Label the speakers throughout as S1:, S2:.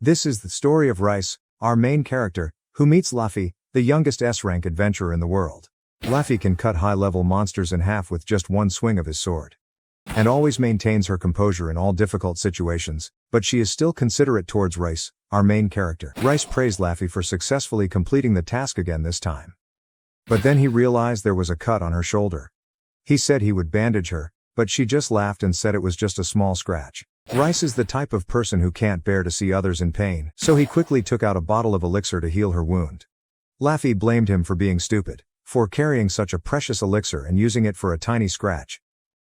S1: This is the story of Rice, our main character, who meets Laffy, the youngest S-rank adventurer in the world. Laffy can cut high-level monsters in half with just one swing of his sword. And always maintains her composure in all difficult situations, but she is still considerate towards Rice, our main character. Rice praised Laffy for successfully completing the task again this time. But then he realized there was a cut on her shoulder. He said he would bandage her, but she just laughed and said it was just a small scratch. Rice is the type of person who can't bear to see others in pain, so he quickly took out a bottle of elixir to heal her wound. Laffy blamed him for being stupid, for carrying such a precious elixir and using it for a tiny scratch.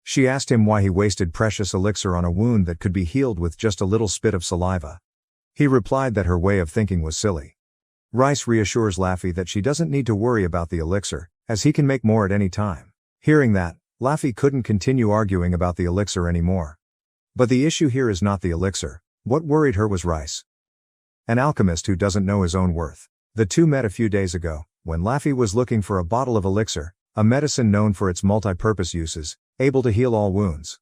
S1: She asked him why he wasted precious elixir on a wound that could be healed with just a little spit of saliva. He replied that her way of thinking was silly. Rice reassures Laffy that she doesn't need to worry about the elixir, as he can make more at any time. Hearing that, Laffy couldn't continue arguing about the elixir anymore. But the issue here is not the elixir. What worried her was Rice, an alchemist who doesn't know his own worth. The two met a few days ago, when Laffy was looking for a bottle of elixir, a medicine known for its multi-purpose uses, able to heal all wounds.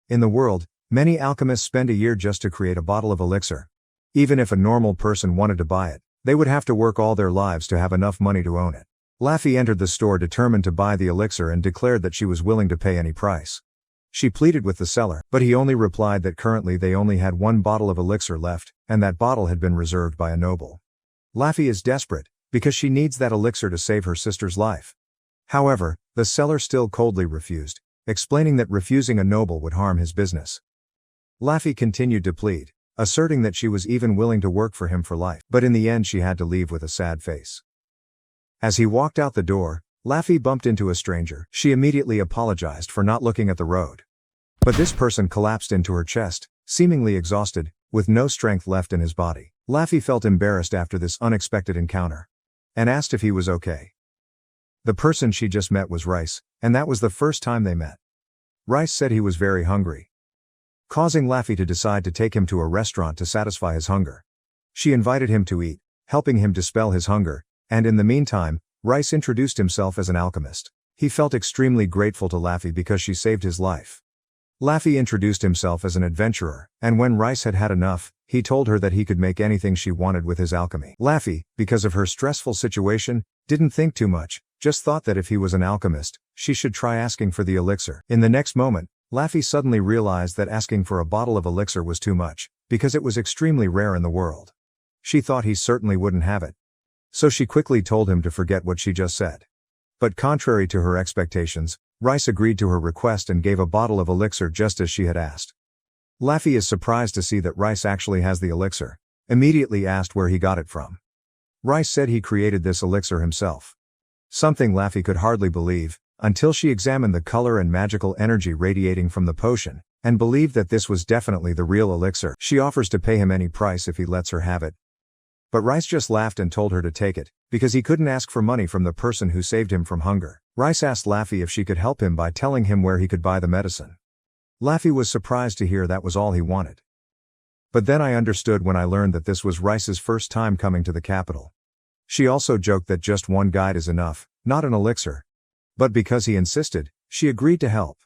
S1: In the world, many alchemists spend a year just to create a bottle of elixir. Even if a normal person wanted to buy it, they would have to work all their lives to have enough money to own it. Laffy entered the store determined to buy the elixir and declared that she was willing to pay any price. She pleaded with the seller, but he only replied that currently they only had one bottle of elixir left, and that bottle had been reserved by a noble. Laffy is desperate, because she needs that elixir to save her sister's life. However, the seller still coldly refused, explaining that refusing a noble would harm his business. Laffy continued to plead, asserting that she was even willing to work for him for life, but in the end she had to leave with a sad face. As he walked out the door, Laffy bumped into a stranger. She immediately apologized for not looking at the road. But this person collapsed into her chest, seemingly exhausted, with no strength left in his body. Laffy felt embarrassed after this unexpected encounter, and asked if he was okay. The person she just met was Rice, and that was the first time they met. Rice said he was very hungry, causing Laffy to decide to take him to a restaurant to satisfy his hunger. She invited him to eat, helping him dispel his hunger, and in the meantime, Rice introduced himself as an alchemist. He felt extremely grateful to Laffy because she saved his life. Laffy introduced himself as an adventurer, and when Rice had had enough, he told her that he could make anything she wanted with his alchemy. Laffy, because of her stressful situation, didn't think too much, just thought that if he was an alchemist, she should try asking for the elixir. In the next moment, Laffy suddenly realized that asking for a bottle of elixir was too much, because it was extremely rare in the world. She thought he certainly wouldn't have it. So she quickly told him to forget what she just said. But contrary to her expectations, Rice agreed to her request and gave a bottle of elixir just as she had asked. Laffy is surprised to see that Rice actually has the elixir, immediately asked where he got it from. Rice said he created this elixir himself. Something Laffy could hardly believe, until she examined the color and magical energy radiating from the potion, and believed that this was definitely the real elixir. She offers to pay him any price if he lets her have it. But Rice just laughed and told her to take it, because he couldn't ask for money from the person who saved him from hunger. Rice asked Laffy if she could help him by telling him where he could buy the medicine. Laffy was surprised to hear that was all he wanted. But then I understood when I learned that this was Rice's first time coming to the capital. She also joked that just one guide is enough, not an elixir. But because he insisted, she agreed to help.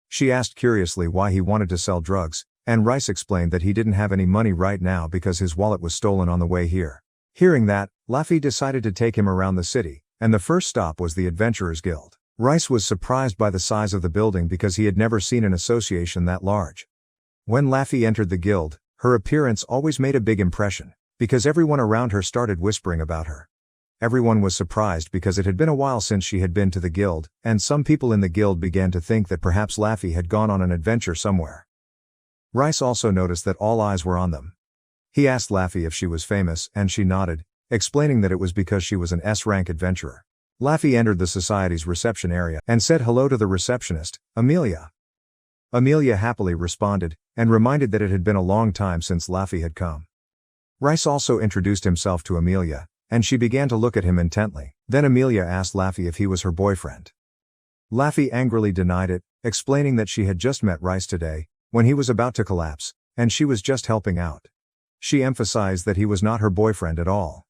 S1: She asked curiously why he wanted to sell drugs, and Rice explained that he didn't have any money right now because his wallet was stolen on the way here. Hearing that, Laffy decided to take him around the city, and the first stop was the Adventurers Guild. Rice was surprised by the size of the building because he had never seen an association that large. When Laffy entered the guild, her appearance always made a big impression, because everyone around her started whispering about her. Everyone was surprised because it had been a while since she had been to the guild, and some people in the guild began to think that perhaps Laffy had gone on an adventure somewhere. Rice also noticed that all eyes were on them. He asked Laffy if she was famous, and she nodded, explaining that it was because she was an S-rank adventurer. Laffy entered the society's reception area and said hello to the receptionist, Amelia. Amelia happily responded, and reminded that it had been a long time since Laffy had come. Rice also introduced himself to Amelia, and she began to look at him intently. Then Amelia asked Laffy if he was her boyfriend. Laffy angrily denied it, explaining that she had just met Rice today, when he was about to collapse, and she was just helping out. She emphasized that he was not her boyfriend at all.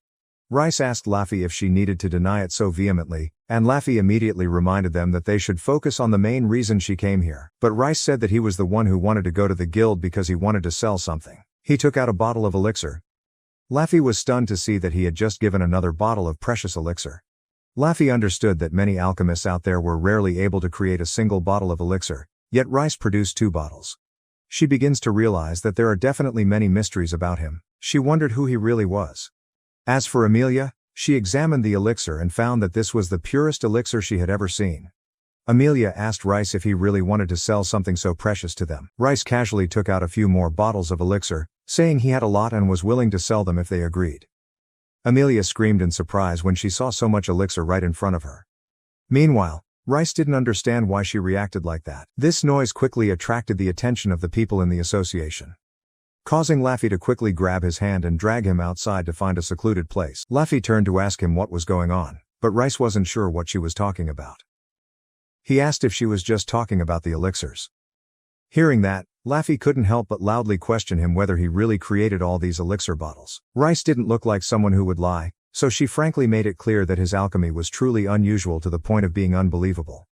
S1: Rice asked Laffy if she needed to deny it so vehemently, and Laffy immediately reminded them that they should focus on the main reason she came here. But Rice said that he was the one who wanted to go to the guild because he wanted to sell something. He took out a bottle of elixir, Laffy was stunned to see that he had just given another bottle of precious elixir. Laffy understood that many alchemists out there were rarely able to create a single bottle of elixir, yet Rice produced 2 bottles. She begins to realize that there are definitely many mysteries about him. She wondered who he really was. As for Amelia, she examined the elixir and found that this was the purest elixir she had ever seen. Amelia asked Rice if he really wanted to sell something so precious to them. Rice casually took out a few more bottles of elixir, saying he had a lot and was willing to sell them if they agreed. Amelia screamed in surprise when she saw so much elixir right in front of her. Meanwhile, Rice didn't understand why she reacted like that. This noise quickly attracted the attention of the people in the association, causing Laffy to quickly grab his hand and drag him outside to find a secluded place. Laffy turned to ask him what was going on, but Rice wasn't sure what she was talking about. He asked if she was just talking about the elixirs. Hearing that, Laffy couldn't help but loudly question him whether he really created all these elixir bottles. Rice didn't look like someone who would lie, so she frankly made it clear that his alchemy was truly unusual to the point of being unbelievable.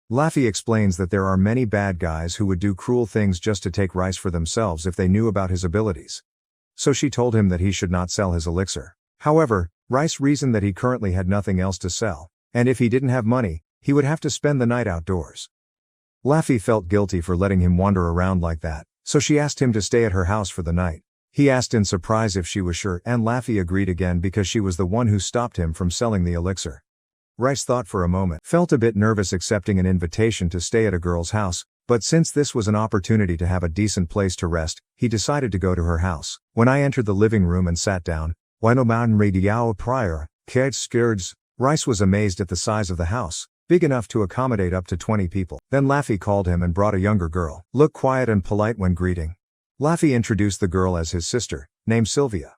S1: Laffy explains that there are many bad guys who would do cruel things just to take Rice for themselves if they knew about his abilities. So she told him that he should not sell his elixir. However, Rice reasoned that he currently had nothing else to sell, and if he didn't have money, he would have to spend the night outdoors. Laffy felt guilty for letting him wander around like that, so she asked him to stay at her house for the night. He asked in surprise if she was sure, and Laffy agreed again because she was the one who stopped him from selling the elixir. Rice thought for a moment, felt a bit nervous accepting an invitation to stay at a girl's house, but since this was an opportunity to have a decent place to rest, he decided to go to her house. When I entered the living room and sat down, Rice was amazed at the size of the house, big enough to accommodate up to 20 people. Then Laffy called him and brought a younger girl. Look quiet and polite when greeting. Laffy introduced the girl as his sister, named Sylvia.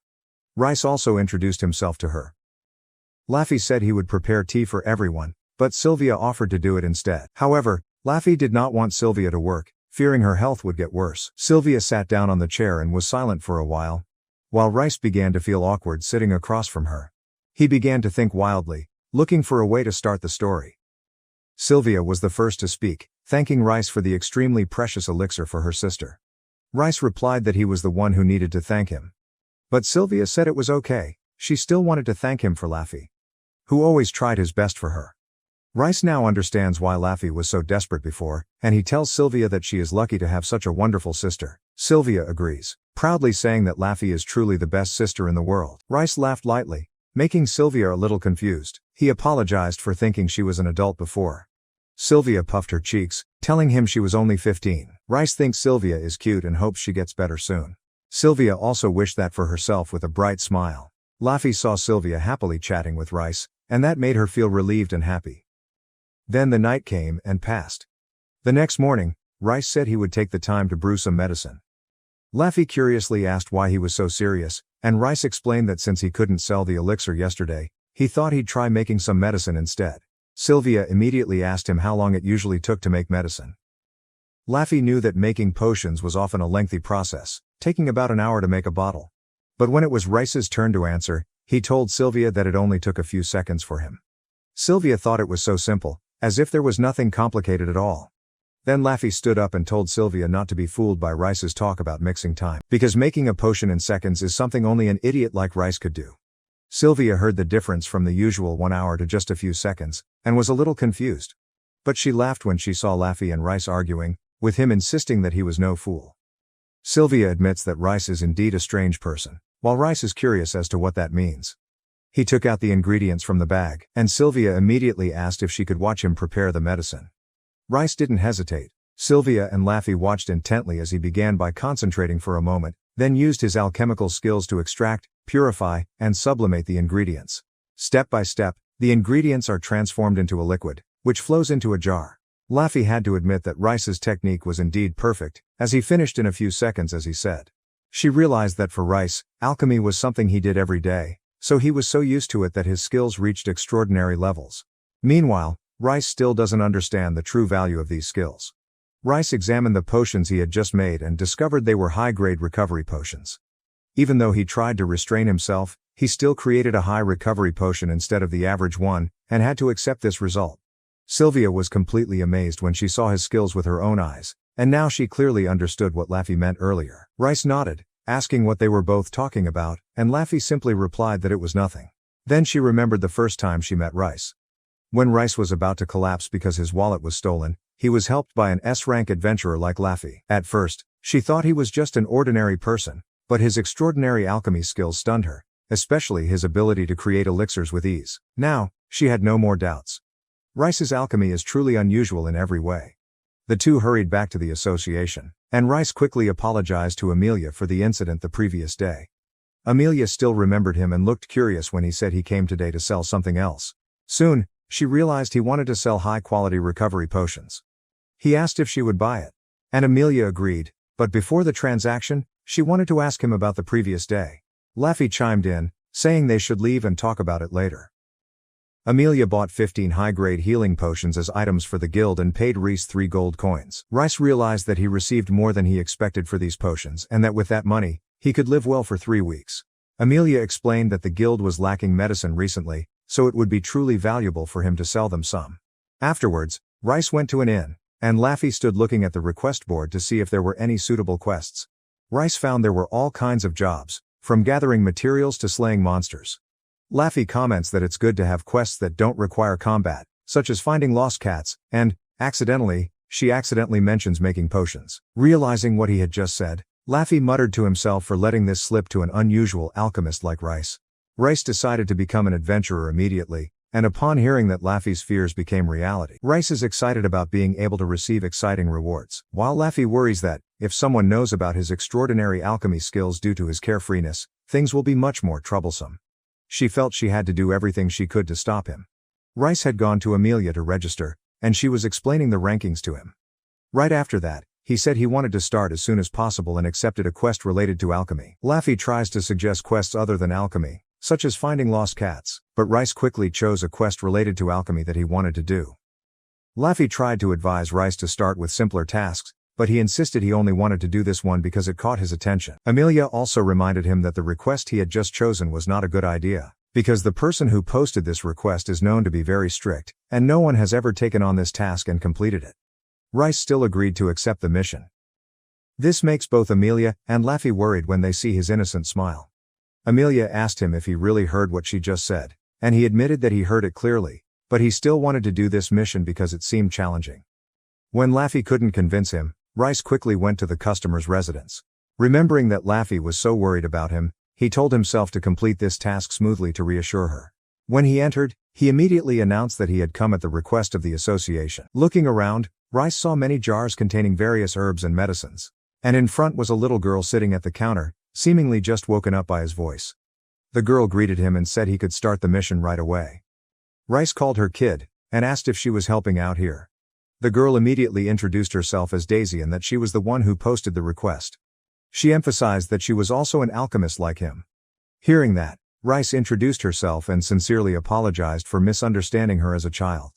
S1: Rice also introduced himself to her. Laffy said he would prepare tea for everyone, but Sylvia offered to do it instead. However, Laffy did not want Sylvia to work, fearing her health would get worse. Sylvia sat down on the chair and was silent for a while Rice began to feel awkward sitting across from her. He began to think wildly, looking for a way to start the story. Sylvia was the first to speak, thanking Rice for the extremely precious elixir for her sister. Rice replied that he was the one who needed to thank him. But Sylvia said it was okay, she still wanted to thank him for Laffy, who always tried his best for her. Rice now understands why Laffy was so desperate before, and he tells Sylvia that she is lucky to have such a wonderful sister. Sylvia agrees, proudly saying that Laffy is truly the best sister in the world. Rice laughed lightly, making Sylvia a little confused. He apologized for thinking she was an adult before. Sylvia puffed her cheeks, telling him she was only 15. Rice thinks Sylvia is cute and hopes she gets better soon. Sylvia also wished that for herself with a bright smile. Laffy saw Sylvia happily chatting with Rice, and that made her feel relieved and happy. Then the night came and passed. The next morning, Rice said he would take the time to brew some medicine. Laffy curiously asked why he was so serious, and Rice explained that since he couldn't sell the elixir yesterday, he thought he'd try making some medicine instead. Sylvia immediately asked him how long it usually took to make medicine. Laffy knew that making potions was often a lengthy process, taking about an hour to make a bottle. But when it was Rice's turn to answer, he told Sylvia that it only took a few seconds for him. Sylvia thought it was so simple, as if there was nothing complicated at all. Then Laffy stood up and told Sylvia not to be fooled by Rice's talk about mixing time, because making a potion in seconds is something only an idiot like Rice could do. Sylvia heard the difference from the usual 1 hour to just a few seconds, and was a little confused. But she laughed when she saw Laffy and Rice arguing, with him insisting that he was no fool. Sylvia admits that Rice is indeed a strange person, while Rice is curious as to what that means. He took out the ingredients from the bag, and Sylvia immediately asked if she could watch him prepare the medicine. Rice didn't hesitate. Sylvia and Laffy watched intently as he began by concentrating for a moment, then used his alchemical skills to extract, purify, and sublimate the ingredients. Step by step, the ingredients are transformed into a liquid, which flows into a jar. Laffy had to admit that Rice's technique was indeed perfect, as he finished in a few seconds as he said. She realized that for Rice, alchemy was something he did every day, so he was so used to it that his skills reached extraordinary levels. Meanwhile, Rice still doesn't understand the true value of these skills. Rice examined the potions he had just made and discovered they were high-grade recovery potions. Even though he tried to restrain himself, he still created a high recovery potion instead of the average one, and had to accept this result. Sylvia was completely amazed when she saw his skills with her own eyes, and now she clearly understood what Laffy meant earlier. Rice nodded, asking what they were both talking about, and Laffy simply replied that it was nothing. Then she remembered the first time she met Rice. When Rice was about to collapse because his wallet was stolen, he was helped by an S-rank adventurer like Laffy. At first, she thought he was just an ordinary person, but his extraordinary alchemy skills stunned her, especially his ability to create elixirs with ease. Now, she had no more doubts. Rice's alchemy is truly unusual in every way. The two hurried back to the association, and Rice quickly apologized to Amelia for the incident the previous day. Amelia still remembered him and looked curious when he said he came today to sell something else. Soon, she realized he wanted to sell high-quality recovery potions. He asked if she would buy it, and Amelia agreed, but before the transaction, she wanted to ask him about the previous day. Laffy chimed in, saying they should leave and talk about it later. Amelia bought 15 high-grade healing potions as items for the guild and paid Rice 3 gold coins. Rice realized that he received more than he expected for these potions and that with that money, he could live well for 3 weeks. Amelia explained that the guild was lacking medicine recently, so it would be truly valuable for him to sell them some. Afterwards, Rice went to an inn, and Laffy stood looking at the request board to see if there were any suitable quests. Rice found there were all kinds of jobs, from gathering materials to slaying monsters. Laffy comments that it's good to have quests that don't require combat, such as finding lost cats, and, she accidentally mentions making potions. Realizing what he had just said, Laffy muttered to himself for letting this slip to an unusual alchemist like Rice. Rice decided to become an adventurer immediately, and upon hearing that Laffy's fears became reality, Rice is excited about being able to receive exciting rewards, while Laffy worries that, if someone knows about his extraordinary alchemy skills due to his carefreeness, things will be much more troublesome. She felt she had to do everything she could to stop him. Rice had gone to Amelia to register, and she was explaining the rankings to him. Right after that, he said he wanted to start as soon as possible and accepted a quest related to alchemy. Laffy tries to suggest quests other than alchemy, such as finding lost cats, but Rice quickly chose a quest related to alchemy that he wanted to do. Laffy tried to advise Rice to start with simpler tasks, but he insisted he only wanted to do this one because it caught his attention. Amelia also reminded him that the request he had just chosen was not a good idea, because the person who posted this request is known to be very strict, and no one has ever taken on this task and completed it. Rice still agreed to accept the mission. This makes both Amelia and Laffy worried when they see his innocent smile. Amelia asked him if he really heard what she just said, and he admitted that he heard it clearly, but he still wanted to do this mission because it seemed challenging. When Laffy couldn't convince him, Rice quickly went to the customer's residence. Remembering that Laffy was so worried about him, he told himself to complete this task smoothly to reassure her. When he entered, he immediately announced that he had come at the request of the association. Looking around, Rice saw many jars containing various herbs and medicines. And in front was a little girl sitting at the counter, seemingly just woken up by his voice. The girl greeted him and said he could start the mission right away. Rice called her kid, and asked if she was helping out here. The girl immediately introduced herself as Daisy and that she was the one who posted the request. She emphasized that she was also an alchemist like him. Hearing that, Rice introduced herself and sincerely apologized for misunderstanding her as a child.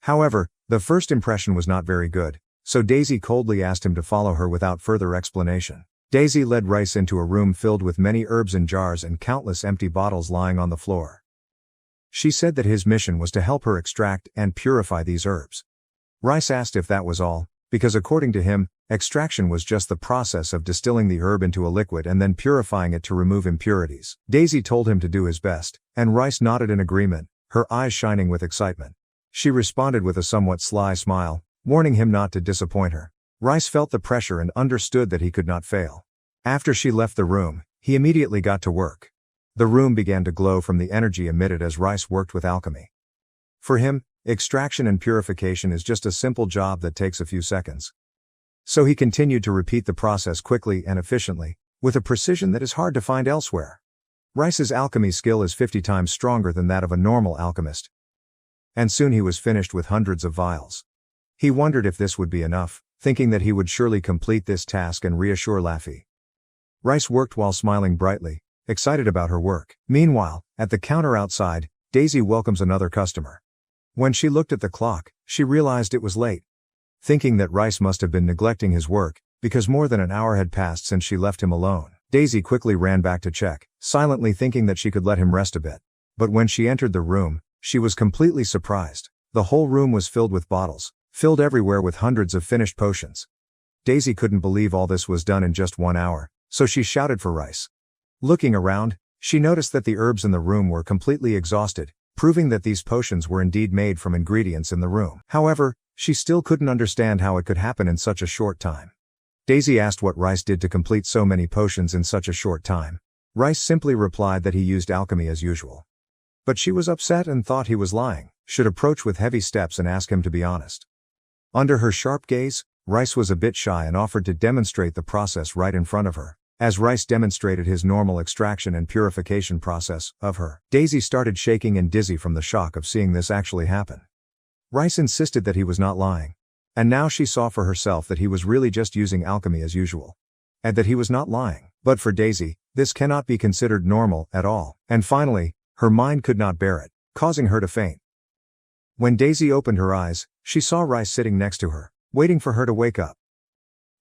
S1: However, the first impression was not very good, so Daisy coldly asked him to follow her without further explanation. Daisy led Rice into a room filled with many herbs in jars and countless empty bottles lying on the floor. She said that his mission was to help her extract and purify these herbs. Rice asked if that was all, because according to him, extraction was just the process of distilling the herb into a liquid and then purifying it to remove impurities. Daisy told him to do his best, and Rice nodded in agreement, her eyes shining with excitement. She responded with a somewhat sly smile, warning him not to disappoint her. Rice felt the pressure and understood that he could not fail. After she left the room, he immediately got to work. The room began to glow from the energy emitted as Rice worked with alchemy. For him, extraction and purification is just a simple job that takes a few seconds. So he continued to repeat the process quickly and efficiently, with a precision that is hard to find elsewhere. Rice's alchemy skill is 50 times stronger than that of a normal alchemist. And soon he was finished with hundreds of vials. He wondered if this would be enough, thinking that he would surely complete this task and reassure Laffy. Rice worked while smiling brightly, excited about her work. Meanwhile, at the counter outside, Daisy welcomes another customer. When she looked at the clock, she realized it was late. Thinking that Rice must have been neglecting his work, because more than an hour had passed since she left him alone, Daisy quickly ran back to check, silently thinking that she could let him rest a bit. But when she entered the room, she was completely surprised. The whole room was filled with bottles, filled everywhere with hundreds of finished potions. Daisy couldn't believe all this was done in just 1 hour, so she shouted for rice. Looking around, she noticed that the herbs in the room were completely exhausted, proving that these potions were indeed made from ingredients in the room. However, she still couldn't understand how it could happen in such a short time. Daisy asked what Rice did to complete so many potions in such a short time. Rice simply replied that he used alchemy as usual. But she was upset and thought he was lying, should approach with heavy steps and ask him to be honest. Under her sharp gaze, Rice was a bit shy and offered to demonstrate the process right in front of her. As Rice demonstrated his normal extraction and purification process of her, Daisy started shaking and dizzy from the shock of seeing this actually happen. Rice insisted that he was not lying. And now she saw for herself that he was really just using alchemy as usual. And that he was not lying. But for Daisy, this cannot be considered normal at all. And finally, her mind could not bear it, causing her to faint. When Daisy opened her eyes, she saw Rice sitting next to her, waiting for her to wake up.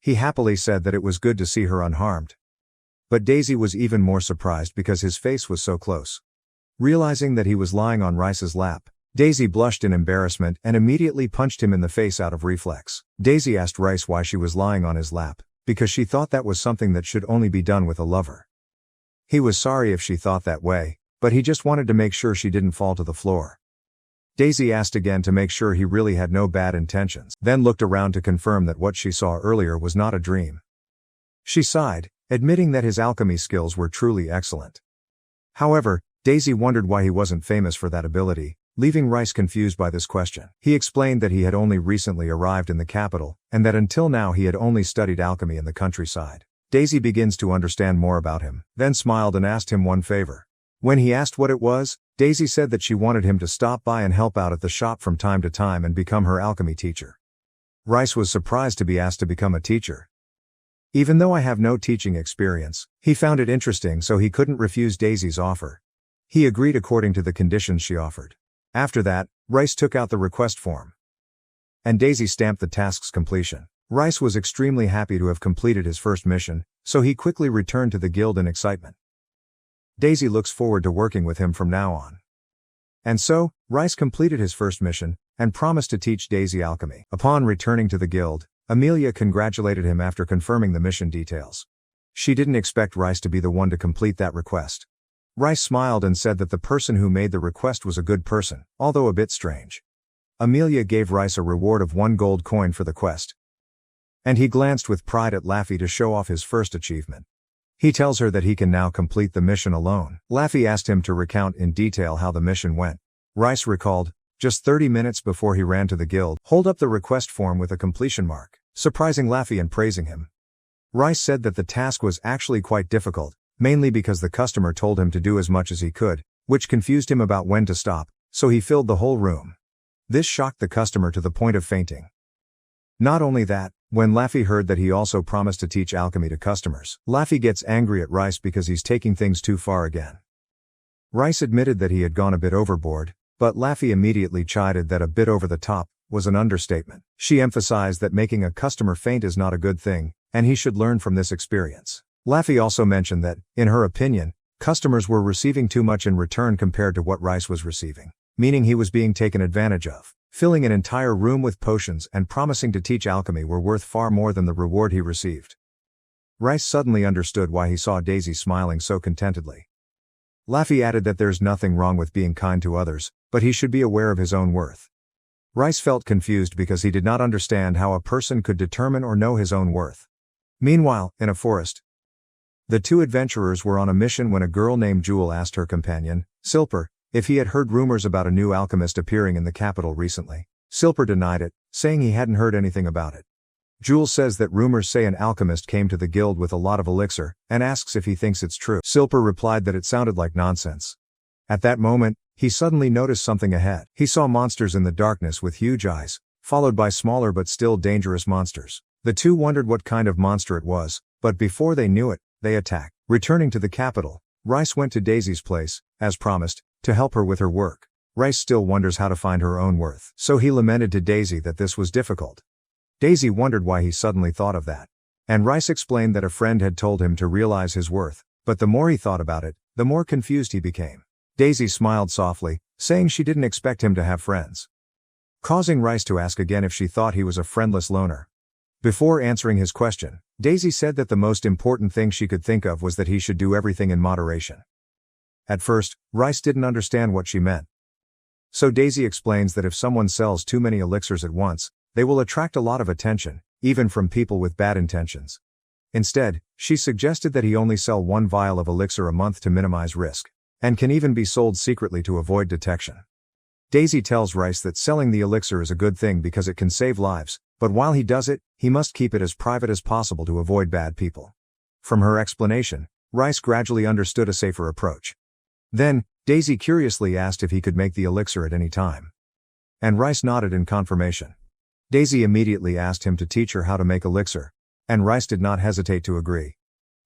S1: He happily said that it was good to see her unharmed. But Daisy was even more surprised because his face was so close. Realizing that he was lying on Rice's lap, Daisy blushed in embarrassment and immediately punched him in the face out of reflex. Daisy asked Rice why she was lying on his lap, because she thought that was something that should only be done with a lover. He was sorry if she thought that way, but he just wanted to make sure she didn't fall to the floor. Daisy asked again to make sure he really had no bad intentions, then looked around to confirm that what she saw earlier was not a dream. She sighed, admitting that his alchemy skills were truly excellent. However, Daisy wondered why he wasn't famous for that ability, leaving Rice confused by this question. He explained that he had only recently arrived in the capital, and that until now he had only studied alchemy in the countryside. Daisy begins to understand more about him, then smiled and asked him one favor. When he asked what it was, Daisy said that she wanted him to stop by and help out at the shop from time to time and become her alchemy teacher. Rice was surprised to be asked to become a teacher. Even though I have no teaching experience, he found it interesting, so he couldn't refuse Daisy's offer. He agreed according to the conditions she offered. After that, Rice took out the request form. And Daisy stamped the task's completion. Rice was extremely happy to have completed his first mission, so he quickly returned to the guild in excitement. Daisy looks forward to working with him from now on. And so, Rice completed his first mission, and promised to teach Daisy alchemy. Upon returning to the guild, Amelia congratulated him after confirming the mission details. She didn't expect Rice to be the one to complete that request. Rice smiled and said that the person who made the request was a good person, although a bit strange. Amelia gave Rice a reward of 1 gold coin for the quest. And he glanced with pride at Laffy to show off his first achievement. He tells her that he can now complete the mission alone. Laffy asked him to recount in detail how the mission went. Rice recalled, just 30 minutes before he ran to the guild, hold up the request form with a completion mark, surprising Laffy and praising him. Rice said that the task was actually quite difficult, mainly because the customer told him to do as much as he could, which confused him about when to stop, so he filled the whole room. This shocked the customer to the point of fainting. Not only that, when Laffy heard that he also promised to teach alchemy to customers, Laffy gets angry at Rice because he's taking things too far again. Rice admitted that he had gone a bit overboard, but Laffy immediately chided that a bit over the top was an understatement. She emphasized that making a customer faint is not a good thing, and he should learn from this experience. Laffy also mentioned that, in her opinion, customers were receiving too much in return compared to what Rice was receiving, meaning he was being taken advantage of. Filling an entire room with potions and promising to teach alchemy were worth far more than the reward he received. Rice suddenly understood why he saw Daisy smiling so contentedly. Laffy added that there's nothing wrong with being kind to others, but he should be aware of his own worth. Rice felt confused because he did not understand how a person could determine or know his own worth. Meanwhile, in a forest, the two adventurers were on a mission when a girl named Jewel asked her companion, Silper, if he had heard rumors about a new alchemist appearing in the capital recently. Silper denied it, saying he hadn't heard anything about it. Jewel says that rumors say an alchemist came to the guild with a lot of elixir, and asks if he thinks it's true. Silper replied that it sounded like nonsense. At that moment, he suddenly noticed something ahead. He saw monsters in the darkness with huge eyes, followed by smaller but still dangerous monsters. The two wondered what kind of monster it was, but before they knew it, they attacked. Returning to the capital, Rice went to Daisy's place, as promised, to help her with her work. Rice still wonders how to find her own worth, so he lamented to Daisy that this was difficult. Daisy wondered why he suddenly thought of that. And Rice explained that a friend had told him to realize his worth, but the more he thought about it, the more confused he became. Daisy smiled softly, saying she didn't expect him to have friends, causing Rice to ask again if she thought he was a friendless loner. Before answering his question, Daisy said that the most important thing she could think of was that he should do everything in moderation. At first, Rice didn't understand what she meant. So Daisy explains that if someone sells too many elixirs at once, they will attract a lot of attention, even from people with bad intentions. Instead, she suggested that he only sell one vial of elixir a month to minimize risk, and can even be sold secretly to avoid detection. Daisy tells Rice that selling the elixir is a good thing because it can save lives, but while he does it, he must keep it as private as possible to avoid bad people. From her explanation, Rice gradually understood a safer approach. Then, Daisy curiously asked if he could make the elixir at any time. And Rice nodded in confirmation. Daisy immediately asked him to teach her how to make elixir, and Rice did not hesitate to agree.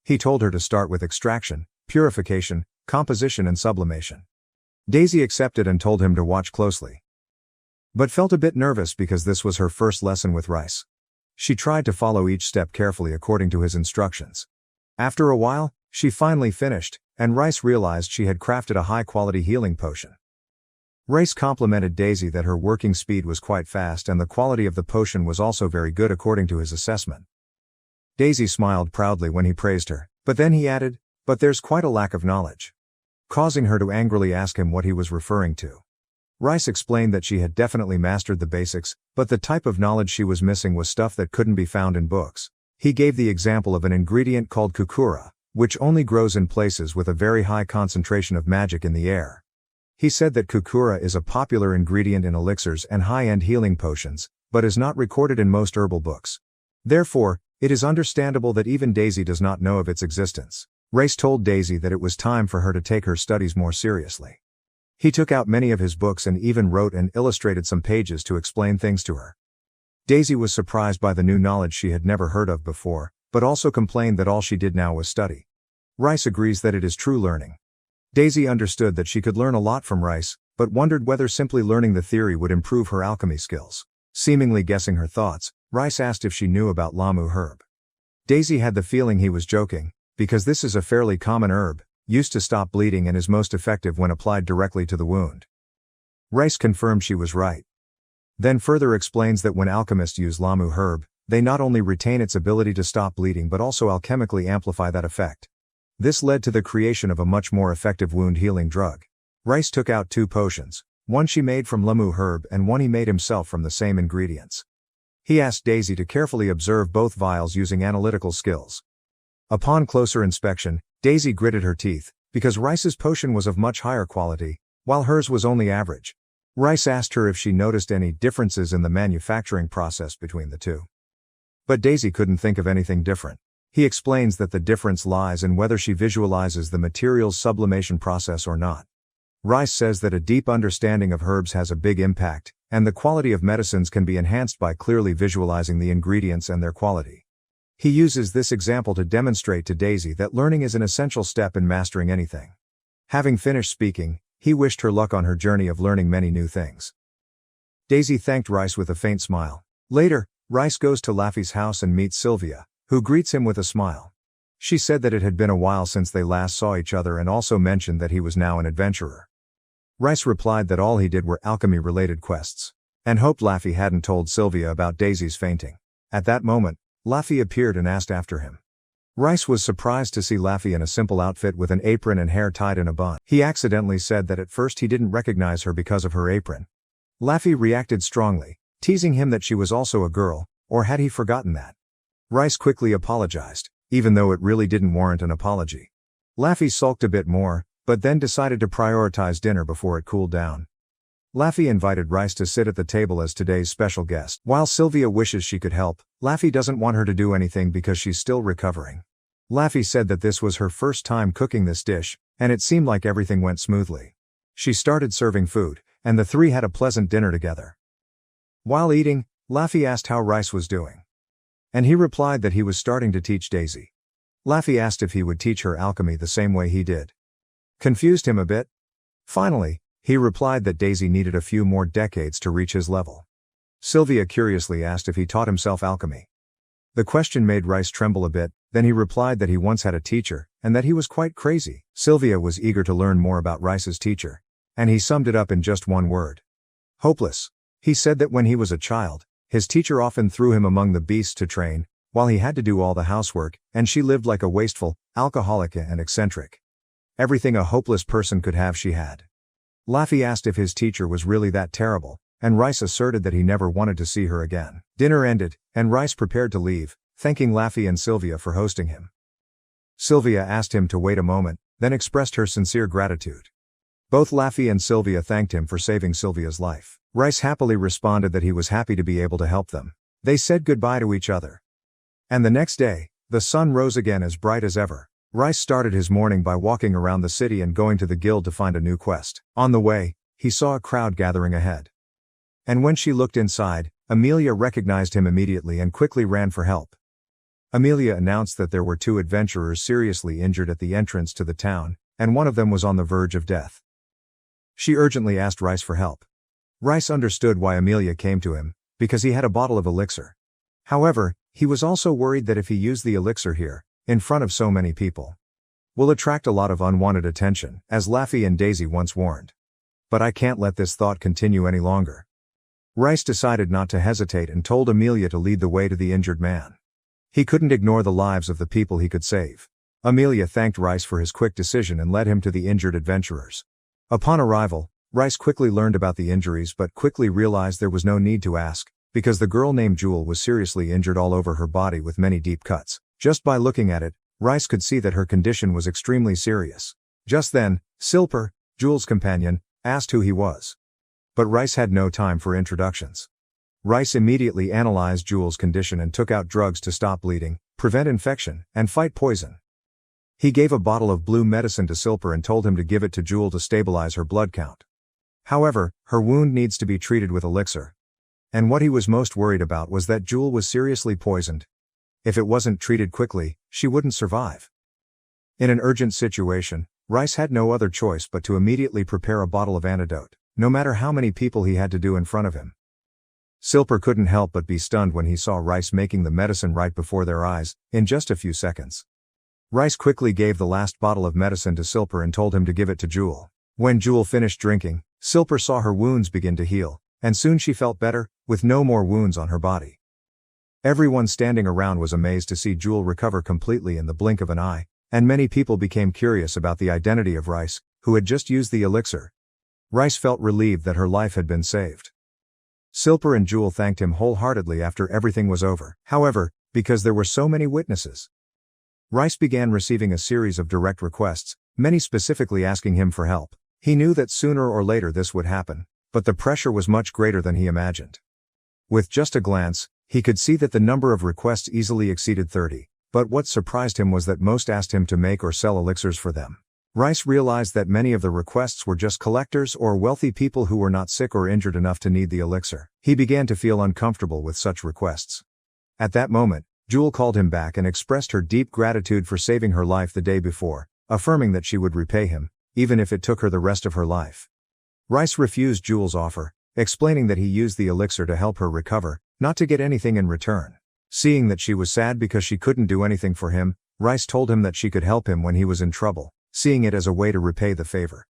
S1: He told her to start with extraction, purification, composition and sublimation. Daisy accepted and told him to watch closely. But felt a bit nervous because this was her first lesson with Rice. She tried to follow each step carefully according to his instructions. After a while, she finally finished, and Rice realized she had crafted a high-quality healing potion. Rice complimented Daisy that her working speed was quite fast and the quality of the potion was also very good according to his assessment. Daisy smiled proudly when he praised her, but then he added, "But there's quite a lack of knowledge," causing her to angrily ask him what he was referring to. Rice explained that she had definitely mastered the basics, but the type of knowledge she was missing was stuff that couldn't be found in books. He gave the example of an ingredient called kukura, which only grows in places with a very high concentration of magic in the air. He said that kukura is a popular ingredient in elixirs and high-end healing potions, but is not recorded in most herbal books. Therefore, it is understandable that even Daisy does not know of its existence. Rice told Daisy that it was time for her to take her studies more seriously. He took out many of his books and even wrote and illustrated some pages to explain things to her. Daisy was surprised by the new knowledge she had never heard of before, but also complained that all she did now was study. Rice agrees that it is true learning. Daisy understood that she could learn a lot from Rice, but wondered whether simply learning the theory would improve her alchemy skills. Seemingly guessing her thoughts, Rice asked if she knew about Lamu herb. Daisy had the feeling he was joking, because this is a fairly common herb, used to stop bleeding and is most effective when applied directly to the wound. Rice confirmed she was right. Then further explains that when alchemists use Lamu herb, they not only retain its ability to stop bleeding but also alchemically amplify that effect. This led to the creation of a much more effective wound healing drug. Rice took out 2 potions, one she made from Lamu herb and one he made himself from the same ingredients. He asked Daisy to carefully observe both vials using analytical skills. Upon closer inspection, Daisy gritted her teeth, because Rice's potion was of much higher quality, while hers was only average. Rice asked her if she noticed any differences in the manufacturing process between the two. But Daisy couldn't think of anything different. He explains that the difference lies in whether she visualizes the material's sublimation process or not. Rice says that a deep understanding of herbs has a big impact, and the quality of medicines can be enhanced by clearly visualizing the ingredients and their quality. He uses this example to demonstrate to Daisy that learning is an essential step in mastering anything. Having finished speaking, he wished her luck on her journey of learning many new things. Daisy thanked Rice with a faint smile. Later, Rice goes to Laffy's house and meets Sylvia, who greets him with a smile. She said that it had been a while since they last saw each other and also mentioned that he was now an adventurer. Rice replied that all he did were alchemy-related quests, and hoped Laffy hadn't told Sylvia about Daisy's fainting. At that moment, Laffy appeared and asked after him. Rice was surprised to see Laffy in a simple outfit with an apron and hair tied in a bun. He accidentally said that at first he didn't recognize her because of her apron. Laffy reacted strongly, teasing him that she was also a girl, or had he forgotten that? Rice quickly apologized, even though it really didn't warrant an apology. Laffy sulked a bit more, but then decided to prioritize dinner before it cooled down. Laffy invited Rice to sit at the table as today's special guest. While Sylvia wishes she could help, Laffy doesn't want her to do anything because she's still recovering. Laffy said that this was her first time cooking this dish, and it seemed like everything went smoothly. She started serving food, and the three had a pleasant dinner together. While eating, Laffy asked how Rice was doing. And he replied that he was starting to teach Daisy. Laffy asked if he would teach her alchemy the same way he did. Confused him a bit. Finally, he replied that Daisy needed a few more decades to reach his level. Sylvia curiously asked if he taught himself alchemy. The question made Rice tremble a bit, then he replied that he once had a teacher, and that he was quite crazy. Sylvia was eager to learn more about Rice's teacher, and he summed it up in just one word. Hopeless. He said that when he was a child, His teacher often threw him among the beasts to train, while he had to do all the housework, and she lived like a wasteful, alcoholic and eccentric. Everything a hopeless person could have she had. Laffy asked if his teacher was really that terrible, and Rice asserted that he never wanted to see her again. Dinner ended, and Rice prepared to leave, thanking Laffy and Sylvia for hosting him. Sylvia asked him to wait a moment, then expressed her sincere gratitude. Both Laffy and Sylvia thanked him for saving Sylvia's life. Rice happily responded that he was happy to be able to help them. They said goodbye to each other. And the next day, the sun rose again as bright as ever. Rice started his morning by walking around the city and going to the guild to find a new quest. On the way, he saw a crowd gathering ahead. And when she looked inside, Amelia recognized him immediately and quickly ran for help. Amelia announced that there were 2 adventurers seriously injured at the entrance to the town, and one of them was on the verge of death. She urgently asked Rice for help. Rice understood why Amelia came to him, because he had a bottle of elixir. However, he was also worried that if he used the elixir here, in front of so many people, will attract a lot of unwanted attention, as Laffy and Daisy once warned. But I can't let this thought continue any longer. Rice decided not to hesitate and told Amelia to lead the way to the injured man. He couldn't ignore the lives of the people he could save. Amelia thanked Rice for his quick decision and led him to the injured adventurers. Upon arrival, Rice quickly learned about the injuries but quickly realized there was no need to ask, because the girl named Jewel was seriously injured all over her body with many deep cuts. Just by looking at it, Rice could see that her condition was extremely serious. Just then, Silper, Jewel's companion, asked who he was. But Rice had no time for introductions. Rice immediately analyzed Jewel's condition and took out drugs to stop bleeding, prevent infection, and fight poison. He gave a bottle of blue medicine to Silper and told him to give it to Jewel to stabilize her blood count. However, her wound needs to be treated with elixir. And what he was most worried about was that Jewel was seriously poisoned. If it wasn't treated quickly, she wouldn't survive. In an urgent situation, Rice had no other choice but to immediately prepare a bottle of antidote, no matter how many people he had to do in front of him. Silper couldn't help but be stunned when he saw Rice making the medicine right before their eyes, in just a few seconds. Rice quickly gave the last bottle of medicine to Silper and told him to give it to Jewel. When Jewel finished drinking, Silper saw her wounds begin to heal, and soon she felt better, with no more wounds on her body. Everyone standing around was amazed to see Jewel recover completely in the blink of an eye, and many people became curious about the identity of Rice, who had just used the elixir. Rice felt relieved that her life had been saved. Silper and Jewel thanked him wholeheartedly after everything was over. However, because there were so many witnesses, Rice began receiving a series of direct requests, many specifically asking him for help. He knew that sooner or later this would happen, but the pressure was much greater than he imagined. With just a glance, he could see that the number of requests easily exceeded 30, but what surprised him was that most asked him to make or sell elixirs for them. Rice realized that many of the requests were just collectors or wealthy people who were not sick or injured enough to need the elixir. He began to feel uncomfortable with such requests. At that moment, Jewel called him back and expressed her deep gratitude for saving her life the day before, affirming that she would repay him, even if it took her the rest of her life. Rice refused Jewel's offer, explaining that he used the elixir to help her recover, not to get anything in return. Seeing that she was sad because she couldn't do anything for him, Rice told him that she could help him when he was in trouble, seeing it as a way to repay the favor.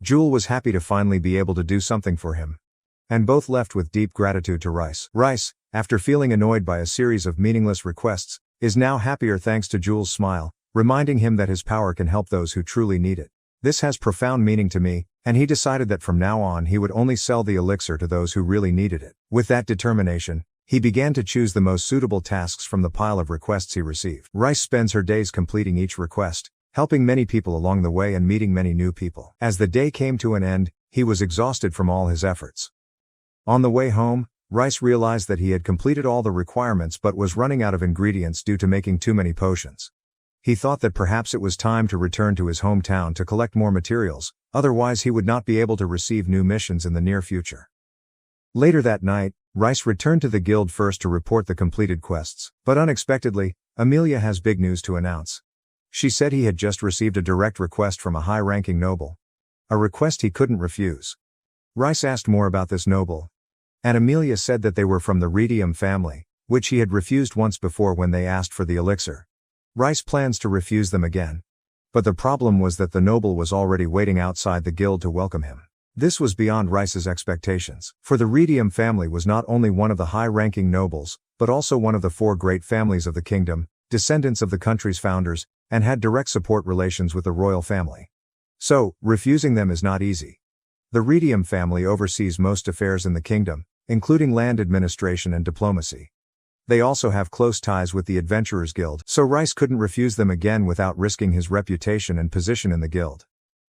S1: Jewel was happy to finally be able to do something for him, and both left with deep gratitude to Rice. Rice, after feeling annoyed by a series of meaningless requests, is now happier thanks to Jewel's smile, reminding him that his power can help those who truly need it. This has profound meaning to me, and he decided that from now on he would only sell the elixir to those who really needed it. With that determination, he began to choose the most suitable tasks from the pile of requests he received. Rice spends her days completing each request, helping many people along the way and meeting many new people. As the day came to an end, he was exhausted from all his efforts. On the way home, Rice realized that he had completed all the requirements but was running out of ingredients due to making too many potions. He thought that perhaps it was time to return to his hometown to collect more materials, otherwise he would not be able to receive new missions in the near future. Later that night, Rice returned to the guild first to report the completed quests, but unexpectedly, Amelia has big news to announce. She said he had just received a direct request from a high-ranking noble. A request he couldn't refuse. Rice asked more about this noble, and Amelia said that they were from the Rhodium family, which he had refused once before when they asked for the elixir. Rice plans to refuse them again. But the problem was that the noble was already waiting outside the guild to welcome him. This was beyond Rice's expectations, for the Redium family was not only one of the high-ranking nobles, but also one of the 4 great families of the kingdom, descendants of the country's founders, and had direct support relations with the royal family. So, refusing them is not easy. The Redium family oversees most affairs in the kingdom, including land administration and diplomacy. They also have close ties with the Adventurers Guild, so Rice couldn't refuse them again without risking his reputation and position in the guild.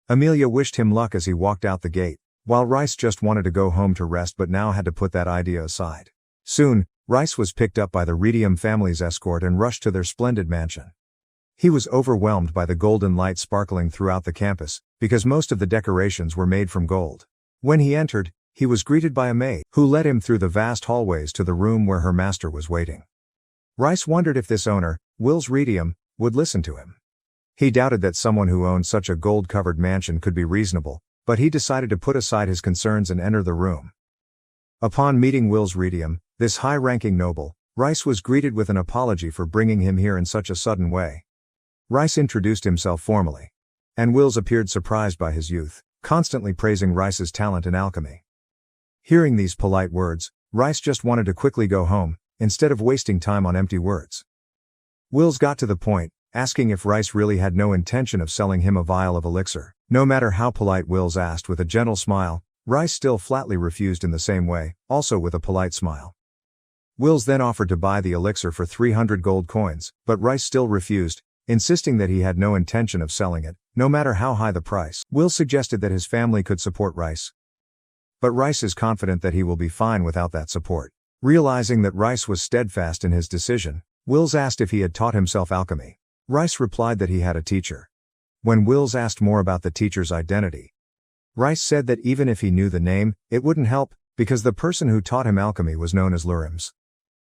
S1: Amelia wished him luck as he walked out the gate, while Rice just wanted to go home to rest but now had to put that idea aside. Soon, Rice was picked up by the Redium family's escort and rushed to their splendid mansion. He was overwhelmed by the golden light sparkling throughout the campus, because most of the decorations were made from gold. When he entered, he was greeted by a maid, who led him through the vast hallways to the room where her master was waiting. Rice wondered if this owner, Wills Redium, would listen to him. He doubted that someone who owned such a gold-covered mansion could be reasonable, but he decided to put aside his concerns and enter the room. Upon meeting Wills Redium, this high-ranking noble, Rice was greeted with an apology for bringing him here in such a sudden way. Rice introduced himself formally. And Wills appeared surprised by his youth, constantly praising Rice's talent in alchemy. Hearing these polite words, Rice just wanted to quickly go home, instead of wasting time on empty words. Wills got to the point, asking if Rice really had no intention of selling him a vial of elixir. No matter how polite Wills asked with a gentle smile, Rice still flatly refused in the same way, also with a polite smile. Wills then offered to buy the elixir for 300 gold coins, but Rice still refused, insisting that he had no intention of selling it, no matter how high the price. Wills suggested that his family could support Rice. But Rice is confident that he will be fine without that support. Realizing that Rice was steadfast in his decision, Wills asked if he had taught himself alchemy. Rice replied that he had a teacher. When Wills asked more about the teacher's identity, Rice said that even if he knew the name, it wouldn't help, because the person who taught him alchemy was known as Lurims.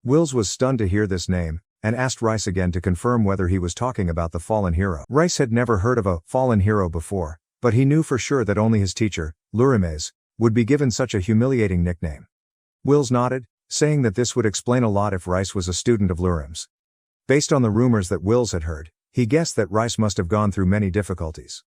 S1: Wills was stunned to hear this name, and asked Rice again to confirm whether he was talking about the fallen hero. Rice had never heard of a fallen hero before, but he knew for sure that only his teacher, Lurimes, would be given such a humiliating nickname. Wills nodded, saying that this would explain a lot if Rice was a student of Lurims. Based on the rumors that Wills had heard, he guessed that Rice must have gone through many difficulties.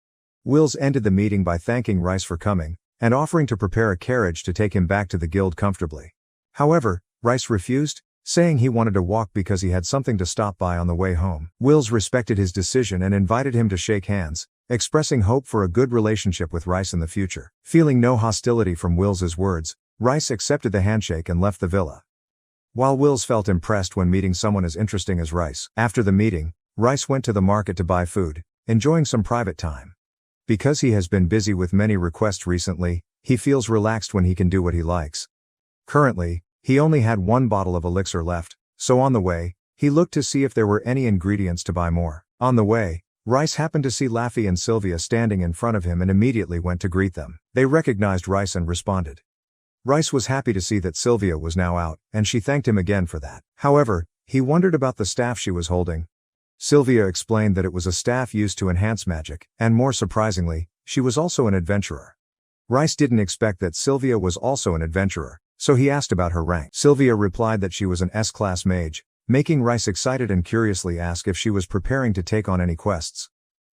S1: Wills ended the meeting by thanking Rice for coming, and offering to prepare a carriage to take him back to the guild comfortably. However, Rice refused, saying he wanted to walk because he had something to stop by on the way home. Wills respected his decision and invited him to shake hands, expressing hope for a good relationship with Rice in the future. Feeling no hostility from Wills's words, Rice accepted the handshake and left the villa. While Wills felt impressed when meeting someone as interesting as Rice, after the meeting, Rice went to the market to buy food, enjoying some private time. Because he has been busy with many requests recently, he feels relaxed when he can do what he likes. Currently, he only had 1 bottle of elixir left, so on the way, he looked to see if there were any ingredients to buy more. On the way, Rice happened to see Laffy and Sylvia standing in front of him and immediately went to greet them. They recognized Rice and responded. Rice was happy to see that Sylvia was now out, and she thanked him again for that. However, he wondered about the staff she was holding. Sylvia explained that it was a staff used to enhance magic, and more surprisingly, she was also an adventurer. Rice didn't expect that Sylvia was also an adventurer, so he asked about her rank. Sylvia replied that she was an S-class mage, making Rice excited and curiously ask if she was preparing to take on any quests.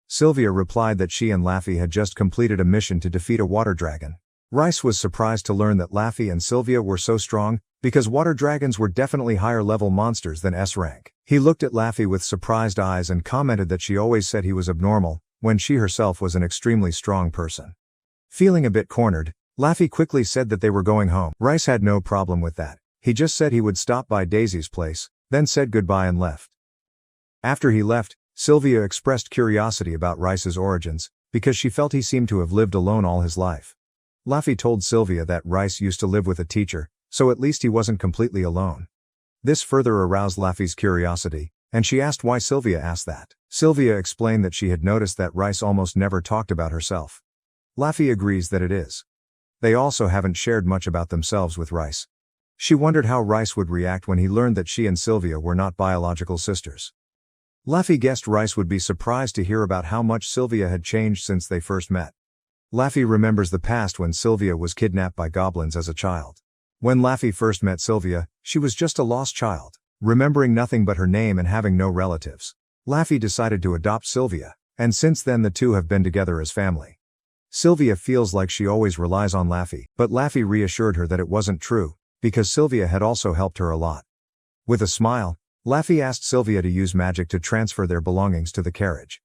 S1: Sylvia replied that she and Laffy had just completed a mission to defeat a water dragon. Rice was surprised to learn that Laffy and Sylvia were so strong, because water dragons were definitely higher-level monsters than S-rank. He looked at Laffy with surprised eyes and commented that she always said he was abnormal, when she herself was an extremely strong person. Feeling a bit cornered, Laffy quickly said that they were going home. Rice had no problem with that. He just said he would stop by Daisy's place, then said goodbye and left. After he left, Sylvia expressed curiosity about Rice's origins, because she felt he seemed to have lived alone all his life. Laffy told Sylvia that Rice used to live with a teacher, so at least he wasn't completely alone. This further aroused Laffy's curiosity, and she asked why Sylvia asked that. Sylvia explained that she had noticed that Rice almost never talked about herself. Laffy agrees that it is. They also haven't shared much about themselves with Rice. She wondered how Rice would react when he learned that she and Sylvia were not biological sisters. Laffy guessed Rice would be surprised to hear about how much Sylvia had changed since they first met. Laffy remembers the past when Sylvia was kidnapped by goblins as a child. When Laffy first met Sylvia, she was just a lost child, remembering nothing but her name and having no relatives. Laffy decided to adopt Sylvia, and since then the two have been together as family. Sylvia feels like she always relies on Laffy, but Laffy reassured her that it wasn't true, because Sylvia had also helped her a lot. With a smile, Laffy asked Sylvia to use magic to transfer their belongings to the carriage.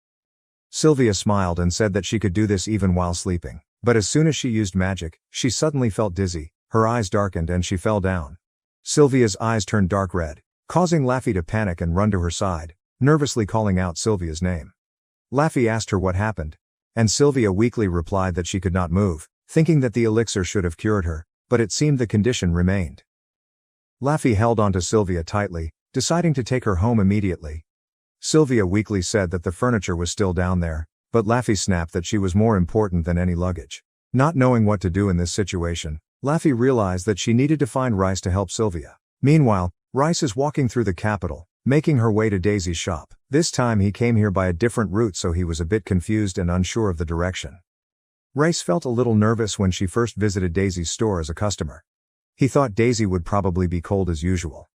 S1: Sylvia smiled and said that she could do this even while sleeping, but as soon as she used magic, she suddenly felt dizzy, her eyes darkened and she fell down. Sylvia's eyes turned dark red, causing Laffy to panic and run to her side, nervously calling out Sylvia's name. Laffy asked her what happened, and Sylvia weakly replied that she could not move, thinking that the elixir should have cured her, but it seemed the condition remained. Laffy held onto Sylvia tightly, deciding to take her home immediately. Sylvia weakly said that the furniture was still down there, but Laffy snapped that she was more important than any luggage. Not knowing what to do in this situation, Laffy realized that she needed to find Rice to help Sylvia. Meanwhile, Rice is walking through the capital, making her way to Daisy's shop. This time he came here by a different route, so he was a bit confused and unsure of the direction. Rice felt a little nervous when she first visited Daisy's store as a customer. He thought Daisy would probably be cold as usual.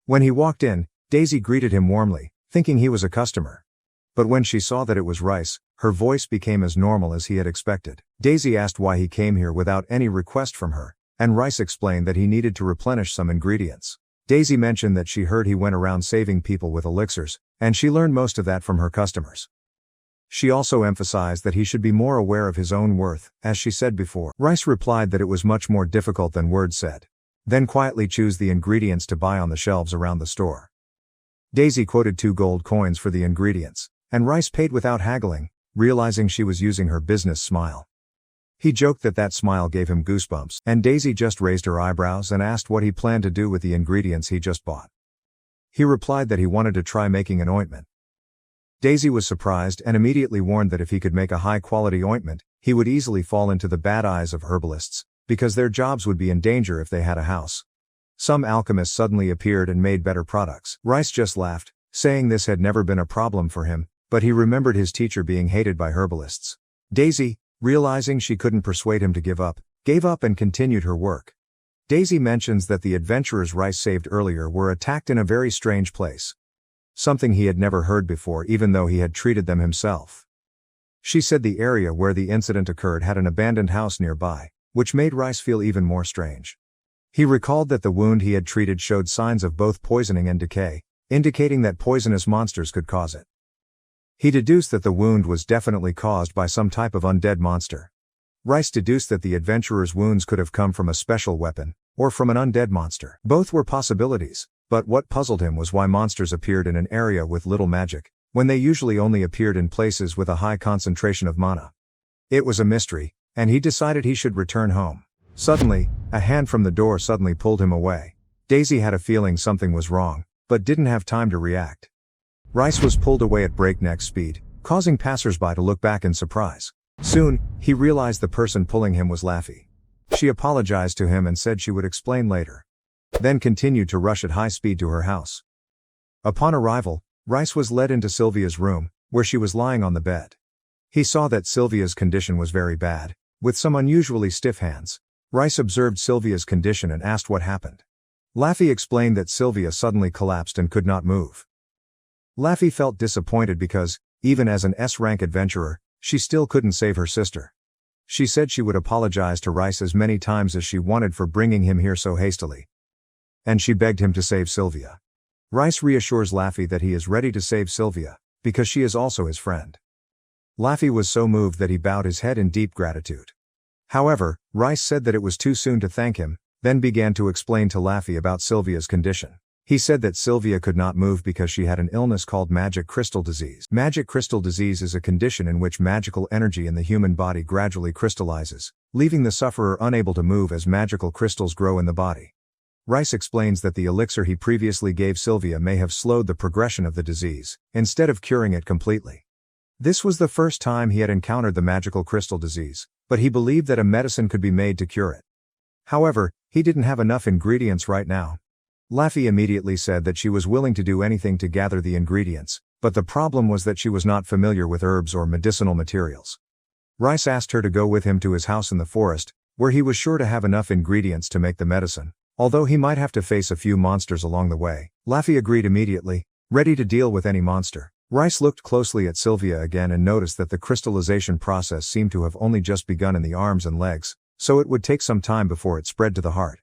S1: When he walked in, Daisy greeted him warmly, thinking he was a customer. But when she saw that it was Rice, her voice became as normal as he had expected. Daisy asked why he came here without any request from her, and Rice explained that he needed to replenish some ingredients. Daisy mentioned that she heard he went around saving people with elixirs, and she learned most of that from her customers. She also emphasized that he should be more aware of his own worth, as she said before. Rice replied that it was much more difficult than words said. Then quietly choose the ingredients to buy on the shelves around the store. Daisy quoted 2 gold coins for the ingredients, and Rice paid without haggling, realizing she was using her business smile. He joked that that smile gave him goosebumps, and Daisy just raised her eyebrows and asked what he planned to do with the ingredients he just bought. He replied that he wanted to try making an ointment. Daisy was surprised and immediately warned that if he could make a high-quality ointment, he would easily fall into the bad eyes of herbalists, because their jobs would be in danger if they had a house. Some alchemists suddenly appeared and made better products. Rice just laughed, saying this had never been a problem for him, but he remembered his teacher being hated by herbalists. Daisy, realizing she couldn't persuade him to give up, gave up and continued her work. Daisy mentions that the adventurers Rice saved earlier were attacked in a very strange place. Something he had never heard before, even though he had treated them himself. She said the area where the incident occurred had an abandoned house nearby, which made Rice feel even more strange. He recalled that the wound he had treated showed signs of both poisoning and decay, indicating that poisonous monsters could cause it. He deduced that the wound was definitely caused by some type of undead monster. Rice deduced that the adventurer's wounds could have come from a special weapon, or from an undead monster. Both were possibilities, but what puzzled him was why monsters appeared in an area with little magic, when they usually only appeared in places with a high concentration of mana. It was a mystery, and he decided he should return home. Suddenly, a hand from the door suddenly pulled him away. Daisy had a feeling something was wrong, but didn't have time to react. Rice was pulled away at breakneck speed, causing passersby to look back in surprise. Soon, he realized the person pulling him was Laffy. She apologized to him and said she would explain later. Then continued to rush at high speed to her house. Upon arrival, Rice was led into Sylvia's room, where she was lying on the bed. He saw that Sylvia's condition was very bad, with some unusually stiff hands. Rice observed Sylvia's condition and asked what happened. Laffy explained that Sylvia suddenly collapsed and could not move. Laffy felt disappointed because, even as an S-rank adventurer, she still couldn't save her sister. She said she would apologize to Rice as many times as she wanted for bringing him here so hastily. And she begged him to save Sylvia. Rice reassures Laffy that he is ready to save Sylvia, because she is also his friend. Laffy was so moved that he bowed his head in deep gratitude. However, Rice said that it was too soon to thank him, then began to explain to Laffy about Sylvia's condition. He said that Sylvia could not move because she had an illness called magic crystal disease. Magic crystal disease is a condition in which magical energy in the human body gradually crystallizes, leaving the sufferer unable to move as magical crystals grow in the body. Rice explains that the elixir he previously gave Sylvia may have slowed the progression of the disease, instead of curing it completely. This was the first time he had encountered the magical crystal disease, but he believed that a medicine could be made to cure it. However, he didn't have enough ingredients right now. Laffy immediately said that she was willing to do anything to gather the ingredients, but the problem was that she was not familiar with herbs or medicinal materials. Rice asked her to go with him to his house in the forest, where he was sure to have enough ingredients to make the medicine, although he might have to face a few monsters along the way. Laffy agreed immediately, ready to deal with any monster. Rice looked closely at Sylvia again and noticed that the crystallization process seemed to have only just begun in the arms and legs, so it would take some time before it spread to the heart.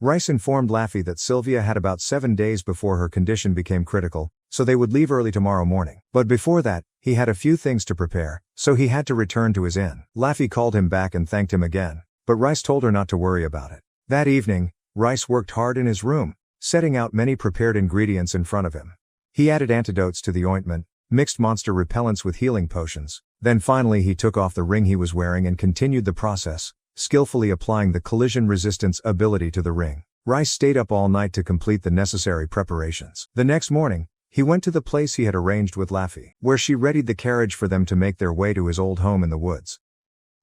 S1: Rice informed Laffy that Sylvia had about 7 days before her condition became critical, so they would leave early tomorrow morning. But before that, he had a few things to prepare, so he had to return to his inn. Laffy called him back and thanked him again, but Rice told her not to worry about it. That evening, Rice worked hard in his room, setting out many prepared ingredients in front of him. He added antidotes to the ointment, mixed monster repellents with healing potions, then finally he took off the ring he was wearing and continued the process, skillfully applying the collision resistance ability to the ring. Rice stayed up all night to complete the necessary preparations. The next morning, he went to the place he had arranged with Laffy, where she readied the carriage for them to make their way to his old home in the woods.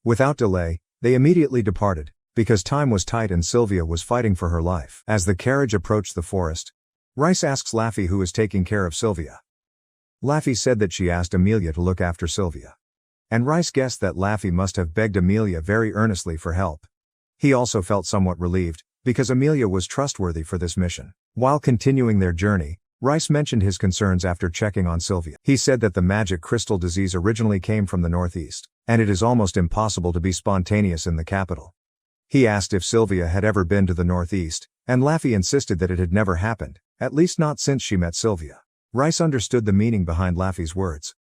S1: Without delay, they immediately departed, because time was tight and Sylvia was fighting for her life. As the carriage approached the forest, Rice asks Laffy who is taking care of Sylvia. Laffy said that she asked Amelia to look after Sylvia. And Rice guessed that Laffy must have begged Amelia very earnestly for help. He also felt somewhat relieved, because Amelia was trustworthy for this mission. While continuing their journey, Rice mentioned his concerns after checking on Sylvia. He said that the magic crystal disease originally came from the northeast, and it is almost impossible to be spontaneous in the capital. He asked if Sylvia had ever been to the northeast, and Laffy insisted that it had never happened, at least not since she met Sylvia. Rice understood the meaning behind Laffy's words.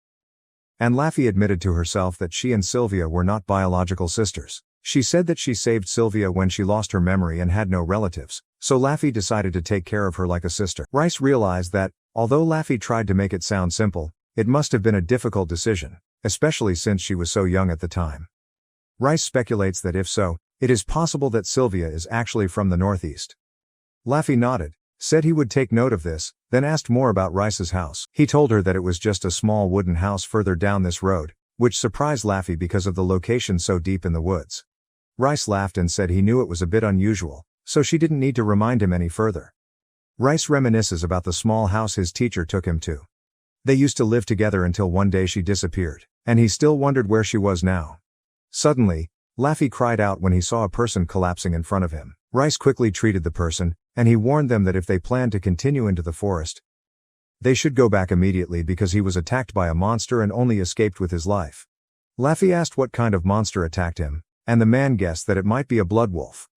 S1: And Laffy admitted to herself that she and Sylvia were not biological sisters. She said that she saved Sylvia when she lost her memory and had no relatives, so Laffy decided to take care of her like a sister. Rice realized that, although Laffy tried to make it sound simple, it must have been a difficult decision, especially since she was so young at the time. Rice speculates that if so, it is possible that Sylvia is actually from the northeast. Laffy nodded, said he would take note of this, then asked more about Rice's house. He told her that it was just a small wooden house further down this road, which surprised Laffy because of the location so deep in the woods. Rice laughed and said he knew it was a bit unusual, so she didn't need to remind him any further. Rice reminisces about the small house his teacher took him to. They used to live together until one day she disappeared, and he still wondered where she was now. Suddenly, Laffy cried out when he saw a person collapsing in front of him. Rice quickly treated the person, and he warned them that if they planned to continue into the forest, they should go back immediately because he was attacked by a monster and only escaped with his life. Laffy asked what kind of monster attacked him, and the man guessed that it might be a blood wolf.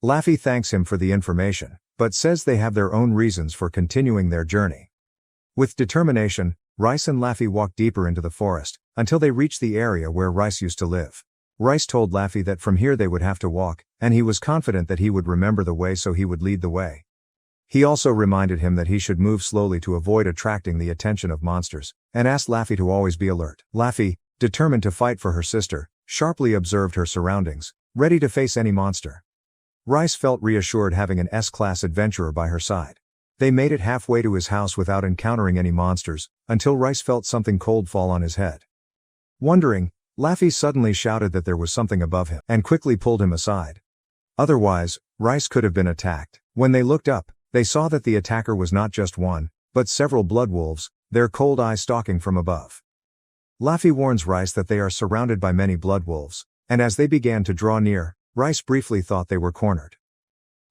S1: Laffy thanks him for the information, but says they have their own reasons for continuing their journey. With determination, Rice and Laffy walked deeper into the forest, until they reached the area where Rice used to live. Rice told Laffy that from here they would have to walk, and he was confident that he would remember the way, so he would lead the way. He also reminded him that he should move slowly to avoid attracting the attention of monsters, and asked Laffy to always be alert. Laffy, determined to fight for her sister, sharply observed her surroundings, ready to face any monster. Rice felt reassured having an S-class adventurer by her side. They made it halfway to his house without encountering any monsters, until Rice felt something cold fall on his head. Wondering, Laffy suddenly shouted that there was something above him, and quickly pulled him aside. Otherwise, Rice could have been attacked. When they looked up, they saw that the attacker was not just one, but several blood wolves, their cold eyes stalking from above. Laffy warns Rice that they are surrounded by many blood wolves, and as they began to draw near, Rice briefly thought they were cornered.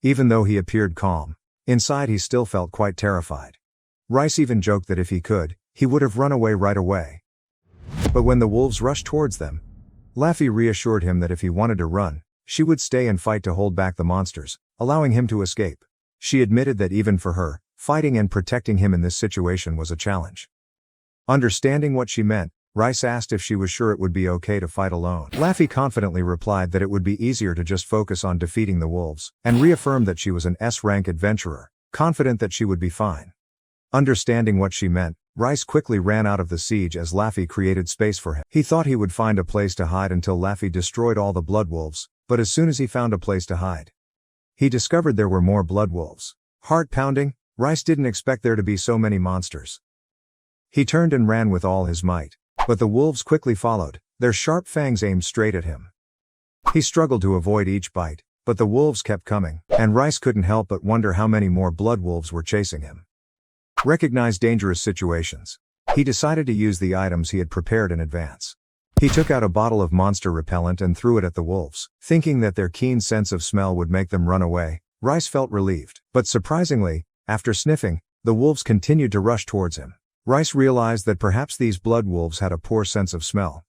S1: Even though he appeared calm, inside he still felt quite terrified. Rice even joked that if he could, he would have run away right away. But when the wolves rushed towards them, Laffy reassured him that if he wanted to run, she would stay and fight to hold back the monsters, allowing him to escape. She admitted that even for her, fighting and protecting him in this situation was a challenge. Understanding what she meant, Rice asked if she was sure it would be okay to fight alone. Laffy confidently replied that it would be easier to just focus on defeating the wolves, and reaffirmed that she was an S-rank adventurer, confident that she would be fine. Understanding what she meant, Rice quickly ran out of the siege as Laffy created space for him. He thought he would find a place to hide until Laffy destroyed all the blood wolves, but as soon as he found a place to hide, he discovered there were more blood wolves. Heart pounding, Rice didn't expect there to be so many monsters. He turned and ran with all his might, but the wolves quickly followed, their sharp fangs aimed straight at him. He struggled to avoid each bite, but the wolves kept coming, and Rice couldn't help but wonder how many more blood wolves were chasing him. Recognize dangerous situations. He decided to use the items he had prepared in advance. He took out a bottle of monster repellent and threw it at the wolves, thinking that their keen sense of smell would make them run away. Rice felt relieved, but surprisingly, after sniffing, the wolves continued to rush towards him. Rice realized that perhaps these blood wolves had a poor sense of smell.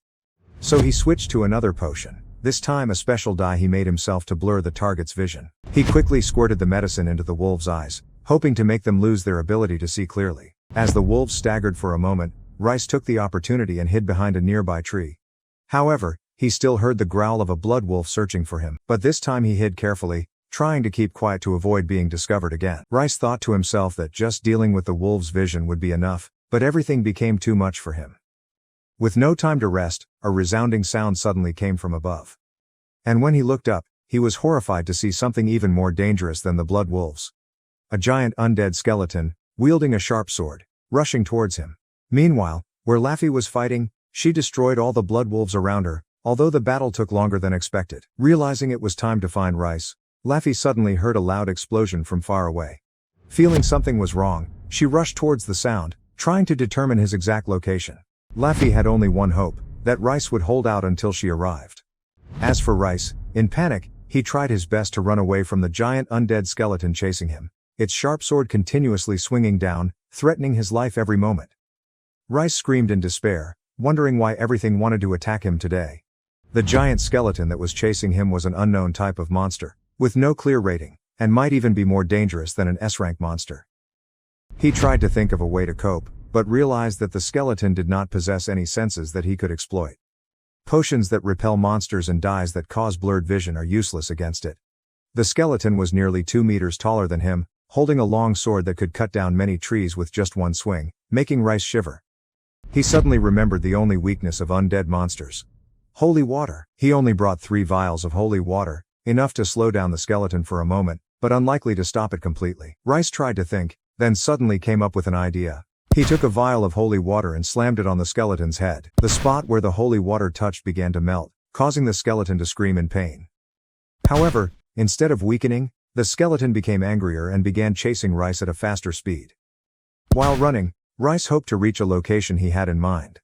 S1: So he switched to another potion, this time a special dye he made himself to blur the target's vision. He quickly squirted the medicine into the wolves' eyes, hoping to make them lose their ability to see clearly. As the wolves staggered for a moment, Rice took the opportunity and hid behind a nearby tree. However, he still heard the growl of a blood wolf searching for him, but this time he hid carefully, trying to keep quiet to avoid being discovered again. Rice thought to himself that just dealing with the wolves' vision would be enough, but everything became too much for him. With no time to rest, a resounding sound suddenly came from above. And when he looked up, he was horrified to see something even more dangerous than the blood wolves. A giant undead skeleton, wielding a sharp sword, rushing towards him. Meanwhile, where Laffy was fighting, she destroyed all the blood wolves around her, although the battle took longer than expected. Realizing it was time to find Rice, Laffy suddenly heard a loud explosion from far away. Feeling something was wrong, she rushed towards the sound, trying to determine his exact location. Laffy had only one hope, that Rice would hold out until she arrived. As for Rice, in panic, he tried his best to run away from the giant undead skeleton chasing him, its sharp sword continuously swinging down, threatening his life every moment. Rice screamed in despair, wondering why everything wanted to attack him today. The giant skeleton that was chasing him was an unknown type of monster, with no clear rating, and might even be more dangerous than an S-rank monster. He tried to think of a way to cope, but realized that the skeleton did not possess any senses that he could exploit. Potions that repel monsters and dyes that cause blurred vision are useless against it. The skeleton was nearly 2 meters taller than him, holding a long sword that could cut down many trees with just one swing, making Rice shiver. He suddenly remembered the only weakness of undead monsters. Holy water. He only brought 3 vials of holy water, enough to slow down the skeleton for a moment, but unlikely to stop it completely. Rice tried to think, then suddenly came up with an idea. He took a vial of holy water and slammed it on the skeleton's head. The spot where the holy water touched began to melt, causing the skeleton to scream in pain. However, instead of weakening, the skeleton became angrier and began chasing Rice at a faster speed. While running, Rice hoped to reach a location he had in mind.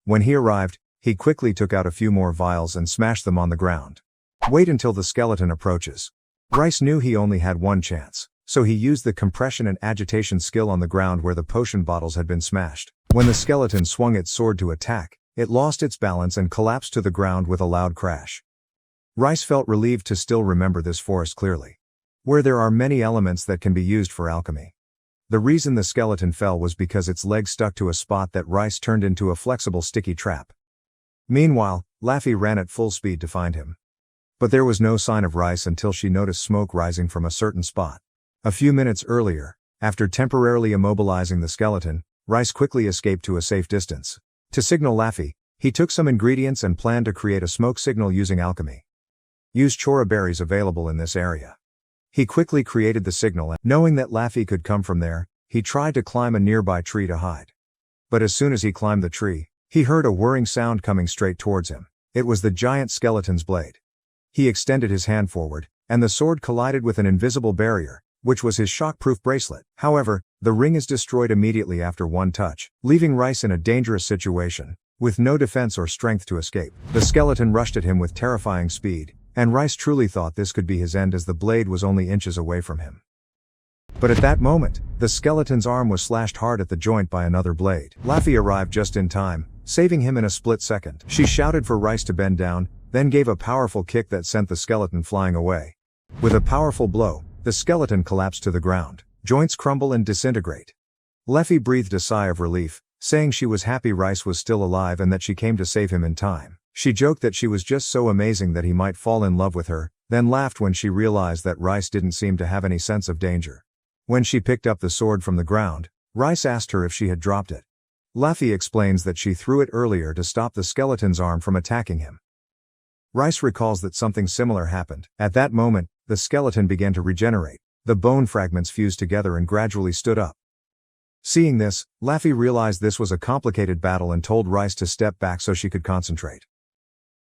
S1: When he arrived, he quickly took out a few more vials and smashed them on the ground. Wait until the skeleton approaches. Rice knew he only had one chance, so he used the compression and agitation skill on the ground where the potion bottles had been smashed. When the skeleton swung its sword to attack, it lost its balance and collapsed to the ground with a loud crash. Rice felt relieved to still remember this forest clearly, where there are many elements that can be used for alchemy. The reason the skeleton fell was because its leg stuck to a spot that Rice turned into a flexible sticky trap. Meanwhile, Laffy ran at full speed to find him. But there was no sign of Rice until she noticed smoke rising from a certain spot. A few minutes earlier, after temporarily immobilizing the skeleton, Rice quickly escaped to a safe distance. To signal Laffy, he took some ingredients and planned to create a smoke signal using alchemy. Use chora berries available in this area. He quickly created the signal and, knowing that Laffy could come from there, he tried to climb a nearby tree to hide. But as soon as he climbed the tree, he heard a whirring sound coming straight towards him. It was the giant skeleton's blade. He extended his hand forward, and the sword collided with an invisible barrier, which was his shockproof bracelet. However, the ring is destroyed immediately after one touch, leaving Rice in a dangerous situation, with no defense or strength to escape. The skeleton rushed at him with terrifying speed, and Rice truly thought this could be his end as the blade was only inches away from him. But at that moment, the skeleton's arm was slashed hard at the joint by another blade. Laffy arrived just in time, saving him in a split second. She shouted for Rice to bend down, then gave a powerful kick that sent the skeleton flying away. With a powerful blow, the skeleton collapsed to the ground. Joints crumble and disintegrate. Laffy breathed a sigh of relief, saying she was happy Rice was still alive and that she came to save him in time. She joked that she was just so amazing that he might fall in love with her, then laughed when she realized that Rice didn't seem to have any sense of danger. When she picked up the sword from the ground, Rice asked her if she had dropped it. Laffy explains that she threw it earlier to stop the skeleton's arm from attacking him. Rice recalls that something similar happened. At that moment, the skeleton began to regenerate. The bone fragments fused together and gradually stood up. Seeing this, Laffy realized this was a complicated battle and told Rice to step back so she could concentrate.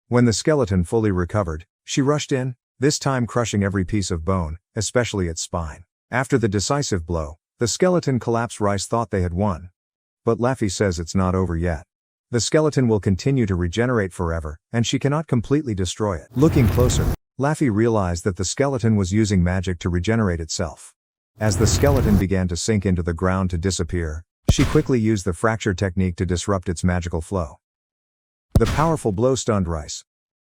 S1: When the skeleton fully recovered, she rushed in, this time crushing every piece of bone, especially its spine. After the decisive blow, the skeleton collapsed. Rice thought they had won. But Laffy says it's not over yet. The skeleton will continue to regenerate forever, and she cannot completely destroy it. Looking closer, Laffy realized that the skeleton was using magic to regenerate itself. As the skeleton began to sink into the ground to disappear, She quickly used the fracture technique to disrupt its magical flow. The powerful blow stunned Rice.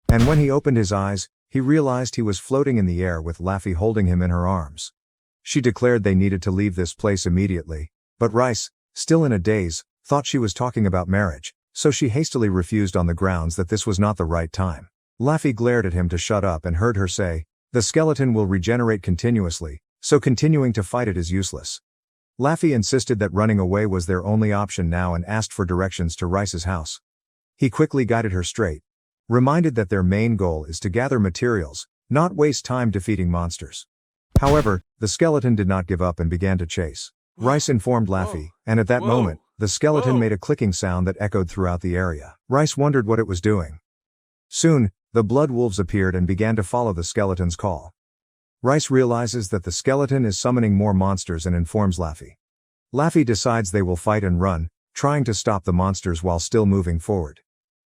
S1: And when he opened his eyes, he realized he was floating in the air with Laffy holding him in her arms. She declared they needed to leave this place immediately, but Rice, still in a daze, thought she was talking about marriage, so she hastily refused on the grounds that this was not the right time. Laffy glared at him to shut up and heard her say, "The skeleton will regenerate continuously, so continuing to fight it is useless." Laffy insisted that running away was their only option now and asked for directions to Rice's house. He quickly guided her straight, reminded that their main goal is to gather materials, not waste time defeating monsters. However, the skeleton did not give up and began to chase. Rice informed Laffy, and at that moment, the skeleton made a clicking sound that echoed throughout the area. Rice wondered what it was doing. Soon, the blood wolves appeared and began to follow the skeleton's call. Rice realizes that the skeleton is summoning more monsters and informs Laffy. Laffy decides they will fight and run, trying to stop the monsters while still moving forward.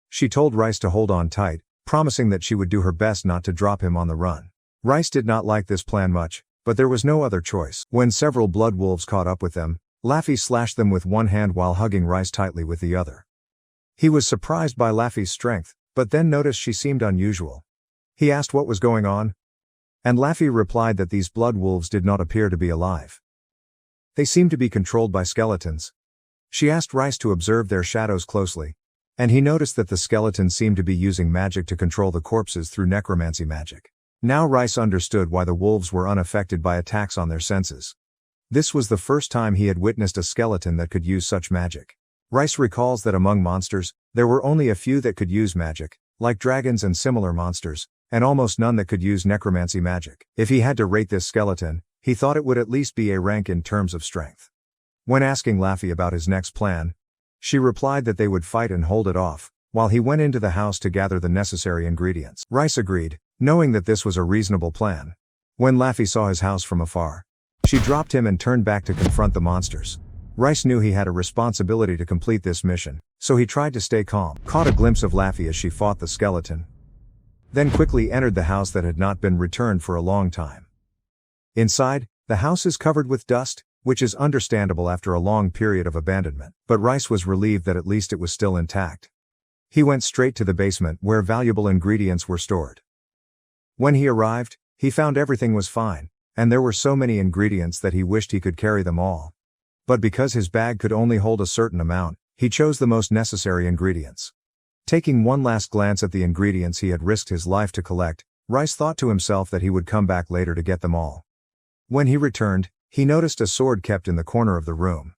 S1: She told Rice to hold on tight, promising that she would do her best not to drop him on the run. Rice did not like this plan much, but there was no other choice. When several blood wolves caught up with them, Laffy slashed them with one hand while hugging Rice tightly with the other. He was surprised by Laffy's strength, but then noticed she seemed unusual. He asked what was going on, and Laffy replied that these blood wolves did not appear to be alive. They seemed to be controlled by skeletons. She asked Rice to observe their shadows closely, and he noticed that the skeletons seemed to be using magic to control the corpses through necromancy magic. Now Rice understood why the wolves were unaffected by attacks on their senses. This was the first time he had witnessed a skeleton that could use such magic. Rice recalls that among monsters, there were only a few that could use magic, like dragons and similar monsters, and almost none that could use necromancy magic. If he had to rate this skeleton, he thought it would at least be A rank in terms of strength. When asking Laffy about his next plan, she replied that they would fight and hold it off, while he went into the house to gather the necessary ingredients. Rice agreed, knowing that this was a reasonable plan. When Laffy saw his house from afar, she dropped him and turned back to confront the monsters. Rice knew he had a responsibility to complete this mission, so he tried to stay calm, caught a glimpse of Laffy as she fought the skeleton, then quickly entered the house that had not been returned for a long time. Inside, the house is covered with dust, which is understandable after a long period of abandonment, but Rice was relieved that at least it was still intact. He went straight to the basement where valuable ingredients were stored. When he arrived, he found everything was fine, and there were so many ingredients that he wished he could carry them all. But because his bag could only hold a certain amount, he chose the most necessary ingredients. Taking one last glance at the ingredients he had risked his life to collect, Rice thought to himself that he would come back later to get them all. When he returned, he noticed a sword kept in the corner of the room.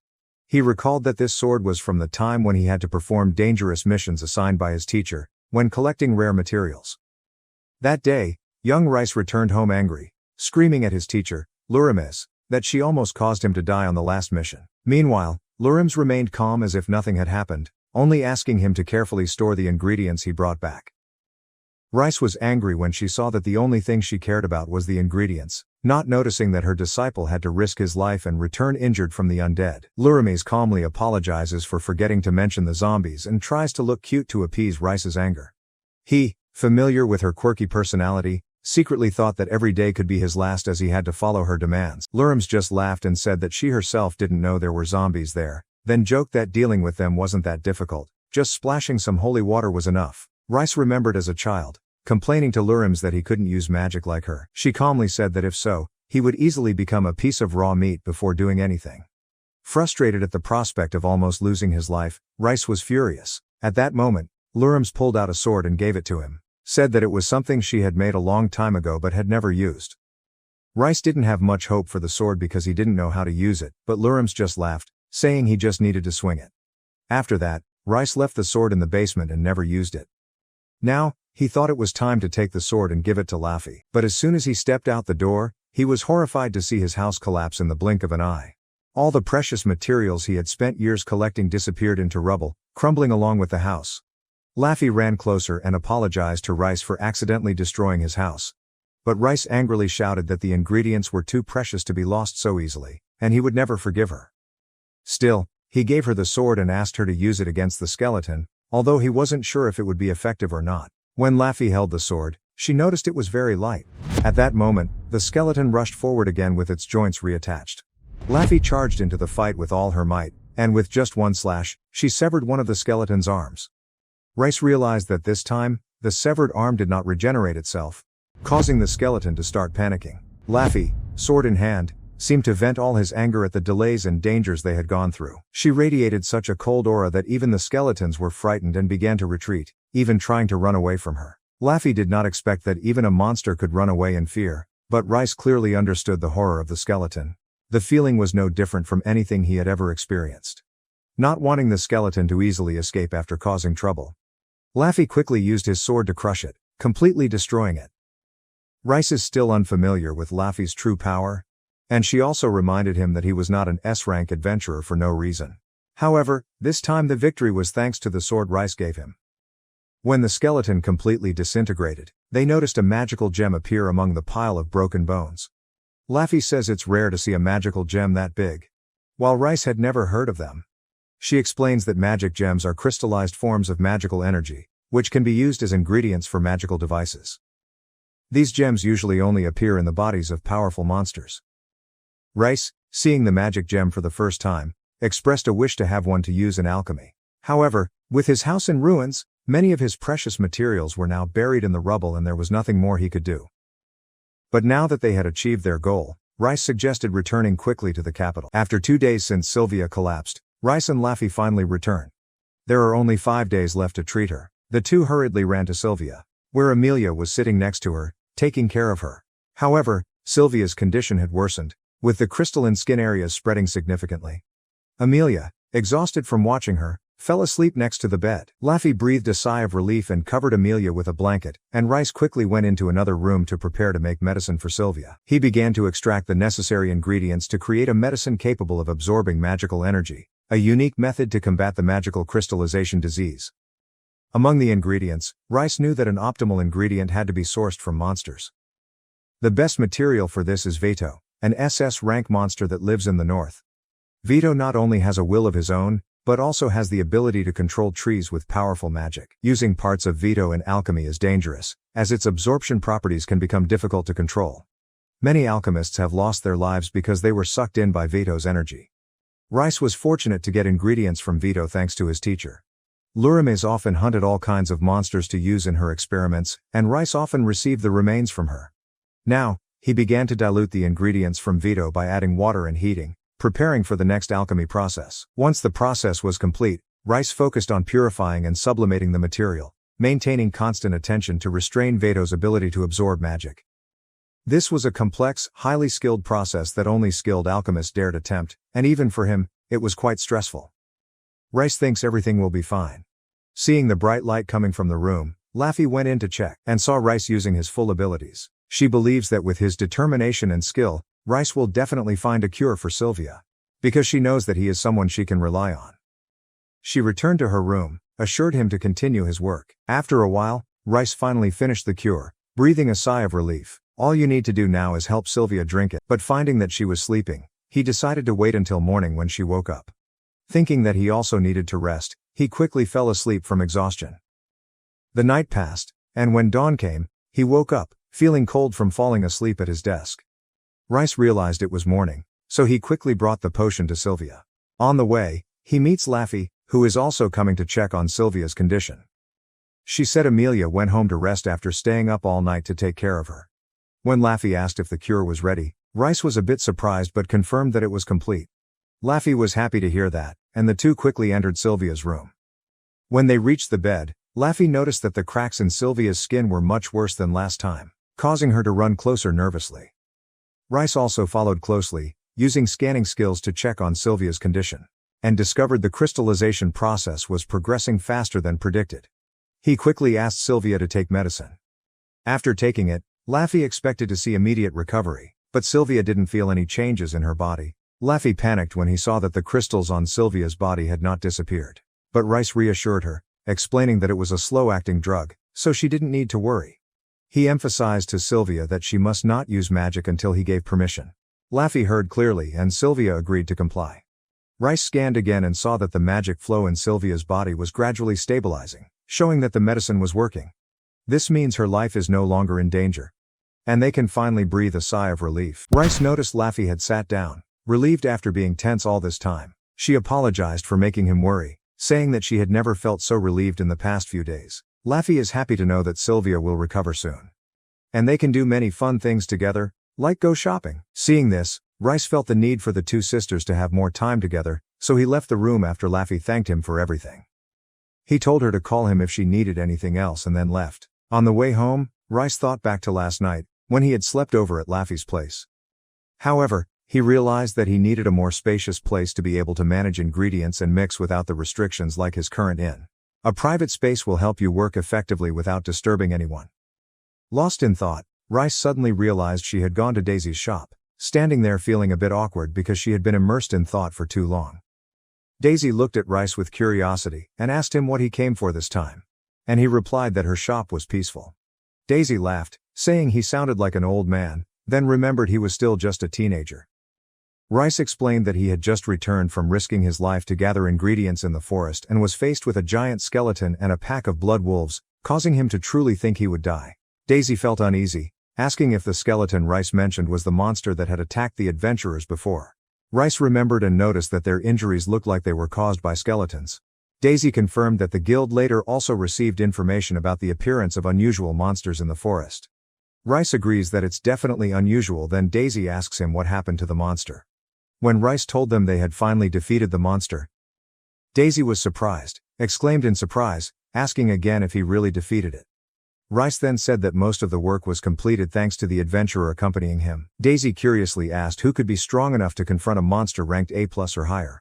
S1: He recalled that this sword was from the time when he had to perform dangerous missions assigned by his teacher, when collecting rare materials. That day, young Rice returned home angry, screaming at his teacher, Lurimis, that she almost caused him to die on the last mission. Meanwhile, Lurims remained calm as if nothing had happened, only asking him to carefully store the ingredients he brought back. Rice was angry when she saw that the only thing she cared about was the ingredients, not noticing that her disciple had to risk his life and return injured from the undead. Lurimes calmly apologizes for forgetting to mention the zombies and tries to look cute to appease Rice's anger. He, familiar with her quirky personality, secretly thought that every day could be his last as he had to follow her demands. Lurims just laughed and said that she herself didn't know there were zombies there, then joked that dealing with them wasn't that difficult, just splashing some holy water was enough. Rice remembered as a child, complaining to Lurims that he couldn't use magic like her. She calmly said that if so, he would easily become a piece of raw meat before doing anything. Frustrated at the prospect of almost losing his life, Rice was furious. At that moment, Lurims pulled out a sword and gave it to him, said that it was something she had made a long time ago but had never used. Rice didn't have much hope for the sword because he didn't know how to use it, but Lurims just laughed, saying he just needed to swing it. After that, Rice left the sword in the basement and never used it. Now, he thought it was time to take the sword and give it to Laffy, but as soon as he stepped out the door, he was horrified to see his house collapse in the blink of an eye. All the precious materials he had spent years collecting disappeared into rubble, crumbling along with the house. Laffy ran closer and apologized to Rice for accidentally destroying his house. But Rice angrily shouted that the ingredients were too precious to be lost so easily, and he would never forgive her. Still, he gave her the sword and asked her to use it against the skeleton, although he wasn't sure if it would be effective or not. When Laffy held the sword, she noticed it was very light. At that moment, the skeleton rushed forward again with its joints reattached. Laffy charged into the fight with all her might, and with just one slash, she severed one of the skeleton's arms. Rice realized that this time, the severed arm did not regenerate itself, causing the skeleton to start panicking. Laffy, sword in hand, seemed to vent all his anger at the delays and dangers they had gone through. She radiated such a cold aura that even the skeletons were frightened and began to retreat, even trying to run away from her. Laffy did not expect that even a monster could run away in fear, but Rice clearly understood the horror of the skeleton. The feeling was no different from anything he had ever experienced. Not wanting the skeleton to easily escape after causing trouble, Laffy quickly used his sword to crush it, completely destroying it. Rice is still unfamiliar with Laffy's true power, and she also reminded him that he was not an S-rank adventurer for no reason. However, this time the victory was thanks to the sword Rice gave him. When the skeleton completely disintegrated, they noticed a magical gem appear among the pile of broken bones. Laffy says it's rare to see a magical gem that big, while Rice had never heard of them. She explains that magic gems are crystallized forms of magical energy, which can be used as ingredients for magical devices. These gems usually only appear in the bodies of powerful monsters. Rice, seeing the magic gem for the first time, expressed a wish to have one to use in alchemy. However, with his house in ruins, many of his precious materials were now buried in the rubble and there was nothing more he could do. But now that they had achieved their goal, Rice suggested returning quickly to the capital. After 2 days since Sylvia collapsed, Rice and Laffy finally returned. There are only 5 days left to treat her. The two hurriedly ran to Sylvia, where Amelia was sitting next to her, taking care of her. However, Sylvia's condition had worsened, with the crystalline skin areas spreading significantly. Amelia, exhausted from watching her, fell asleep next to the bed. Laffy breathed a sigh of relief and covered Amelia with a blanket, and Rice quickly went into another room to prepare to make medicine for Sylvia. He began to extract the necessary ingredients to create a medicine capable of absorbing magical energy, a unique method to combat the magical crystallization disease. Among the ingredients, Rice knew that an optimal ingredient had to be sourced from monsters. The best material for this is Vito, an SS rank monster that lives in the north. Vito not only has a will of his own, but also has the ability to control trees with powerful magic. Using parts of Vito in alchemy is dangerous, as its absorption properties can become difficult to control. Many alchemists have lost their lives because they were sucked in by Vito's energy. Rice was fortunate to get ingredients from Vito thanks to his teacher. Lurimes often hunted all kinds of monsters to use in her experiments, and Rice often received the remains from her. Now, he began to dilute the ingredients from Vito by adding water and heating, preparing for the next alchemy process. Once the process was complete, Rice focused on purifying and sublimating the material, maintaining constant attention to restrain Vito's ability to absorb magic. This was a complex, highly skilled process that only skilled alchemists dared attempt, and even for him, it was quite stressful. Rice thinks everything will be fine. Seeing the bright light coming from the room, Laffy went in to check, and saw Rice using his full abilities. She believes that with his determination and skill, Rice will definitely find a cure for Sylvia, because she knows that he is someone she can rely on. She returned to her room, assured him to continue his work. After a while, Rice finally finished the cure, breathing a sigh of relief. All you need to do now is help Sylvia drink it. But finding that she was sleeping, he decided to wait until morning when she woke up. Thinking that he also needed to rest, he quickly fell asleep from exhaustion. The night passed, and when dawn came, he woke up, feeling cold from falling asleep at his desk. Rice realized it was morning, so he quickly brought the potion to Sylvia. On the way, he meets Laffy, who is also coming to check on Sylvia's condition. She said Amelia went home to rest after staying up all night to take care of her. When Laffy asked if the cure was ready, Rice was a bit surprised but confirmed that it was complete. Laffy was happy to hear that, and the two quickly entered Sylvia's room. When they reached the bed, Laffy noticed that the cracks in Sylvia's skin were much worse than last time, causing her to run closer nervously. Rice also followed closely, using scanning skills to check on Sylvia's condition, and discovered the crystallization process was progressing faster than predicted. He quickly asked Sylvia to take medicine. After taking it, Laffy expected to see immediate recovery, but Sylvia didn't feel any changes in her body. Laffy panicked when he saw that the crystals on Sylvia's body had not disappeared. But Rice reassured her, explaining that it was a slow-acting drug, so she didn't need to worry. He emphasized to Sylvia that she must not use magic until he gave permission. Laffy heard clearly and Sylvia agreed to comply. Rice scanned again and saw that the magic flow in Sylvia's body was gradually stabilizing, showing that the medicine was working. This means her life is no longer in danger, and they can finally breathe a sigh of relief. Rice noticed Laffy had sat down, relieved after being tense all this time. She apologized for making him worry, saying that she had never felt so relieved in the past few days. Laffy is happy to know that Sylvia will recover soon. And they can do many fun things together, like go shopping. Seeing this, Rice felt the need for the two sisters to have more time together, so he left the room after Laffy thanked him for everything. He told her to call him if she needed anything else and then left. On the way home, Rice thought back to last night, when he had slept over at Laffy's place. However, he realized that he needed a more spacious place to be able to manage ingredients and mix without the restrictions like his current inn. A private space will help you work effectively without disturbing anyone. Lost in thought, Rice suddenly realized she had gone to Daisy's shop, standing there feeling a bit awkward because she had been immersed in thought for too long. Daisy looked at Rice with curiosity and asked him what he came for this time. And he replied that her shop was peaceful. Daisy laughed, saying he sounded like an old man, then remembered he was still just a teenager. Rice explained that he had just returned from risking his life to gather ingredients in the forest and was faced with a giant skeleton and a pack of blood wolves, causing him to truly think he would die. Daisy felt uneasy, asking if the skeleton Rice mentioned was the monster that had attacked the adventurers before. Rice remembered and noticed that their injuries looked like they were caused by skeletons. Daisy confirmed that the guild later also received information about the appearance of unusual monsters in the forest. Rice agrees that it's definitely unusual, then Daisy asks him what happened to the monster. When Rice told them they had finally defeated the monster, Daisy was surprised, exclaimed in surprise, asking again if he really defeated it. Rice then said that most of the work was completed thanks to the adventurer accompanying him. Daisy curiously asked who could be strong enough to confront a monster ranked A+ or higher.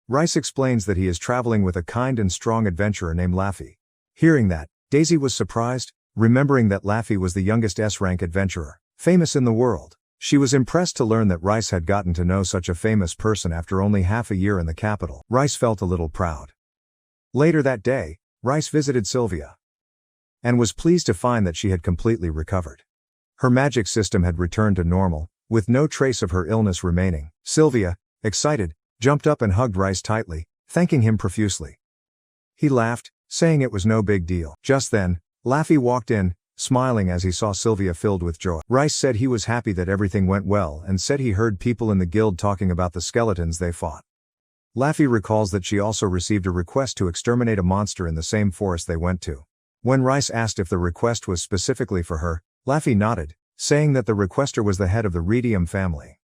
S1: Rice explains that he is traveling with a kind and strong adventurer named Laffy. Hearing that, Daisy was surprised, remembering that Laffy was the youngest S-rank adventurer, famous in the world. She was impressed to learn that Rice had gotten to know such a famous person after only half a year in the capital. Rice felt a little proud. Later that day, Rice visited Sylvia and was pleased to find that she had completely recovered. Her magic system had returned to normal, with no trace of her illness remaining. Sylvia, excited, jumped up and hugged Rice tightly, thanking him profusely. He laughed, saying it was no big deal. Just then, Laffy walked in, smiling as he saw Sylvia filled with joy. Rice said he was happy that everything went well and said he heard people in the guild talking about the skeletons they fought. Laffy recalls that she also received a request to exterminate a monster in the same forest they went to. When Rice asked if the request was specifically for her, Laffy nodded, saying that the requester was the head of the Radium family.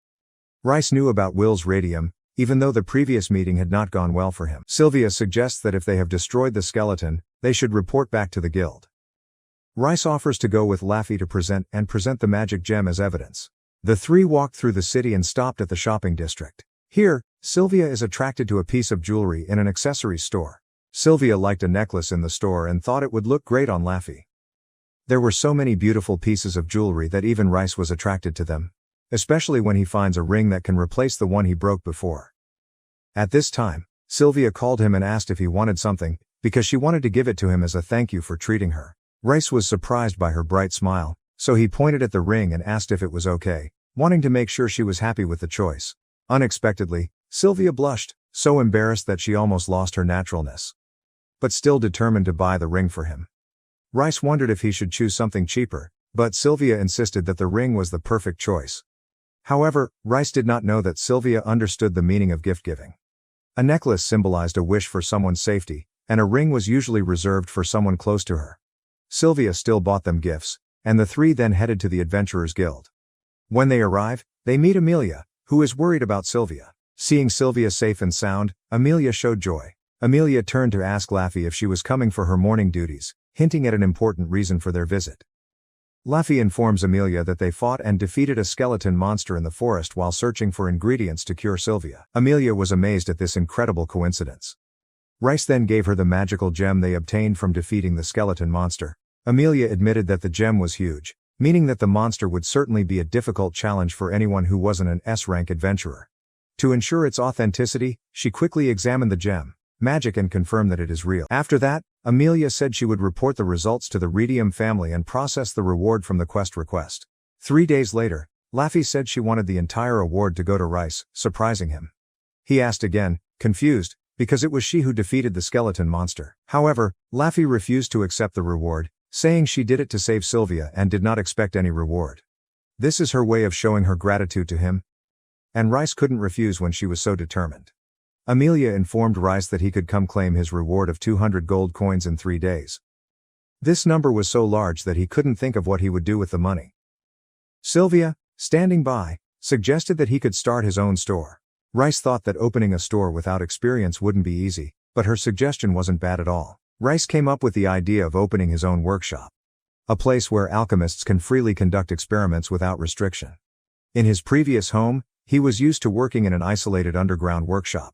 S1: Rice knew about Will's Radium, even though the previous meeting had not gone well for him. Sylvia suggests that if they have destroyed the skeleton, they should report back to the guild. Rice offers to go with Laffy to present the magic gem as evidence. The three walked through the city and stopped at the shopping district. Here, Sylvia is attracted to a piece of jewelry in an accessories store. Sylvia liked a necklace in the store and thought it would look great on Laffy. There were so many beautiful pieces of jewelry that even Rice was attracted to them, especially when he finds a ring that can replace the one he broke before. At this time, Sylvia called him and asked if he wanted something, because she wanted to give it to him as a thank you for treating her. Rice was surprised by her bright smile, so he pointed at the ring and asked if it was okay, wanting to make sure she was happy with the choice. Unexpectedly, Sylvia blushed, so embarrassed that she almost lost her naturalness, but still determined to buy the ring for him. Rice wondered if he should choose something cheaper, but Sylvia insisted that the ring was the perfect choice. However, Rice did not know that Sylvia understood the meaning of gift-giving. A necklace symbolized a wish for someone's safety, and a ring was usually reserved for someone close to her. Sylvia still bought them gifts, and the three then headed to the Adventurers Guild. When they arrive, they meet Amelia, who is worried about Sylvia. Seeing Sylvia safe and sound, Amelia showed joy. Amelia turned to ask Laffy if she was coming for her morning duties, hinting at an important reason for their visit. Laffy informs Amelia that they fought and defeated a skeleton monster in the forest while searching for ingredients to cure Sylvia. Amelia was amazed at this incredible coincidence. Rice then gave her the magical gem they obtained from defeating the skeleton monster. Amelia admitted that the gem was huge, meaning that the monster would certainly be a difficult challenge for anyone who wasn't an S-rank adventurer. To ensure its authenticity, she quickly examined the gem, magic, and confirmed that it is real. After that, Amelia said she would report the results to the Radium family and process the reward from the quest request. 3 days later, Laffy said she wanted the entire award to go to Rice, surprising him. He asked again, confused, because it was she who defeated the skeleton monster. However, Laffy refused to accept the reward, saying she did it to save Sylvia and did not expect any reward. This is her way of showing her gratitude to him, and Rice couldn't refuse when she was so determined. Amelia informed Rice that he could come claim his reward of 200 gold coins in 3 days. This number was so large that he couldn't think of what he would do with the money. Sylvia, standing by, suggested that he could start his own store. Rice thought that opening a store without experience wouldn't be easy, but her suggestion wasn't bad at all. Rice came up with the idea of opening his own workshop. A place where alchemists can freely conduct experiments without restriction. In his previous home, he was used to working in an isolated underground workshop.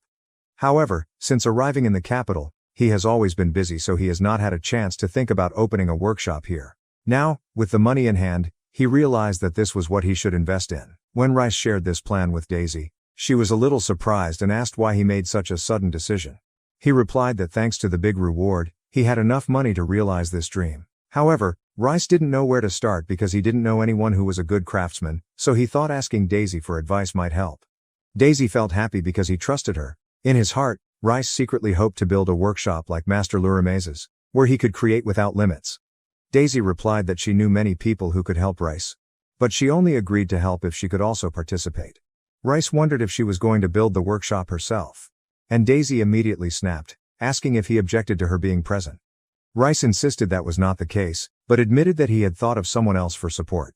S1: However, since arriving in the capital, he has always been busy, so he has not had a chance to think about opening a workshop here. Now, with the money in hand, he realized that this was what he should invest in. When Rice shared this plan with Daisy, she was a little surprised and asked why he made such a sudden decision. He replied that thanks to the big reward, he had enough money to realize this dream. However, Rice didn't know where to start because he didn't know anyone who was a good craftsman, so he thought asking Daisy for advice might help. Daisy felt happy because he trusted her. In his heart, Rice secretly hoped to build a workshop like Master Lurimese's, where he could create without limits. Daisy replied that she knew many people who could help Rice. But she only agreed to help if she could also participate. Rice wondered if she was going to build the workshop herself. And Daisy immediately snapped, asking if he objected to her being present. Rice insisted that was not the case, but admitted that he had thought of someone else for support.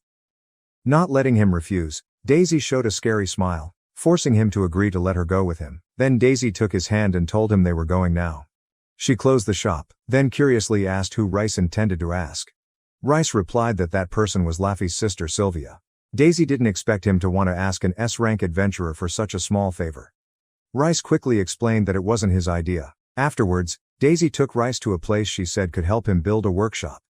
S1: Not letting him refuse, Daisy showed a scary smile, forcing him to agree to let her go with him. Then Daisy took his hand and told him they were going now. She closed the shop, then curiously asked who Rice intended to ask. Rice replied that that person was Laffy's sister Sylvia. Daisy didn't expect him to want to ask an S-rank adventurer for such a small favor. Rice quickly explained that it wasn't his idea. Afterwards, Daisy took Rice to a place she said could help him build a workshop.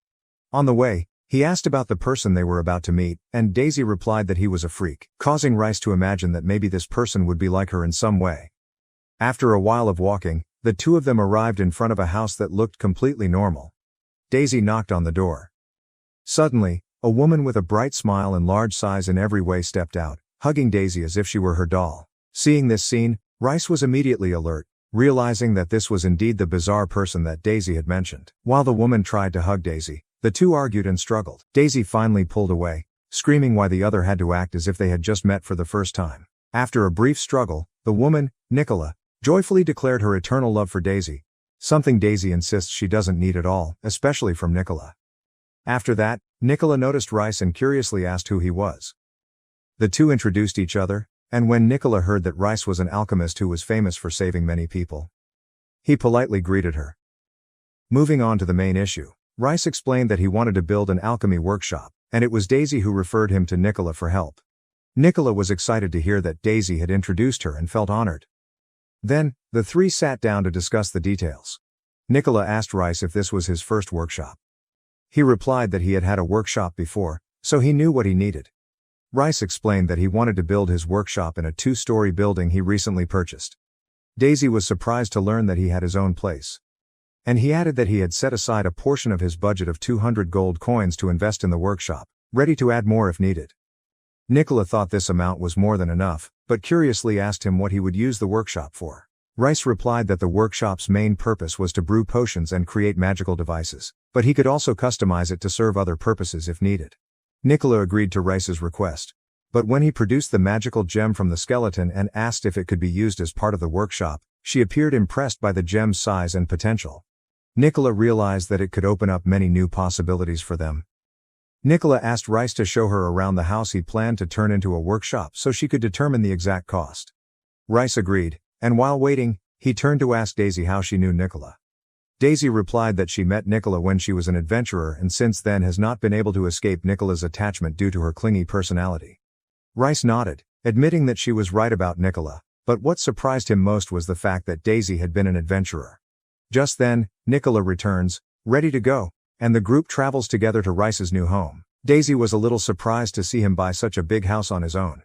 S1: On the way, he asked about the person they were about to meet, and Daisy replied that he was a freak, causing Rice to imagine that maybe this person would be like her in some way. After a while of walking, the two of them arrived in front of a house that looked completely normal. Daisy knocked on the door. Suddenly, a woman with a bright smile and large size in every way stepped out, hugging Daisy as if she were her doll. Seeing this scene, Rice was immediately alert, realizing that this was indeed the bizarre person that Daisy had mentioned. While the woman tried to hug Daisy, the two argued and struggled. Daisy finally pulled away, screaming why the other had to act as if they had just met for the first time. After a brief struggle, the woman, Nicola, joyfully declared her eternal love for Daisy, something Daisy insists she doesn't need at all, especially from Nicola. After that, Nicola noticed Rice and curiously asked who he was. The two introduced each other, and when Nicola heard that Rice was an alchemist who was famous for saving many people, he politely greeted her. Moving on to the main issue, Rice explained that he wanted to build an alchemy workshop, and it was Daisy who referred him to Nicola for help. Nicola was excited to hear that Daisy had introduced her and felt honored. Then, the three sat down to discuss the details. Nicola asked Rice if this was his first workshop. He replied that he had had a workshop before, so he knew what he needed. Rice explained that he wanted to build his workshop in a 2-story building he recently purchased. Daisy was surprised to learn that he had his own place. And he added that he had set aside a portion of his budget of 200 gold coins to invest in the workshop, ready to add more if needed. Nicola thought this amount was more than enough, but curiously asked him what he would use the workshop for. Rice replied that the workshop's main purpose was to brew potions and create magical devices, but he could also customize it to serve other purposes if needed. Nicola agreed to Rice's request. But when he produced the magical gem from the skeleton and asked if it could be used as part of the workshop, she appeared impressed by the gem's size and potential. Nicola realized that it could open up many new possibilities for them. Nicola asked Rice to show her around the house he planned to turn into a workshop so she could determine the exact cost. Rice agreed, and while waiting, he turned to ask Daisy how she knew Nicola. Daisy replied that she met Nicola when she was an adventurer and since then has not been able to escape Nicola's attachment due to her clingy personality. Rice nodded, admitting that she was right about Nicola, but what surprised him most was the fact that Daisy had been an adventurer. Just then, Nicola returns, ready to go, and the group travels together to Rice's new home. Daisy was a little surprised to see him buy such a big house on his own.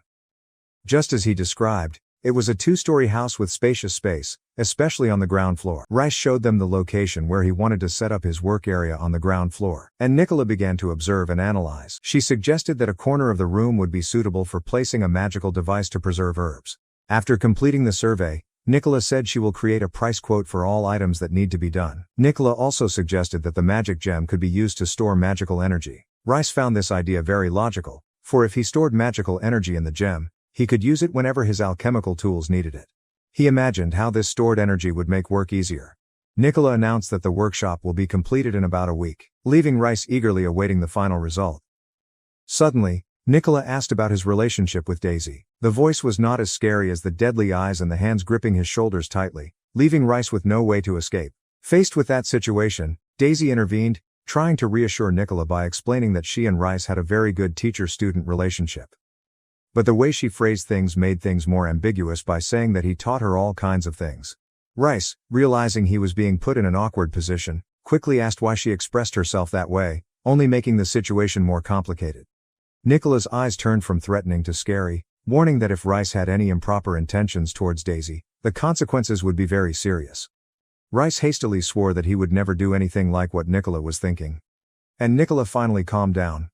S1: Just as he described, it was a 2-story house with spacious space, especially on the ground floor. Rice showed them the location where he wanted to set up his work area on the ground floor, and Nicola began to observe and analyze. She suggested that a corner of the room would be suitable for placing a magical device to preserve herbs. After completing the survey, Nicola said she will create a price quote for all items that need to be done. Nicola also suggested that the magic gem could be used to store magical energy. Rice found this idea very logical, for if he stored magical energy in the gem, he could use it whenever his alchemical tools needed it. He imagined how this stored energy would make work easier. Nicola announced that the workshop will be completed in about a week, leaving Rice eagerly awaiting the final result. Suddenly, Nicola asked about his relationship with Daisy. The voice was not as scary as the deadly eyes and the hands gripping his shoulders tightly, leaving Rice with no way to escape. Faced with that situation, Daisy intervened, trying to reassure Nicola by explaining that she and Rice had a very good teacher-student relationship. But the way she phrased things made things more ambiguous by saying that he taught her all kinds of things. Rice, realizing he was being put in an awkward position, quickly asked why she expressed herself that way, only making the situation more complicated. Nicola's eyes turned from threatening to scary, warning that if Rice had any improper intentions towards Daisy, the consequences would be very serious. Rice hastily swore that he would never do anything like what Nicola was thinking. And Nicola finally calmed down.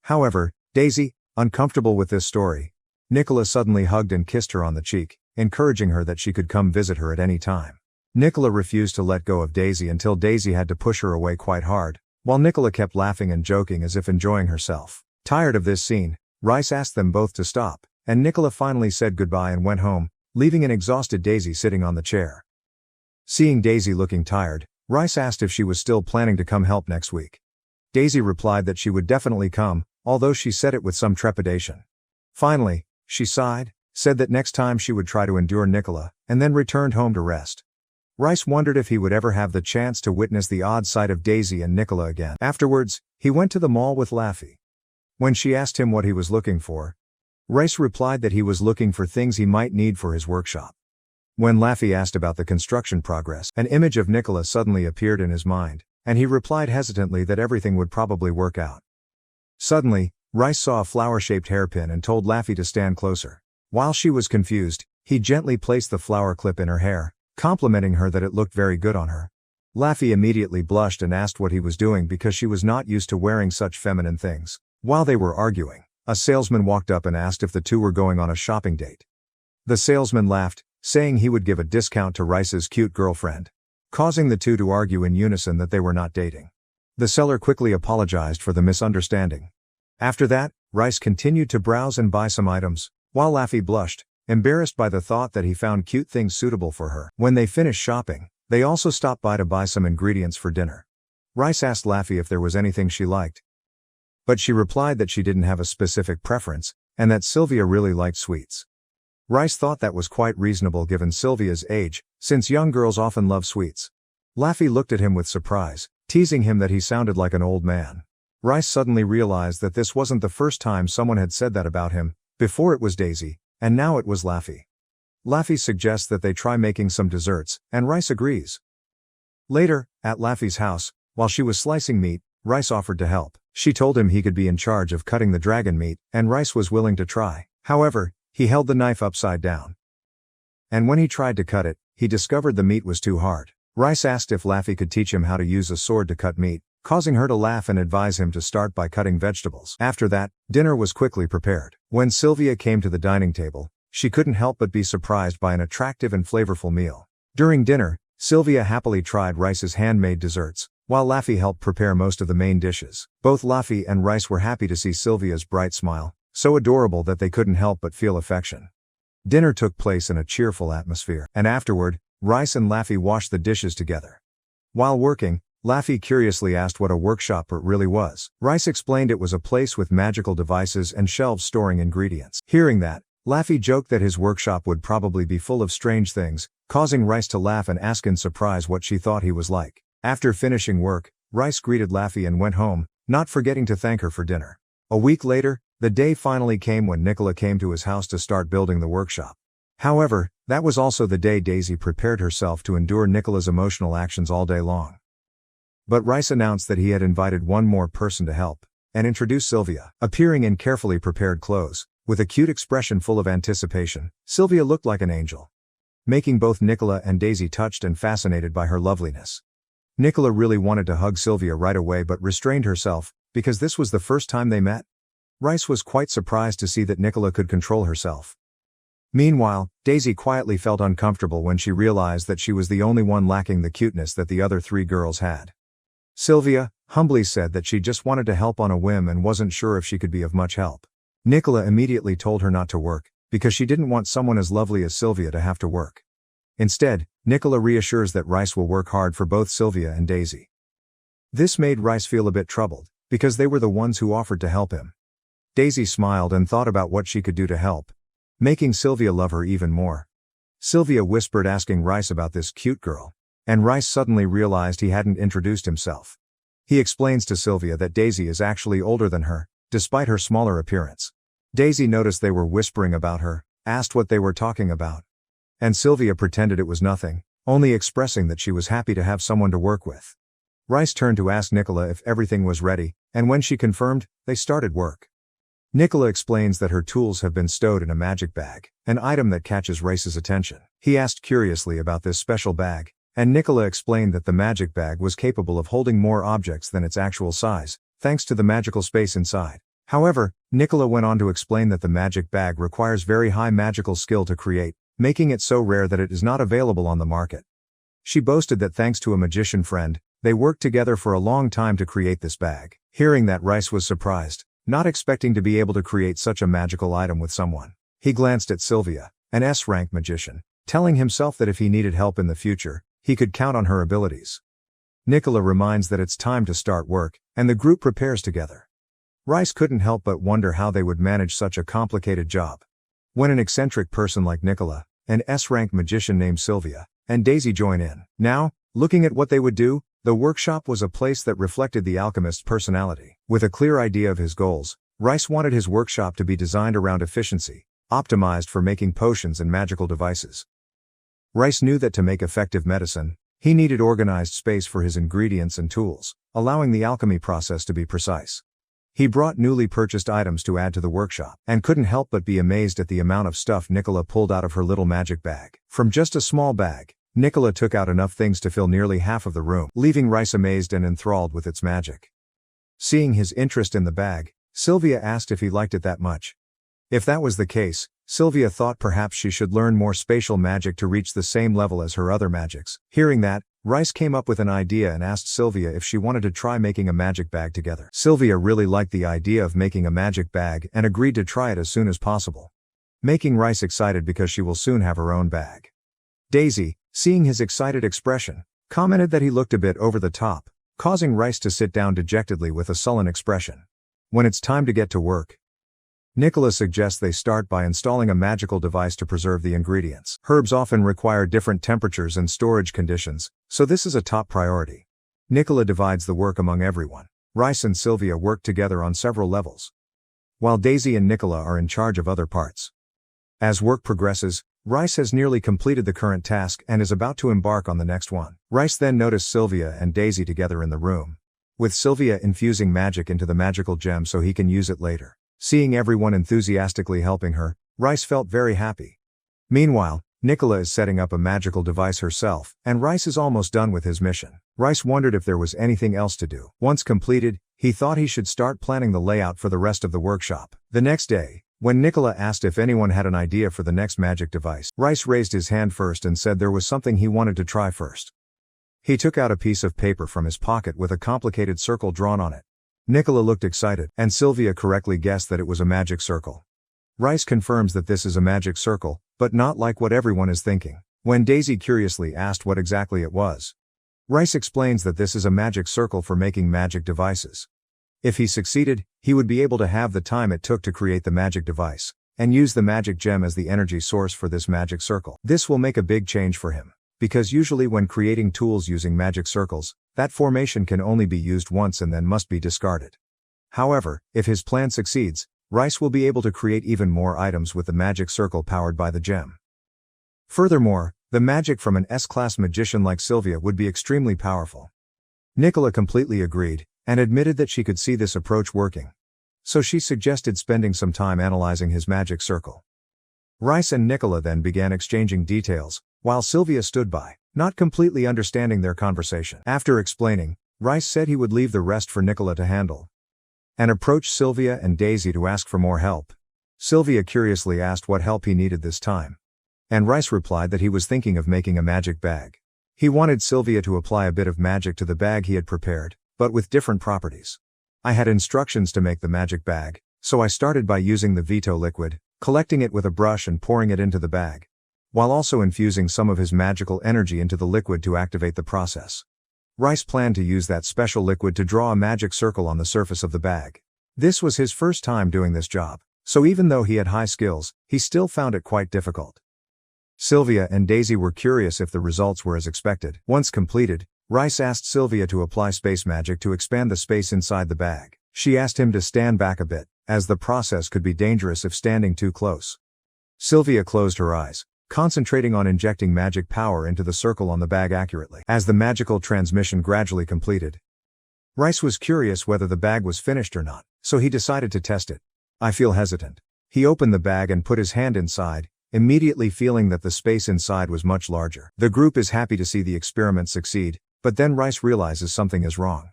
S1: However, Daisy, uncomfortable with this story, Nicola suddenly hugged and kissed her on the cheek, encouraging her that she could come visit her at any time. Nicola refused to let go of Daisy until Daisy had to push her away quite hard, while Nicola kept laughing and joking as if enjoying herself. Tired of this scene, Rice asked them both to stop, and Nicola finally said goodbye and went home, leaving an exhausted Daisy sitting on the chair. Seeing Daisy looking tired, Rice asked if she was still planning to come help next week. Daisy replied that she would definitely come, although she said it with some trepidation. Finally, she sighed, said that next time she would try to endure Nicola, and then returned home to rest. Rice wondered if he would ever have the chance to witness the odd sight of Daisy and Nicola again. Afterwards, he went to the mall with Laffy. When she asked him what he was looking for, Rice replied that he was looking for things he might need for his workshop. When Laffy asked about the construction progress, an image of Nicola suddenly appeared in his mind, and he replied hesitantly that everything would probably work out. Suddenly, Rice saw a flower-shaped hairpin and told Laffy to stand closer. While she was confused, he gently placed the flower clip in her hair, complimenting her that it looked very good on her. Laffy immediately blushed and asked what he was doing because she was not used to wearing such feminine things. While they were arguing, a salesman walked up and asked if the two were going on a shopping date. The salesman laughed, saying he would give a discount to Rice's cute girlfriend, causing the two to argue in unison that they were not dating. The seller quickly apologized for the misunderstanding. After that, Rice continued to browse and buy some items, while Laffy blushed, embarrassed by the thought that he found cute things suitable for her. When they finished shopping, they also stopped by to buy some ingredients for dinner. Rice asked Laffy if there was anything she liked, but she replied that she didn't have a specific preference, and that Sylvia really liked sweets. Rice thought that was quite reasonable given Sylvia's age, since young girls often love sweets. Laffy looked at him with surprise, teasing him that he sounded like an old man. Rice suddenly realized that this wasn't the first time someone had said that about him. Before it was Daisy, and now it was Laffy. Laffy suggests that they try making some desserts, and Rice agrees. Later, at Laffy's house, while she was slicing meat, Rice offered to help. She told him he could be in charge of cutting the dragon meat, and Rice was willing to try. However, he held the knife upside down. And when he tried to cut it, he discovered the meat was too hard. Rice asked if Laffy could teach him how to use a sword to cut meat, causing her to laugh and advise him to start by cutting vegetables. After that, dinner was quickly prepared. When Sylvia came to the dining table, she couldn't help but be surprised by an attractive and flavorful meal. During dinner, Sylvia happily tried Rice's handmade desserts, while Laffy helped prepare most of the main dishes. Both Laffy and Rice were happy to see Sylvia's bright smile, so adorable that they couldn't help but feel affection. Dinner took place in a cheerful atmosphere, and afterward, Rice and Laffy washed the dishes together. While working, Laffy curiously asked what a workshop really was. Rice explained it was a place with magical devices and shelves storing ingredients. Hearing that, Laffy joked that his workshop would probably be full of strange things, causing Rice to laugh and ask in surprise what she thought he was like. After finishing work, Rice greeted Laffy and went home, not forgetting to thank her for dinner. A week later, the day finally came when Nicola came to his house to start building the workshop. However, that was also the day Daisy prepared herself to endure Nicola's emotional actions all day long. But Rice announced that he had invited one more person to help, and introduced Sylvia. Appearing in carefully prepared clothes, with a cute expression full of anticipation, Sylvia looked like an angel, making both Nicola and Daisy touched and fascinated by her loveliness. Nicola really wanted to hug Sylvia right away but restrained herself, because this was the first time they met. Rice was quite surprised to see that Nicola could control herself. Meanwhile, Daisy quietly felt uncomfortable when she realized that she was the only one lacking the cuteness that the other three girls had. Sylvia humbly said that she just wanted to help on a whim and wasn't sure if she could be of much help. Nicola immediately told her not to work, because she didn't want someone as lovely as Sylvia to have to work. Instead, Nicola reassures that Rice will work hard for both Sylvia and Daisy. This made Rice feel a bit troubled, because they were the ones who offered to help him. Daisy smiled and thought about what she could do to help, making Sylvia love her even more. Sylvia whispered asking Rice about this cute girl, and Rice suddenly realized he hadn't introduced himself. He explains to Sylvia that Daisy is actually older than her, despite her smaller appearance. Daisy noticed they were whispering about her, asked what they were talking about. And Sylvia pretended it was nothing, only expressing that she was happy to have someone to work with. Rice turned to ask Nicola if everything was ready, and when she confirmed, they started work. Nicola explains that her tools have been stowed in a magic bag, an item that catches Rice's attention. He asked curiously about this special bag, and Nicola explained that the magic bag was capable of holding more objects than its actual size, thanks to the magical space inside. However, Nicola went on to explain that the magic bag requires very high magical skill to create, making it so rare that it is not available on the market. She boasted that thanks to a magician friend, they worked together for a long time to create this bag. Hearing that, Rice was surprised, not expecting to be able to create such a magical item with someone. He glanced at Sylvia, an S-rank magician, telling himself that if he needed help in the future, he could count on her abilities. Nicola reminds that it's time to start work, and the group prepares together. Rice couldn't help but wonder how they would manage such a complicated job. When an eccentric person like Nicola, an S-rank magician named Sylvia, and Daisy join in. Now, looking at what they would do, the workshop was a place that reflected the alchemist's personality. With a clear idea of his goals, Rice wanted his workshop to be designed around efficiency, optimized for making potions and magical devices. Rice knew that to make effective medicine, he needed organized space for his ingredients and tools, allowing the alchemy process to be precise. He brought newly purchased items to add to the workshop, and couldn't help but be amazed at the amount of stuff Nicola pulled out of her little magic bag. From just a small bag, Nicola took out enough things to fill nearly half of the room, leaving Rice amazed and enthralled with its magic. Seeing his interest in the bag, Sylvia asked if he liked it that much. If that was the case, Sylvia thought perhaps she should learn more spatial magic to reach the same level as her other magics. Hearing that, Rice came up with an idea and asked Sylvia if she wanted to try making a magic bag together. Sylvia really liked the idea of making a magic bag and agreed to try it as soon as possible, making Rice excited because she will soon have her own bag. Daisy, seeing his excited expression, commented that he looked a bit over the top, causing Rice to sit down dejectedly with a sullen expression. When it's time to get to work, Nicola suggests they start by installing a magical device to preserve the ingredients. Herbs often require different temperatures and storage conditions, so this is a top priority. Nicola divides the work among everyone. Rice and Sylvia work together on several levels, while Daisy and Nicola are in charge of other parts. As work progresses, Rice has nearly completed the current task and is about to embark on the next one. Rice then noticed Sylvia and Daisy together in the room, with Sylvia infusing magic into the magical gem so he can use it later. Seeing everyone enthusiastically helping her, Rice felt very happy. Meanwhile, Nicola is setting up a magical device herself, and Rice is almost done with his mission. Rice wondered if there was anything else to do. Once completed, he thought he should start planning the layout for the rest of the workshop. The next day, when Nicola asked if anyone had an idea for the next magic device, Rice raised his hand first and said there was something he wanted to try first. He took out a piece of paper from his pocket with a complicated circle drawn on it. Nicola looked excited, and Sylvia correctly guessed that it was a magic circle. Rice confirms that this is a magic circle, but not like what everyone is thinking. When Daisy curiously asked what exactly it was, Rice explains that this is a magic circle for making magic devices. If he succeeded, he would be able to have the time it took to create the magic device, and use the magic gem as the energy source for this magic circle. This will make a big change for him, because usually when creating tools using magic circles, that formation can only be used once and then must be discarded. However, if his plan succeeds, Rice will be able to create even more items with the magic circle powered by the gem. Furthermore, the magic from an S-class magician like Sylvia would be extremely powerful. Nicola completely agreed, and admitted that she could see this approach working. So she suggested spending some time analyzing his magic circle. Rice and Nicola then began exchanging details, while Sylvia stood by, not completely understanding their conversation. After explaining, Rice said he would leave the rest for Nicola to handle, and approached Sylvia and Daisy to ask for more help. Sylvia curiously asked what help he needed this time, and Rice replied that he was thinking of making a magic bag. He wanted Sylvia to apply a bit of magic to the bag he had prepared, but with different properties. I had instructions to make the magic bag, so I started by using the veto liquid, collecting it with a brush and pouring it into the bag. while also infusing some of his magical energy into the liquid to activate the process. Rice planned to use that special liquid to draw a magic circle on the surface of the bag. This was his first time doing this job, so even though he had high skills, he still found it quite difficult. Sylvia and Daisy were curious if the results were as expected. Once completed, Rice asked Sylvia to apply space magic to expand the space inside the bag. She asked him to stand back a bit, as the process could be dangerous if standing too close. Sylvia closed her eyes, concentrating on injecting magic power into the circle on the bag accurately. As the magical transmission gradually completed, Rice was curious whether the bag was finished or not, so he decided to test it. "I feel hesitant." He opened the bag and put his hand inside, immediately feeling that the space inside was much larger. The group is happy to see the experiment succeed, but then Rice realizes something is wrong.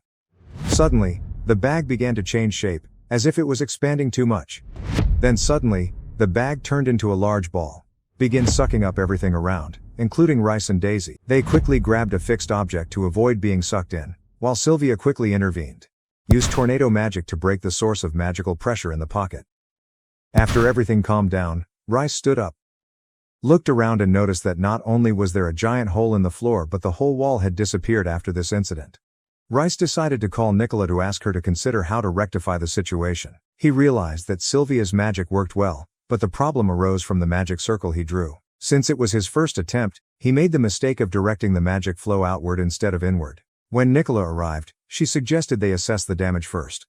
S1: Suddenly, the bag began to change shape, as if it was expanding too much. Then suddenly, the bag turned into a large ball, began sucking up everything around, including Rice and Daisy. They quickly grabbed a fixed object to avoid being sucked in, while Sylvia quickly intervened. Used tornado magic to break the source of magical pressure in the pocket. After everything calmed down, Rice stood up, looked around and noticed that not only was there a giant hole in the floor but the whole wall had disappeared after this incident. Rice decided to call Nicola to ask her to consider how to rectify the situation. He realized that Sylvia's magic worked well, but the problem arose from the magic circle he drew. Since it was his first attempt, he made the mistake of directing the magic flow outward instead of inward. When Nicola arrived, she suggested they assess the damage first.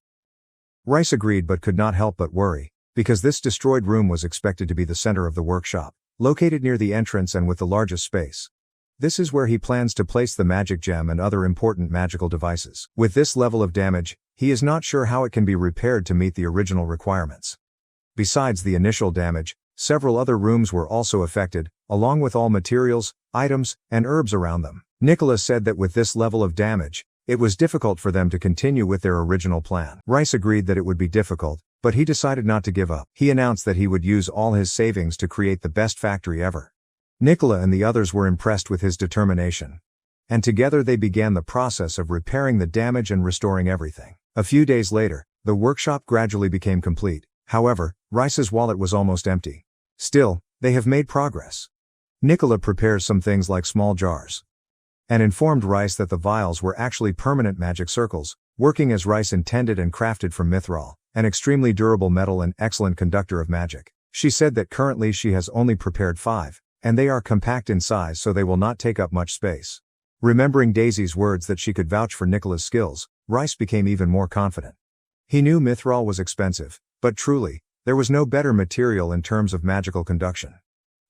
S1: Rice agreed but could not help but worry, because this destroyed room was expected to be the center of the workshop, located near the entrance and with the largest space. This is where he plans to place the magic gem and other important magical devices. With this level of damage, he is not sure how it can be repaired to meet the original requirements. Besides the initial damage, several other rooms were also affected, along with all materials, items, and herbs around them. Nicola said that with this level of damage, it was difficult for them to continue with their original plan. Rice agreed that it would be difficult, but he decided not to give up. He announced that he would use all his savings to create the best factory ever. Nicola and the others were impressed with his determination. And together they began the process of repairing the damage and restoring everything. A few days later, the workshop gradually became complete. However, Rice's wallet was almost empty. Still, they have made progress. Nicola prepares some things like small jars, and informed Rice that the vials were actually permanent magic circles, working as Rice intended and crafted from mithril, an extremely durable metal and excellent conductor of magic. She said that currently she has only prepared 5, and they are compact in size so they will not take up much space. Remembering Daisy's words that she could vouch for Nicola's skills, Rice became even more confident. He knew mithril was expensive, but truly, there was no better material in terms of magical conduction.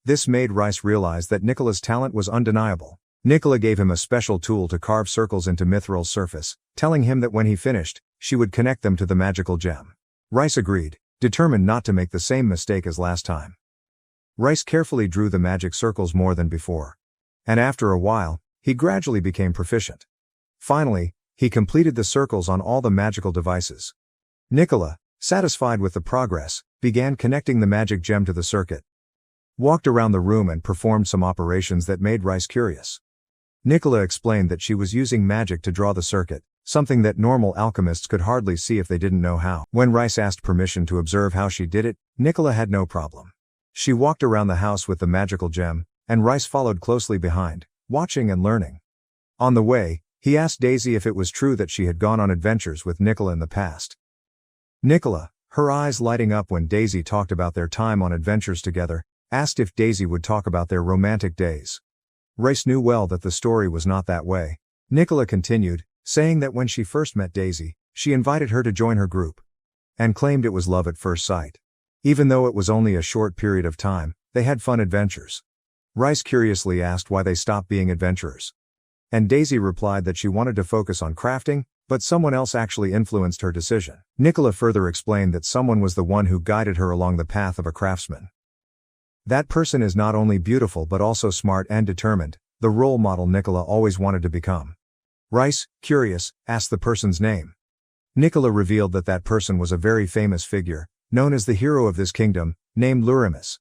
S1: This made Rice realize that Nicola's talent was undeniable. Nicola gave him a special tool to carve circles into mithril's surface, telling him that when he finished, she would connect them to the magical gem. Rice agreed, determined not to make the same mistake as last time. Rice carefully drew the magic circles more than before. And after a while, he gradually became proficient. Finally, he completed the circles on all the magical devices. Nicola, satisfied with the progress, began connecting the magic gem to the circuit. Walked around the room and performed some operations that made Rice curious. Nicola explained that she was using magic to draw the circuit, something that normal alchemists could hardly see if they didn't know how. When Rice asked permission to observe how she did it, Nicola had no problem. She walked around the house with the magical gem, and Rice followed closely behind, watching and learning. On the way, he asked Daisy if it was true that she had gone on adventures with Nicola in the past. Nicola, her eyes lighting up when Daisy talked about their time on adventures together, asked if Daisy would talk about their romantic days. Rice knew well that the story was not that way. Nicola continued, saying that when she first met Daisy, she invited her to join her group, and claimed it was love at first sight. Even though it was only a short period of time, they had fun adventures. Rice curiously asked why they stopped being adventurers. And Daisy replied that she wanted to focus on crafting, but someone else actually influenced her decision. Nicola further explained that someone was the one who guided her along the path of a craftsman. That person is not only beautiful but also smart and determined, the role model Nicola always wanted to become. Rice, curious, asked the person's name. Nicola revealed that that person was a very famous figure, known as the hero of this kingdom, named Lurimus.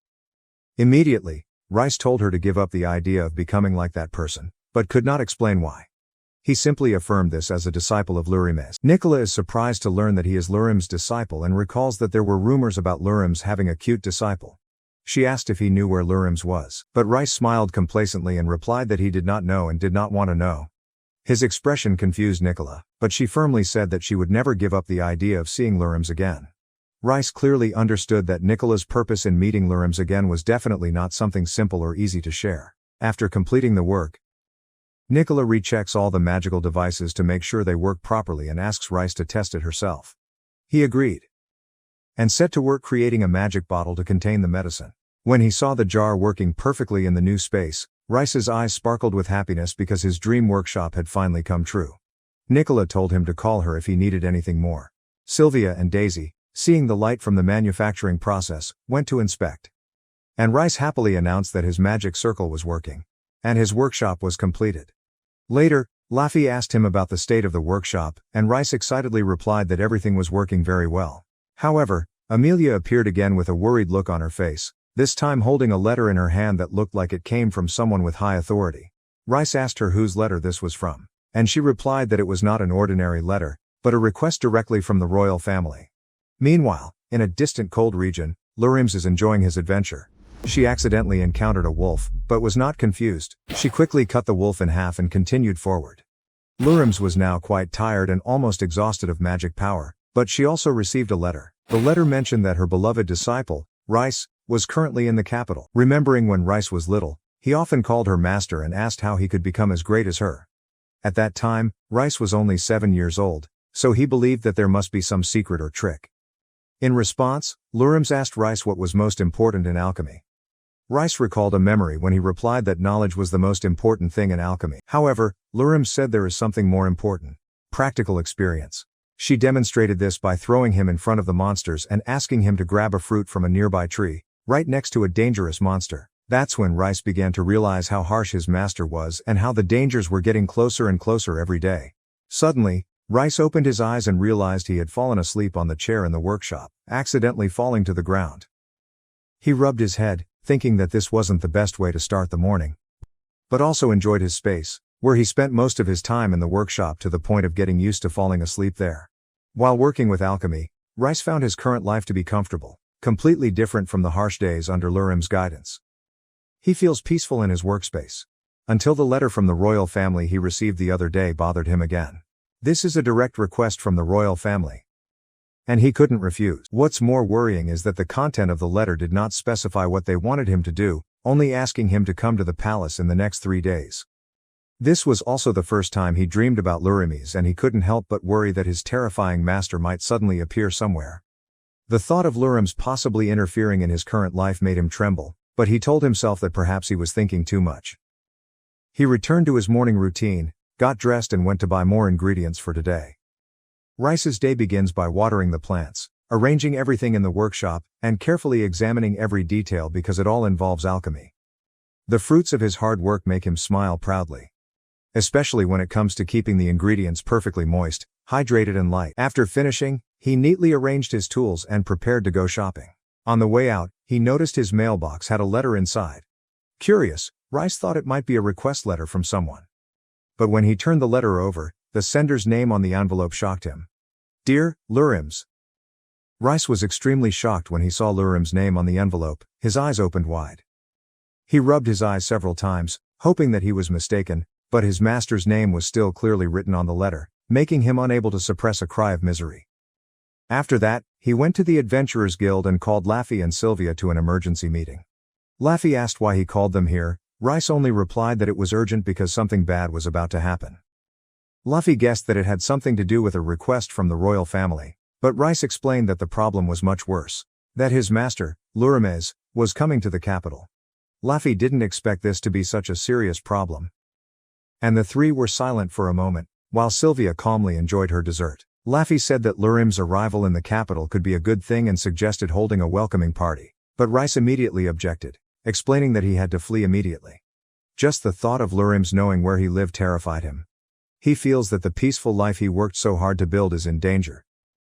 S1: Immediately, Rice told her to give up the idea of becoming like that person, but could not explain why. He simply affirmed this as a disciple of Lurimus. Nicola is surprised to learn that he is Lurim's disciple and recalls that there were rumors about Lurim's having a cute disciple. She asked if he knew where Lurims was, but Rice smiled complacently and replied that he did not know and did not want to know. His expression confused Nicola, but she firmly said that she would never give up the idea of seeing Lurims again. Rice clearly understood that Nicola's purpose in meeting Lurims again was definitely not something simple or easy to share. After completing the work, Nicola rechecks all the magical devices to make sure they work properly and asks Rice to test it herself. He agreed and set to work creating a magic bottle to contain the medicine. When he saw the jar working perfectly in the new space, Rice's eyes sparkled with happiness because his dream workshop had finally come true. Nicola told him to call her if he needed anything more. Sylvia and Daisy, seeing the light from the manufacturing process, went to inspect. And Rice happily announced that his magic circle was working. And his workshop was completed. Later, Laffy asked him about the state of the workshop, and Rice excitedly replied that everything was working very well. However, Amelia appeared again with a worried look on her face, this time holding a letter in her hand that looked like it came from someone with high authority. Rice asked her whose letter this was from, and she replied that it was not an ordinary letter, but a request directly from the royal family. Meanwhile, in a distant cold region, Lurims is enjoying his adventure. She accidentally encountered a wolf, but was not confused. She quickly cut the wolf in half and continued forward. Lurims was now quite tired and almost exhausted of magic power, but she also received a letter. The letter mentioned that her beloved disciple, Rice, was currently in the capital. Remembering when Rice was little, he often called her master and asked how he could become as great as her. At that time, Rice was only 7 years old, so he believed that there must be some secret or trick. In response, Lurims asked Rice what was most important in alchemy. Rice recalled a memory when he replied that knowledge was the most important thing in alchemy. However, Lurims said there is something more important: practical experience. She demonstrated this by throwing him in front of the monsters and asking him to grab a fruit from a nearby tree, right next to a dangerous monster. That's when Rice began to realize how harsh his master was and how the dangers were getting closer and closer every day. Suddenly, Rice opened his eyes and realized he had fallen asleep on the chair in the workshop, accidentally falling to the ground. He rubbed his head, thinking that this wasn't the best way to start the morning, but also enjoyed his space, where he spent most of his time in the workshop to the point of getting used to falling asleep there. While working with alchemy, Rice found his current life to be comfortable, completely different from the harsh days under Lurim's guidance. He feels peaceful in his workspace. Until the letter from the royal family he received the other day bothered him again. This is a direct request from the royal family, and he couldn't refuse. What's more worrying is that the content of the letter did not specify what they wanted him to do, only asking him to come to the palace in the next 3 days. This was also the first time he dreamed about Lurimes, and he couldn't help but worry that his terrifying master might suddenly appear somewhere. The thought of Lurimes possibly interfering in his current life made him tremble, but he told himself that perhaps he was thinking too much. He returned to his morning routine, got dressed and went to buy more ingredients for today. Rice's day begins by watering the plants, arranging everything in the workshop, and carefully examining every detail because it all involves alchemy. The fruits of his hard work make him smile proudly, especially when it comes to keeping the ingredients perfectly moist, hydrated and light. After finishing, he neatly arranged his tools and prepared to go shopping. On the way out, he noticed his mailbox had a letter inside. Curious, Rice thought it might be a request letter from someone. But when he turned the letter over, the sender's name on the envelope shocked him. Dear Lurims. Rice was extremely shocked when he saw Lurim's name on the envelope. His eyes opened wide. He rubbed his eyes several times, hoping that he was mistaken, but his master's name was still clearly written on the letter, making him unable to suppress a cry of misery. After that, he went to the Adventurers Guild and called Laffy and Sylvia to an emergency meeting. Laffy asked why he called them here. Rice only replied that it was urgent because something bad was about to happen. Laffy guessed that it had something to do with a request from the royal family, but Rice explained that the problem was much worse, that his master, Lurimes, was coming to the capital. Laffy didn't expect this to be such a serious problem, and the three were silent for a moment, while Sylvia calmly enjoyed her dessert. Laffy said that Lurim's arrival in the capital could be a good thing and suggested holding a welcoming party, but Rice immediately objected, explaining that he had to flee immediately. Just the thought of Lurim's knowing where he lived terrified him. He feels that the peaceful life he worked so hard to build is in danger.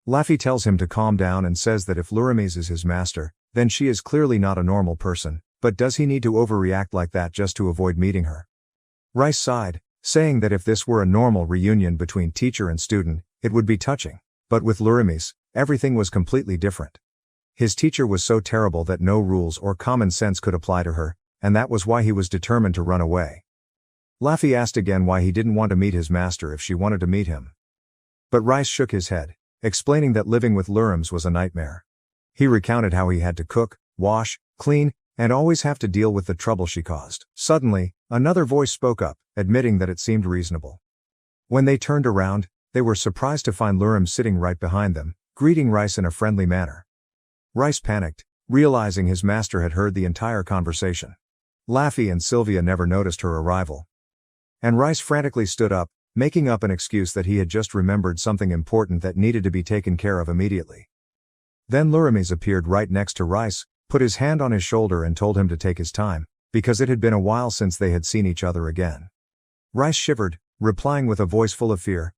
S1: Laffy tells him to calm down and says that if Lurimes is his master, then she is clearly not a normal person, but does he need to overreact like that just to avoid meeting her? Rice sighed, saying that if this were a normal reunion between teacher and student, it would be touching. But with Lurimes, everything was completely different. His teacher was so terrible that no rules or common sense could apply to her, and that was why he was determined to run away. Laffy asked again why he didn't want to meet his master if she wanted to meet him. But Rice shook his head, explaining that living with Lurims was a nightmare. He recounted how he had to cook, wash, clean, and always have to deal with the trouble she caused. Suddenly, another voice spoke up, admitting that it seemed reasonable. When they turned around, they were surprised to find Lurims sitting right behind them, greeting Rice in a friendly manner. Rice panicked, realizing his master had heard the entire conversation. Laffy and Sylvia never noticed her arrival. And Rice frantically stood up, making up an excuse that he had just remembered something important that needed to be taken care of immediately. Then Lurims appeared right next to Rice, put his hand on his shoulder and told him to take his time, because it had been a while since they had seen each other again. Rice shivered, replying with a voice full of fear,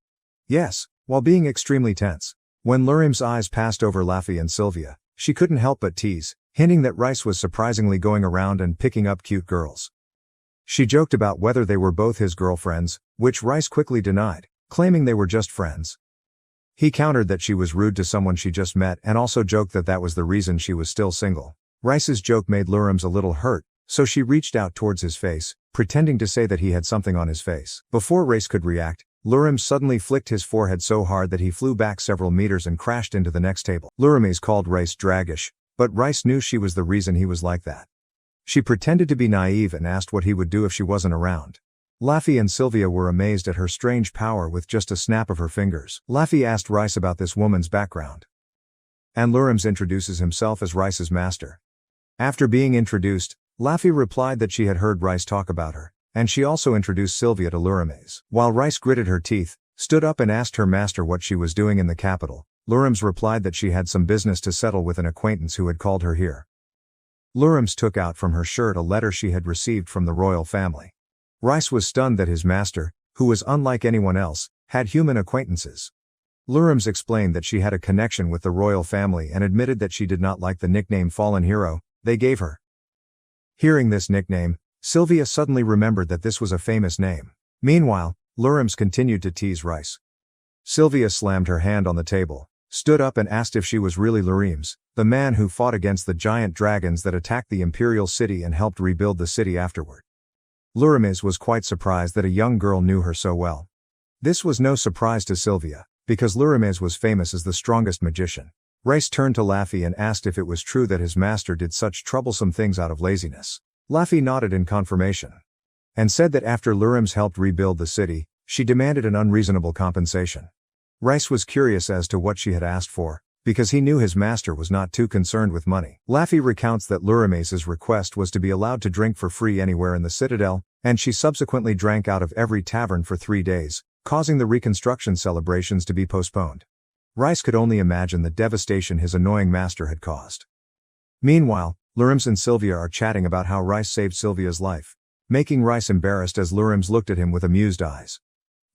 S1: "Yes," while being extremely tense. When Lurims' eyes passed over Laffy and Sylvia, she couldn't help but tease, hinting that Rice was surprisingly going around and picking up cute girls. She joked about whether they were both his girlfriends, which Rice quickly denied, claiming they were just friends. He countered that she was rude to someone she just met and also joked that that was the reason she was still single. Rice's joke made Lurims a little hurt, so she reached out towards his face, pretending to say that he had something on his face. Before Rice could react, Lurims suddenly flicked his forehead so hard that he flew back several meters and crashed into the next table. Lurims called Rice draggish, but Rice knew she was the reason he was like that. She pretended to be naive and asked what he would do if she wasn't around. Laffy and Sylvia were amazed at her strange power with just a snap of her fingers. Laffy asked Rice about this woman's background. And Lurims introduces himself as Rice's master. After being introduced, Laffy replied that she had heard Rice talk about her, and she also introduced Sylvia to Lurims. While Rice gritted her teeth, stood up and asked her master what she was doing in the capital, Lurims replied that she had some business to settle with an acquaintance who had called her here. Lurims took out from her shirt a letter she had received from the royal family. Rice was stunned that his master, who was unlike anyone else, had human acquaintances. Lurims explained that she had a connection with the royal family and admitted that she did not like the nickname Fallen Hero they gave her. Hearing this nickname, Sylvia suddenly remembered that this was a famous name. Meanwhile, Lurims continued to tease Rice. Sylvia slammed her hand on the table, stood up and asked if she was really Lurims, the man who fought against the giant dragons that attacked the imperial city and helped rebuild the city afterward. Lurims was quite surprised that a young girl knew her so well. This was no surprise to Sylvia, because Lurims was famous as the strongest magician. Rice turned to Laffy and asked if it was true that his master did such troublesome things out of laziness. Laffy nodded in confirmation, and said that after Lurims helped rebuild the city, she demanded an unreasonable compensation. Rice was curious as to what she had asked for, because he knew his master was not too concerned with money. Laffy recounts that Lurims' request was to be allowed to drink for free anywhere in the citadel, and she subsequently drank out of every tavern for 3 days, causing the reconstruction celebrations to be postponed. Rice could only imagine the devastation his annoying master had caused. Meanwhile, Lurims and Sylvia are chatting about how Rice saved Sylvia's life, making Rice embarrassed as Lurims looked at him with amused eyes.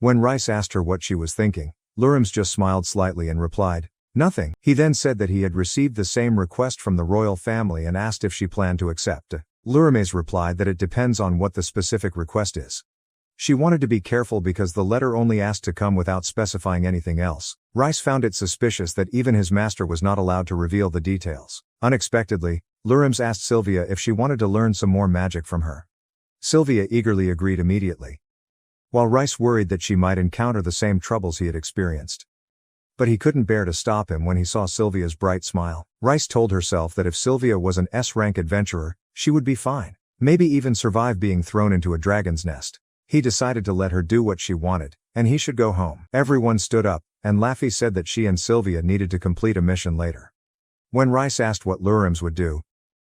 S1: When Rice asked her what she was thinking, Lurims just smiled slightly and replied, "Nothing." He then said that he had received the same request from the royal family and asked if she planned to accept. Lurims replied that it depends on what the specific request is. She wanted to be careful because the letter only asked to come without specifying anything else. Rice found it suspicious that even his master was not allowed to reveal the details. Unexpectedly, Lurims asked Sylvia if she wanted to learn some more magic from her. Sylvia eagerly agreed immediately, while Rice worried that she might encounter the same troubles he had experienced. But he couldn't bear to stop him when he saw Sylvia's bright smile. Rice told herself that if Sylvia was an S-rank adventurer, she would be fine, maybe even survive being thrown into a dragon's nest. He decided to let her do what she wanted, and he should go home. Everyone stood up, and Laffy said that she and Sylvia needed to complete a mission later. When Rice asked what Lurims would do,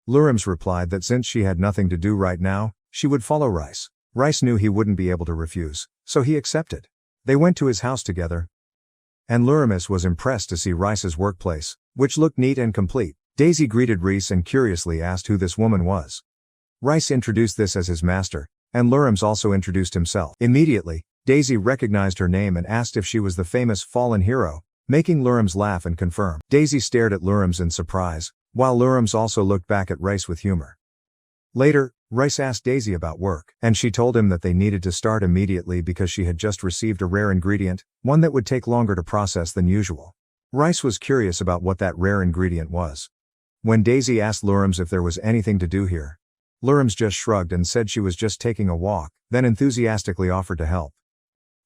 S1: Lurims replied that since she had nothing to do right now, she would follow Rice. Rice knew he wouldn't be able to refuse, so he accepted. They went to his house together, and Lurims was impressed to see Rice's workplace, which looked neat and complete. Daisy greeted Rice and curiously asked who this woman was. Rice introduced this as his master, and Lurims also introduced himself. Immediately, Daisy recognized her name and asked if she was the famous Fallen Hero, making Lurims laugh and confirm. Daisy stared at Lurims in surprise, while Lurims also looked back at Rice with humor. Later, Rice asked Daisy about work, and she told him that they needed to start immediately because she had just received a rare ingredient, one that would take longer to process than usual. Rice was curious about what that rare ingredient was. When Daisy asked Lurms if there was anything to do here, Lurms just shrugged and said she was just taking a walk, then enthusiastically offered to help.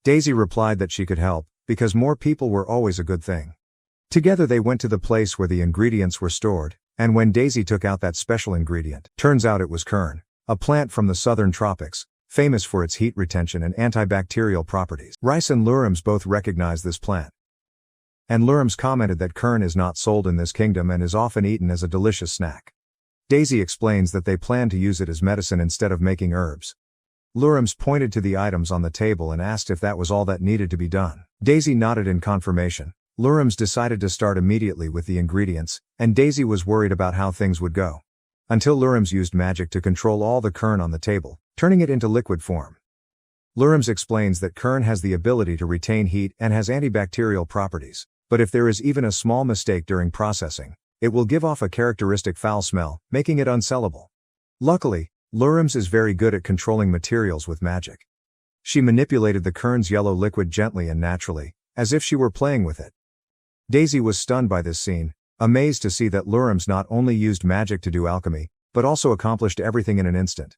S1: Daisy replied that she could help, because more people were always a good thing. Together they went to the place where the ingredients were stored, and when Daisy took out that special ingredient, turns out it was kern, a plant from the southern tropics, famous for its heat retention and antibacterial properties. Rice and Lurms both recognized this plant. And Lurms commented that kern is not sold in this kingdom and is often eaten as a delicious snack. Daisy explains that they plan to use it as medicine instead of making herbs. Lurms pointed to the items on the table and asked if that was all that needed to be done. Daisy nodded in confirmation. Lurms decided to start immediately with the ingredients, and Daisy was worried about how things would go. Until Lurms used magic to control all the kern on the table, turning it into liquid form. Lurms explains that kern has the ability to retain heat and has antibacterial properties, but if there is even a small mistake during processing, it will give off a characteristic foul smell, making it unsellable. Luckily, Lurms is very good at controlling materials with magic. She manipulated the kern's yellow liquid gently and naturally, as if she were playing with it. Daisy was stunned by this scene, amazed to see that Lurms not only used magic to do alchemy, but also accomplished everything in an instant.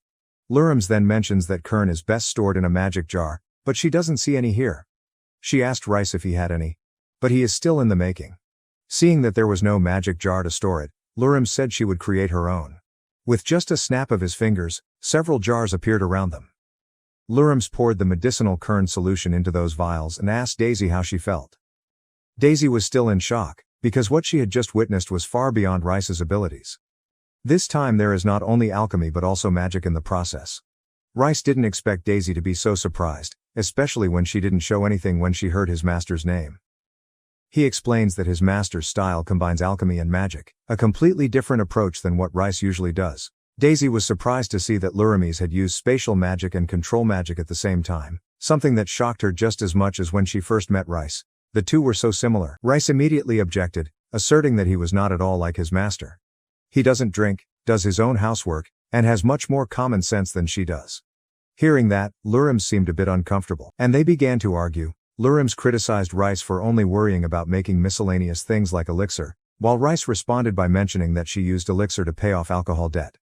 S1: Lurms then mentions that kern is best stored in a magic jar, but she doesn't see any here. She asked Rice if he had any, but he is still in the making. Seeing that there was no magic jar to store it, Lurms said she would create her own. With just a snap of his fingers, several jars appeared around them. Lurms poured the medicinal kern solution into those vials and asked Daisy how she felt. Daisy was still in shock, because what she had just witnessed was far beyond Rice's abilities. This time there is not only alchemy but also magic in the process. Rice didn't expect Daisy to be so surprised, especially when she didn't show anything when she heard his master's name. He explains that his master's style combines alchemy and magic, a completely different approach than what Rice usually does. Daisy was surprised to see that Lurms had used spatial magic and control magic at the same time, something that shocked her just as much as when she first met Rice. The two were so similar. Rice immediately objected, asserting that he was not at all like his master. He doesn't drink, does his own housework, and has much more common sense than she does. Hearing that, Lurms seemed a bit uncomfortable, and they began to argue. Lurms criticized Rice for only worrying about making miscellaneous things like elixir, while Rice responded by mentioning that she used elixir to pay off alcohol debt.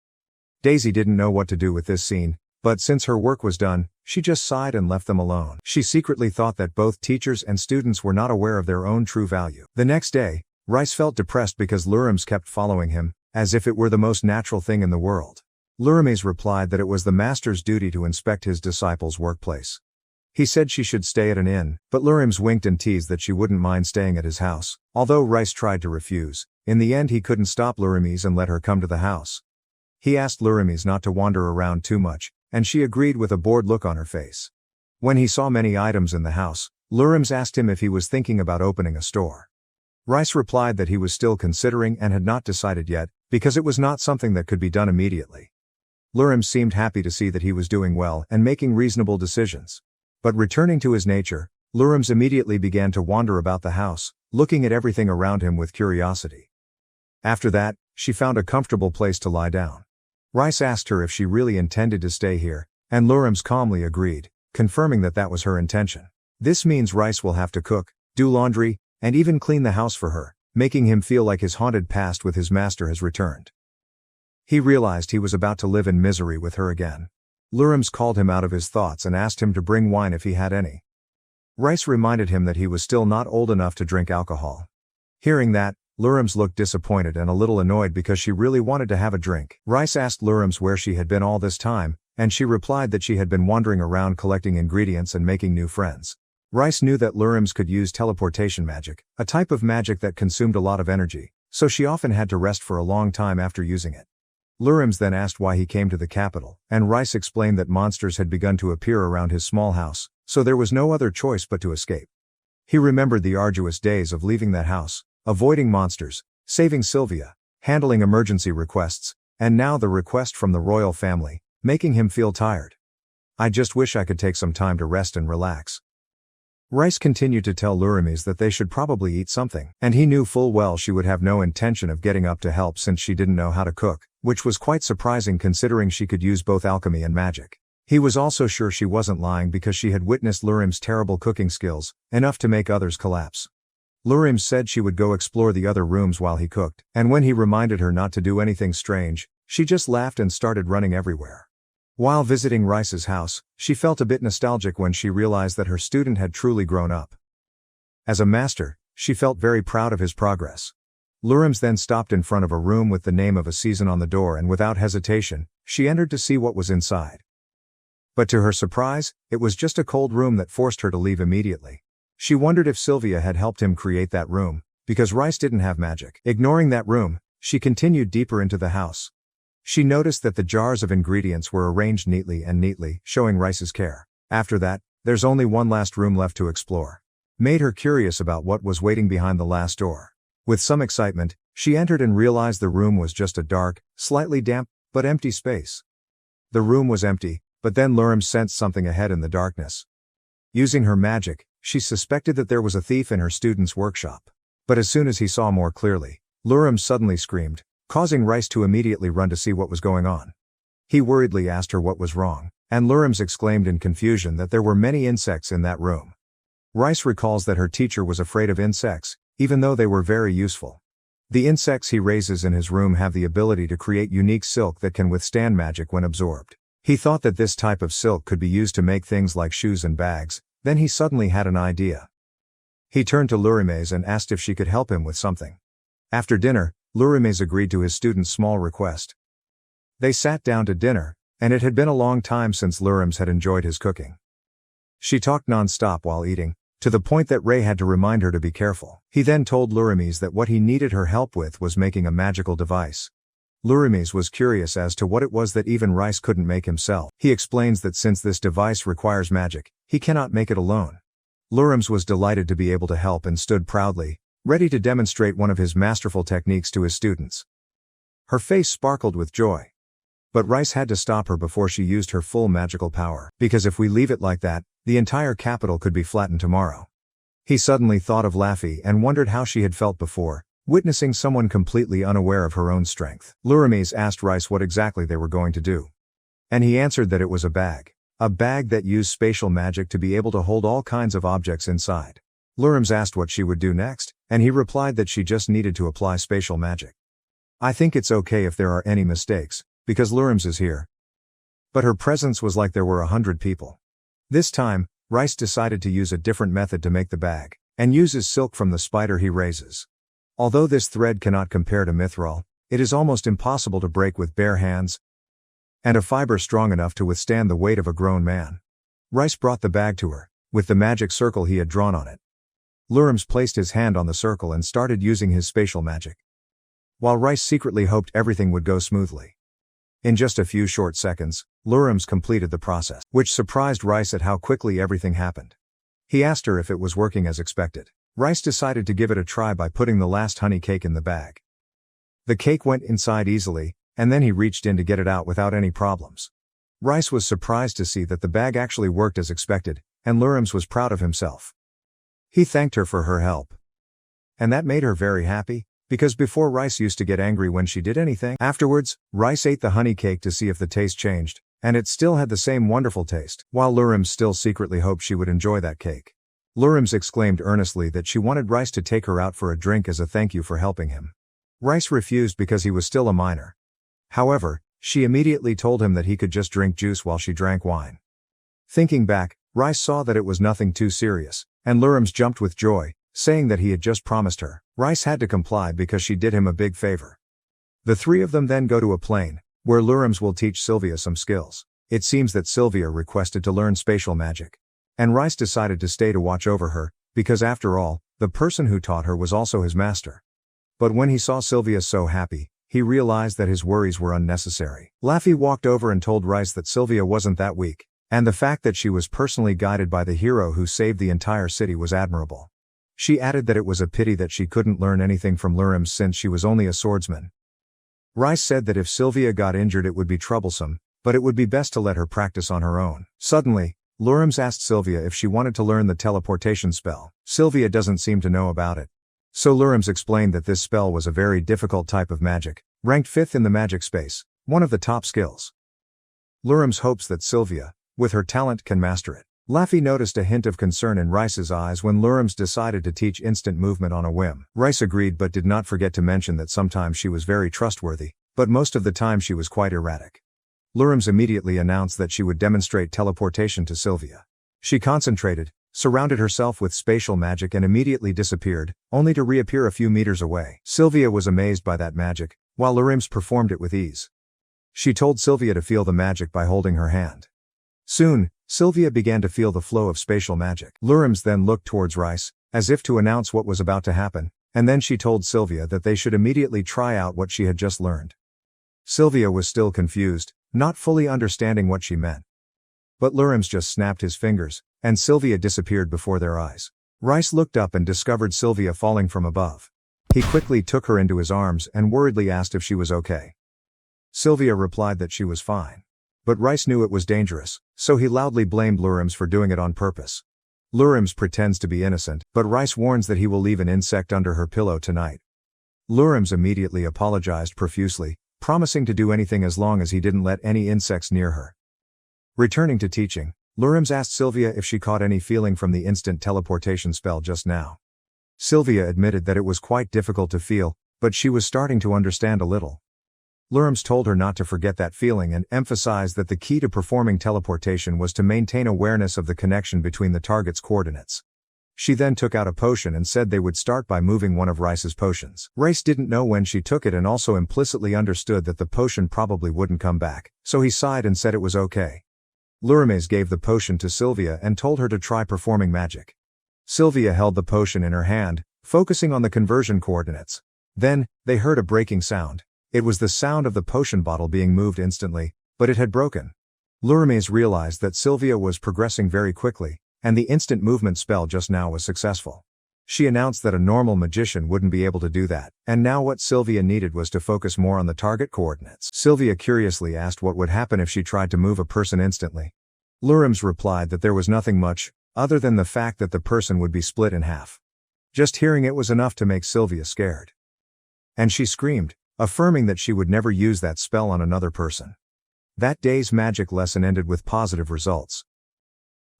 S1: Daisy didn't know what to do with this scene, but since her work was done, she just sighed and left them alone. She secretly thought that both teachers and students were not aware of their own true value. The next day, Rice felt depressed because Lurms kept following him, as if it were the most natural thing in the world. Lurms replied that it was the master's duty to inspect his disciple's workplace. He said she should stay at an inn, but Lurms winked and teased that she wouldn't mind staying at his house. Although Rice tried to refuse, in the end he couldn't stop Lurms and let her come to the house. He asked Lurms not to wander around too much, and she agreed with a bored look on her face. When he saw many items in the house, Lurms asked him if he was thinking about opening a store. Rice replied that he was still considering and had not decided yet, because it was not something that could be done immediately. Lurms seemed happy to see that he was doing well and making reasonable decisions. But returning to his nature, Lurms immediately began to wander about the house, looking at everything around him with curiosity. After that, she found a comfortable place to lie down. Rice asked her if she really intended to stay here, and Lurms calmly agreed, confirming that that was her intention. This means Rice will have to cook, do laundry, and even clean the house for her, making him feel like his haunted past with his master has returned. He realized he was about to live in misery with her again. Lurms called him out of his thoughts and asked him to bring wine if he had any. Rice reminded him that he was still not old enough to drink alcohol. Hearing that, Lurms looked disappointed and a little annoyed because she really wanted to have a drink. Rice asked Lurms where she had been all this time, and she replied that she had been wandering around collecting ingredients and making new friends. Rice knew that Lurms could use teleportation magic, a type of magic that consumed a lot of energy, so she often had to rest for a long time after using it. Lurms then asked why he came to the capital, and Rice explained that monsters had begun to appear around his small house, so there was no other choice but to escape. He remembered the arduous days of leaving that house, avoiding monsters, saving Sylvia, handling emergency requests, and now the request from the royal family, making him feel tired. "I just wish I could take some time to rest and relax." Rice continued to tell Lurms that they should probably eat something, and he knew full well she would have no intention of getting up to help since she didn't know how to cook, which was quite surprising considering she could use both alchemy and magic. He was also sure she wasn't lying because she had witnessed Lurms' terrible cooking skills, enough to make others collapse. Lurim said she would go explore the other rooms while he cooked, and when he reminded her not to do anything strange, she just laughed and started running everywhere. While visiting Rice's house, she felt a bit nostalgic when she realized that her student had truly grown up. As a master, she felt very proud of his progress. Lurims then stopped in front of a room with the name of a season on the door, and without hesitation, she entered to see what was inside. But to her surprise, it was just a cold room that forced her to leave immediately. She wondered if Sylvia had helped him create that room, because Rice didn't have magic. Ignoring that room, she continued deeper into the house. She noticed that the jars of ingredients were arranged neatly, showing Rice's care. After that, there's only one last room left to explore. Made her curious about what was waiting behind the last door. With some excitement, she entered and realized the room was just a dark, slightly damp, but empty space. The room was empty, but then Lurims sensed something ahead in the darkness. Using her magic, she suspected that there was a thief in her student's workshop. But as soon as he saw more clearly, Lurims suddenly screamed, causing Rice to immediately run to see what was going on. He worriedly asked her what was wrong, and Lurims exclaimed in confusion that there were many insects in that room. Rice recalls that her teacher was afraid of insects, even though they were very useful. The insects he raises in his room have the ability to create unique silk that can withstand magic when absorbed. He thought that this type of silk could be used to make things like shoes and bags. Then he suddenly had an idea. He turned to Lurimes and asked if she could help him with something. After dinner, Lurimes agreed to his student's small request. They sat down to dinner, and it had been a long time since Lurimes had enjoyed his cooking. She talked non-stop while eating, to the point that Ray had to remind her to be careful. He then told Lurimes that what he needed her help with was making a magical device. Lurimes was curious as to what it was that even Rice couldn't make himself. He explains that since this device requires magic, he cannot make it alone. Lurimes was delighted to be able to help and stood proudly, ready to demonstrate one of his masterful techniques to his students. Her face sparkled with joy. But Rice had to stop her before she used her full magical power, because if we leave it like that, the entire capital could be flattened tomorrow. He suddenly thought of Laffy and wondered how she had felt before, witnessing someone completely unaware of her own strength. Lurimes asked Rice what exactly they were going to do. And he answered that it was a bag. A bag that used spatial magic to be able to hold all kinds of objects inside. Lurimes asked what she would do next, and he replied that she just needed to apply spatial magic. I think it's okay if there are any mistakes, because Lurimes is here. But her presence was like there were 100 people. This time, Rice decided to use a different method to make the bag, and uses silk from the spider he raises. Although this thread cannot compare to mithril, it is almost impossible to break with bare hands, and a fiber strong enough to withstand the weight of a grown man. Rice brought the bag to her, with the magic circle he had drawn on it. Lurimes placed his hand on the circle and started using his spatial magic. While Rice secretly hoped everything would go smoothly. In just a few short seconds, Lurimes completed the process, which surprised Rice at how quickly everything happened. He asked her if it was working as expected. Rice decided to give it a try by putting the last honey cake in the bag. The cake went inside easily, and then he reached in to get it out without any problems. Rice was surprised to see that the bag actually worked as expected, and Lurimes was proud of himself. He thanked her for her help. And that made her very happy, because before Rice used to get angry when she did anything. Afterwards, Rice ate the honey cake to see if the taste changed, and it still had the same wonderful taste, while Lurimes still secretly hoped she would enjoy that cake. Lurimes exclaimed earnestly that she wanted Rice to take her out for a drink as a thank you for helping him. Rice refused because he was still a minor. However, she immediately told him that he could just drink juice while she drank wine. Thinking back, Rice saw that it was nothing too serious, and Lurimes jumped with joy, saying that he had just promised her. Rice had to comply because she did him a big favor. The three of them then go to a plane, where Lurimes will teach Sylvia some skills. It seems that Sylvia requested to learn spatial magic. And Rice decided to stay to watch over her, because after all, the person who taught her was also his master. But when he saw Sylvia so happy, he realized that his worries were unnecessary. Laffy walked over and told Rice that Sylvia wasn't that weak, and the fact that she was personally guided by the hero who saved the entire city was admirable. She added that it was a pity that she couldn't learn anything from Lurimes since she was only a swordsman. Rice said that if Sylvia got injured it would be troublesome, but it would be best to let her practice on her own. Suddenly, Lurimes asked Sylvia if she wanted to learn the teleportation spell. Sylvia doesn't seem to know about it. So Lurimes explained that this spell was a very difficult type of magic, ranked 5th in the magic space, one of the top skills. Lurimes hopes that Sylvia, with her talent, can master it. Laffy noticed a hint of concern in Rice's eyes when Lurams decided to teach instant movement on a whim. Rice agreed but did not forget to mention that sometimes she was very trustworthy, but most of the time she was quite erratic. Lurams immediately announced that she would demonstrate teleportation to Sylvia. She concentrated, surrounded herself with spatial magic and immediately disappeared, only to reappear a few meters away. Sylvia was amazed by that magic, while Lurams performed it with ease. She told Sylvia to feel the magic by holding her hand. Soon, Sylvia began to feel the flow of spatial magic. Lurams then looked towards Rice, as if to announce what was about to happen, and then she told Sylvia that they should immediately try out what she had just learned. Sylvia was still confused, not fully understanding what she meant. But Lurams just snapped his fingers, and Sylvia disappeared before their eyes. Rice looked up and discovered Sylvia falling from above. He quickly took her into his arms and worriedly asked if she was okay. Sylvia replied that she was fine. But Rice knew it was dangerous, so he loudly blamed Lurams for doing it on purpose. Lurams pretends to be innocent, but Rice warns that he will leave an insect under her pillow tonight. Lurams immediately apologized profusely, promising to do anything as long as he didn't let any insects near her. Returning to teaching, Lurams asked Sylvia if she caught any feeling from the instant teleportation spell just now. Sylvia admitted that it was quite difficult to feel, but she was starting to understand a little. Lurams told her not to forget that feeling and emphasized that the key to performing teleportation was to maintain awareness of the connection between the target's coordinates. She then took out a potion and said they would start by moving one of Rice's potions. Rice didn't know when she took it and also implicitly understood that the potion probably wouldn't come back, so he sighed and said it was okay. Lurams gave the potion to Sylvia and told her to try performing magic. Sylvia held the potion in her hand, focusing on the conversion coordinates. Then, they heard a breaking sound. It was the sound of the potion bottle being moved instantly, but it had broken. Lurams realized that Sylvia was progressing very quickly, and the instant movement spell just now was successful. She announced that a normal magician wouldn't be able to do that, and now what Sylvia needed was to focus more on the target coordinates. Sylvia curiously asked what would happen if she tried to move a person instantly. Lurams replied that there was nothing much, other than the fact that the person would be split in half. Just hearing it was enough to make Sylvia scared. And she screamed, affirming that she would never use that spell on another person. That day's magic lesson ended with positive results.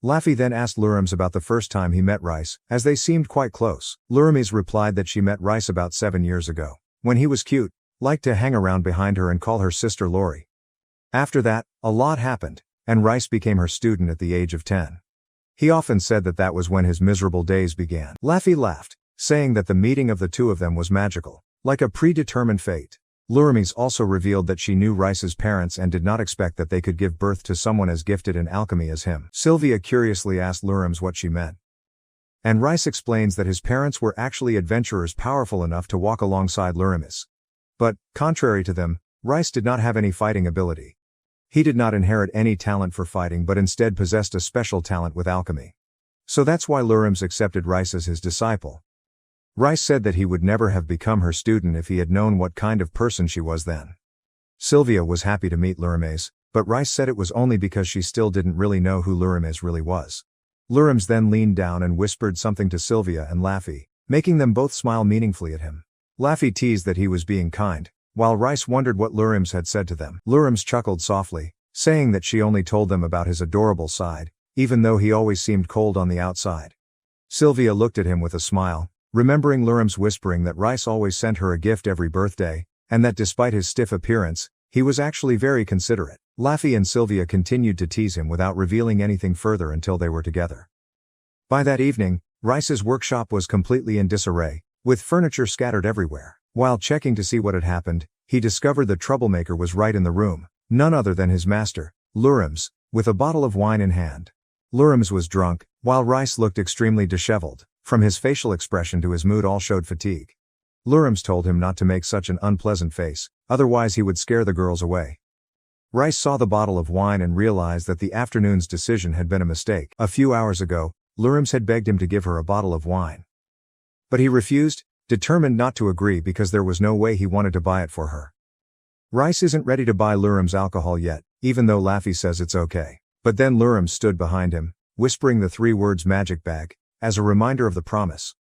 S1: Laffy then asked Lurams about the first time he met Rice, as they seemed quite close. Lurams replied that she met Rice about 7 years ago, when he was cute, liked to hang around behind her and call her sister Lori. After that, a lot happened, and Rice became her student at the age of 10. He often said that that was when his miserable days began. Laffy laughed, saying that the meeting of the two of them was magical, like a predetermined fate. Lurams also revealed that she knew Rice's parents and did not expect that they could give birth to someone as gifted in alchemy as him. Sylvia curiously asked Lurams what she meant. And Rice explains that his parents were actually adventurers powerful enough to walk alongside Lurams. But, contrary to them, Rice did not have any fighting ability. He did not inherit any talent for fighting but instead possessed a special talent with alchemy. So that's why Lurams accepted Rice as his disciple. Rice said that he would never have become her student if he had known what kind of person she was then. Sylvia was happy to meet Lurams, but Rice said it was only because she still didn't really know who Lurams really was. Lurams then leaned down and whispered something to Sylvia and Laffy, making them both smile meaningfully at him. Laffy teased that he was being kind, while Rice wondered what Lurams had said to them. Lurams chuckled softly, saying that she only told them about his adorable side, even though he always seemed cold on the outside. Sylvia looked at him with a smile, remembering Lurams whispering that Rice always sent her a gift every birthday, and that despite his stiff appearance, he was actually very considerate. Laffy and Sylvia continued to tease him without revealing anything further until they were together. By that evening, Rice's workshop was completely in disarray, with furniture scattered everywhere. While checking to see what had happened, he discovered the troublemaker was right in the room, none other than his master, Lurams, with a bottle of wine in hand. Lurams was drunk, while Rice looked extremely disheveled. From his facial expression to his mood all showed fatigue. Lurams told him not to make such an unpleasant face, otherwise he would scare the girls away. Rice saw the bottle of wine and realized that the afternoon's decision had been a mistake. A few hours ago, Lurams had begged him to give her a bottle of wine. But he refused, determined not to agree because there was no way he wanted to buy it for her. Rice isn't ready to buy Lurams alcohol yet, even though Laffy says it's okay. But then Lurams stood behind him, whispering the 3 words magic bag, as a reminder of the promise.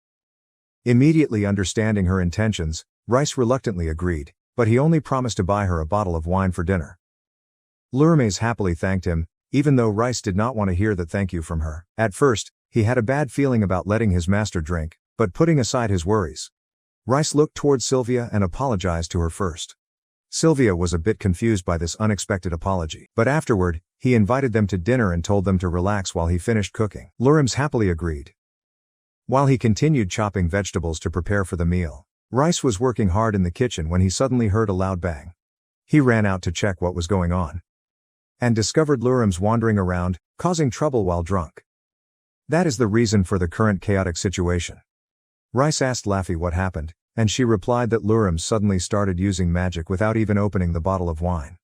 S1: Immediately understanding her intentions, Rice reluctantly agreed, but he only promised to buy her a bottle of wine for dinner. Lurams happily thanked him, even though Rice did not want to hear that thank you from her. At first, he had a bad feeling about letting his master drink, but putting aside his worries, Rice looked towards Sylvia and apologized to her first. Sylvia was a bit confused by this unexpected apology, but afterward, he invited them to dinner and told them to relax while he finished cooking. Lurims happily agreed. While he continued chopping vegetables to prepare for the meal, Rice was working hard in the kitchen when he suddenly heard a loud bang. He ran out to check what was going on and discovered Lurims wandering around, causing trouble while drunk. That is the reason for the current chaotic situation. Rice asked Laffy what happened, and she replied that Lurims suddenly started using magic without even opening the bottle of wine.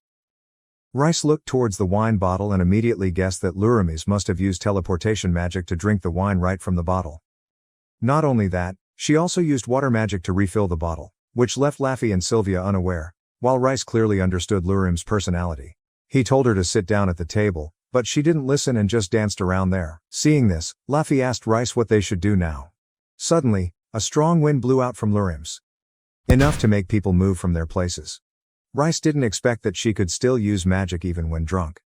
S1: Rice looked towards the wine bottle and immediately guessed that Lurims must have used teleportation magic to drink the wine right from the bottle. Not only that, she also used water magic to refill the bottle, which left Laffy and Sylvia unaware, while Rice clearly understood Lurims' personality. He told her to sit down at the table, but she didn't listen and just danced around there. Seeing this, Laffy asked Rice what they should do now. Suddenly, a strong wind blew out from Lurims, enough to make people move from their places. Rice didn't expect that she could still use magic even when drunk,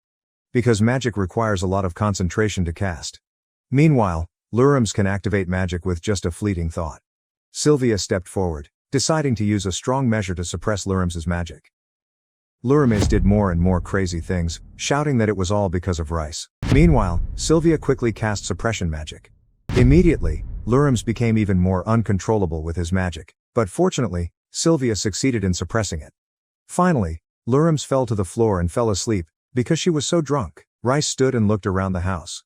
S1: because magic requires a lot of concentration to cast. Meanwhile, Lurims can activate magic with just a fleeting thought. Sylvia stepped forward, deciding to use a strong measure to suppress Lurims' magic. Lurims did more and more crazy things, shouting that it was all because of Rice. Meanwhile, Sylvia quickly cast suppression magic. Immediately, Lurims became even more uncontrollable with his magic, but fortunately, Sylvia succeeded in suppressing it. Finally, Lurims fell to the floor and fell asleep, because she was so drunk. Rice stood and looked around the house.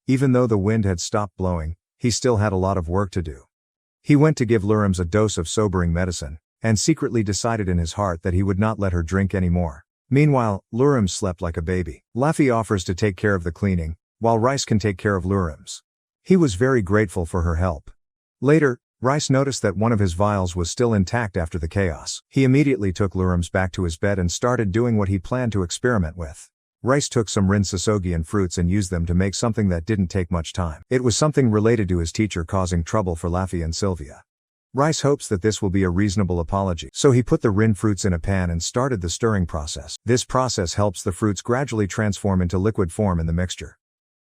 S1: Even though the wind had stopped blowing, he still had a lot of work to do. He went to give Lurims a dose of sobering medicine, and secretly decided in his heart that he would not let her drink anymore. Meanwhile, Lurims slept like a baby. Laffy offers to take care of the cleaning, while Rice can take care of Lurims. He was very grateful for her help. Later, Rice noticed that one of his vials was still intact after the chaos. He immediately took Lurims back to his bed and started doing what he planned to experiment with. Rice took some rin sasogi and fruits and used them to make something that didn't take much time. It was something related to his teacher causing trouble for Laffy and Sylvia. Rice hopes that this will be a reasonable apology, so he put the rin fruits in a pan and started the stirring process. This process helps the fruits gradually transform into liquid form in the mixture.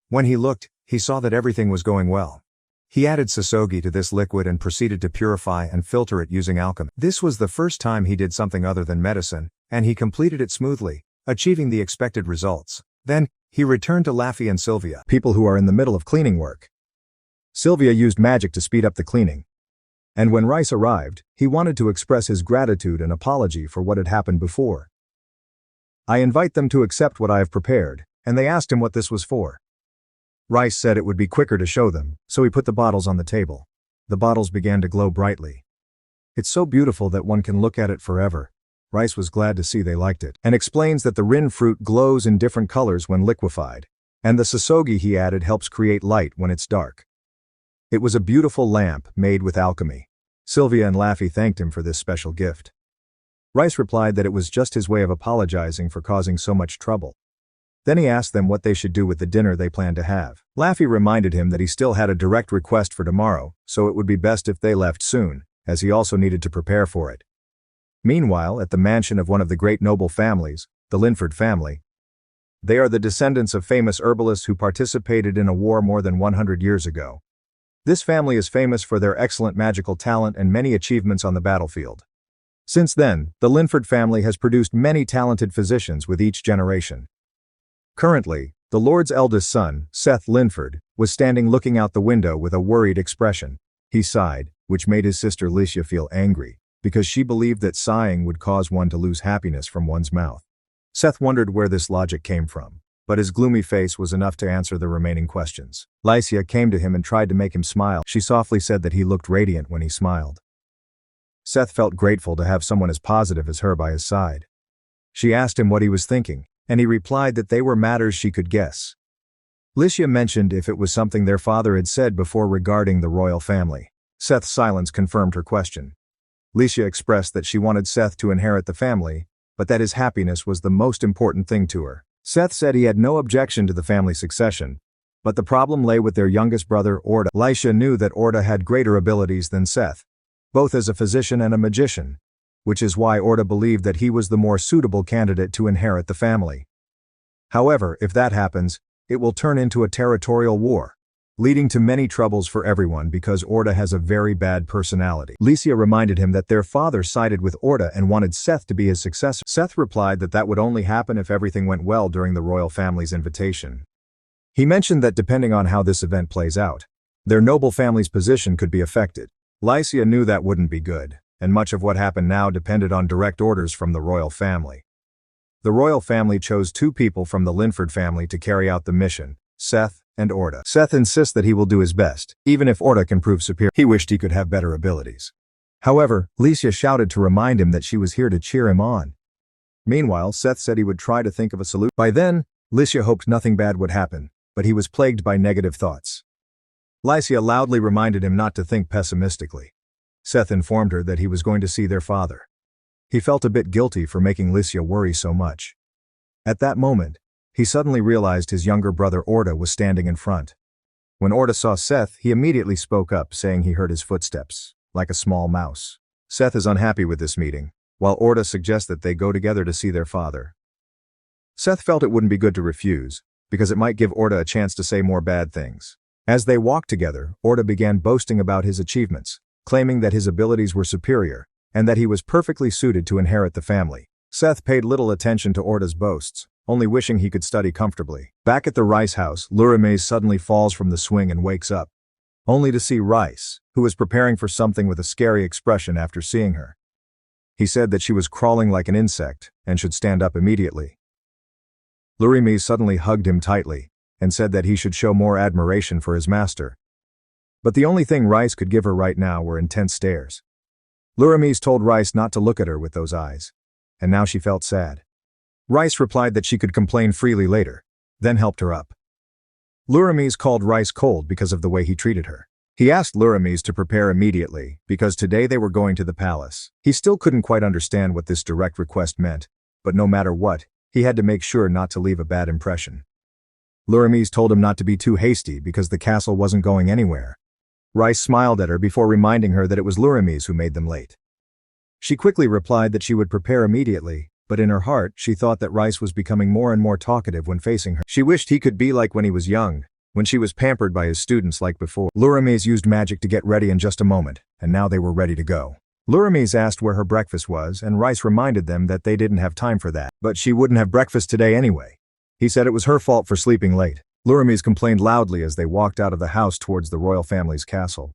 S1: When he looked, he saw that everything was going well. He added sasogi to this liquid and proceeded to purify and filter it using alchemy. This was the first time he did something other than medicine, and he completed it smoothly, achieving the expected results. Then, he returned to Laffy and Sylvia,
S2: people who are in the middle of cleaning work. Sylvia used magic to speed up the cleaning. And when Rice arrived, he wanted to express his gratitude and apology for what had happened before. I invite them to accept what I have prepared, and they asked him what this was for. Rice said it would be quicker to show them, so he put the bottles on the table. The bottles began to glow brightly. It's so beautiful that one can look at it forever. Rice was glad to see they liked it, and explains that the rin fruit glows in different colors when liquefied, and the sasogi he added helps create light when it's dark. It was a beautiful lamp made with alchemy. Sylvia and Laffy thanked him for this special gift. Rice replied that it was just his way of apologizing for causing so much trouble. Then he asked them what they should do with the dinner they planned to have. Laffy reminded him that he still had a direct request for tomorrow, so it would be best if they left soon, as he also needed to prepare for it. Meanwhile, at the mansion of one of the great noble families, the Linford family, they are the descendants of famous herbalists who participated in a war more than 100 years ago. This family is famous for their excellent magical talent and many achievements on the battlefield. Since then, the Linford family has produced many talented physicians with each generation. Currently, the Lord's eldest son, Seth Linford, was standing looking out the window with a worried expression. He sighed, which made his sister Licia feel angry, because she believed that sighing would cause one to lose happiness from one's mouth. Seth wondered where this logic came from, but his gloomy face was enough to answer the remaining questions. Licia came to him and tried to make him smile. She softly said that he looked radiant when he smiled. Seth felt grateful to have someone as positive as her by his side. She asked him what he was thinking, and he replied that they were matters she could guess. Licia mentioned if it was something their father had said before regarding the royal family. Seth's silence confirmed her question. Licia expressed that she wanted Seth to inherit the family, but that his happiness was the most important thing to her. Seth said he had no objection to the family succession, but the problem lay with their youngest brother, Orda. Licia knew that Orda had greater abilities than Seth, both as a physician and a magician, which is why Orda believed that he was the more suitable candidate to inherit the family. However, if that happens, it will turn into a territorial war, leading to many troubles for everyone because Orda has a very bad personality. Lycia reminded him that their father sided with Orda and wanted Seth to be his successor. Seth replied that that would only happen if everything went well during the royal family's invitation. He mentioned that depending on how this event plays out, their noble family's position could be affected. Lycia knew that wouldn't be good, and much of what happened now depended on direct orders from the royal family. The royal family chose 2 people from the Linford family to carry out the mission, Seth and Orda. Seth insists that he will do his best, even if Orda can prove superior. He wished he could have better abilities. However, Lycia shouted to remind him that she was here to cheer him on. Meanwhile, Seth said he would try to think of a solution. By then, Lycia hoped nothing bad would happen, but he was plagued by negative thoughts. Lycia loudly reminded him not to think pessimistically. Seth informed her that he was going to see their father. He felt a bit guilty for making Lycia worry so much. At that moment, he suddenly realized his younger brother Orda was standing in front. When Orda saw Seth, he immediately spoke up, saying he heard his footsteps, like a small mouse. Seth is unhappy with this meeting, while Orda suggests that they go together to see their father. Seth felt it wouldn't be good to refuse, because it might give Orda a chance to say more bad things. As they walked together, Orda began boasting about his achievements, claiming that his abilities were superior, and that he was perfectly suited to inherit the family. Seth paid little attention to Orda's boasts, only wishing he could study comfortably. Back at the Rice house, Lurimaze suddenly falls from the swing and wakes up, only to see Rice, who was preparing for something with a scary expression after seeing her. He said that she was crawling like an insect and should stand up immediately. Lurimaze suddenly hugged him tightly and said that he should show more admiration for his master. But the only thing Rice could give her right now were intense stares. Lurimaze told Rice not to look at her with those eyes, and now she felt sad. Rice replied that she could complain freely later, then helped her up. Lurimaze called Rice cold because of the way he treated her. He asked Lurimaze to prepare immediately, because today they were going to the palace. He still couldn't quite understand what this direct request meant, but no matter what, he had to make sure not to leave a bad impression. Lurimaze told him not to be too hasty because the castle wasn't going anywhere. Rice smiled at her before reminding her that it was Lurimaze who made them late. She quickly replied that she would prepare immediately, but in her heart she thought that Rice was becoming more and more talkative when facing her. She wished he could be like when he was young, when she was pampered by his students like before. Lurimaze used magic to get ready in just a moment, and now they were ready to go. Lurimaze asked where her breakfast was, and Rice reminded them that they didn't have time for that. But she wouldn't have breakfast today anyway. He said it was her fault for sleeping late. Lurimaze complained loudly as they walked out of the house towards the royal family's castle.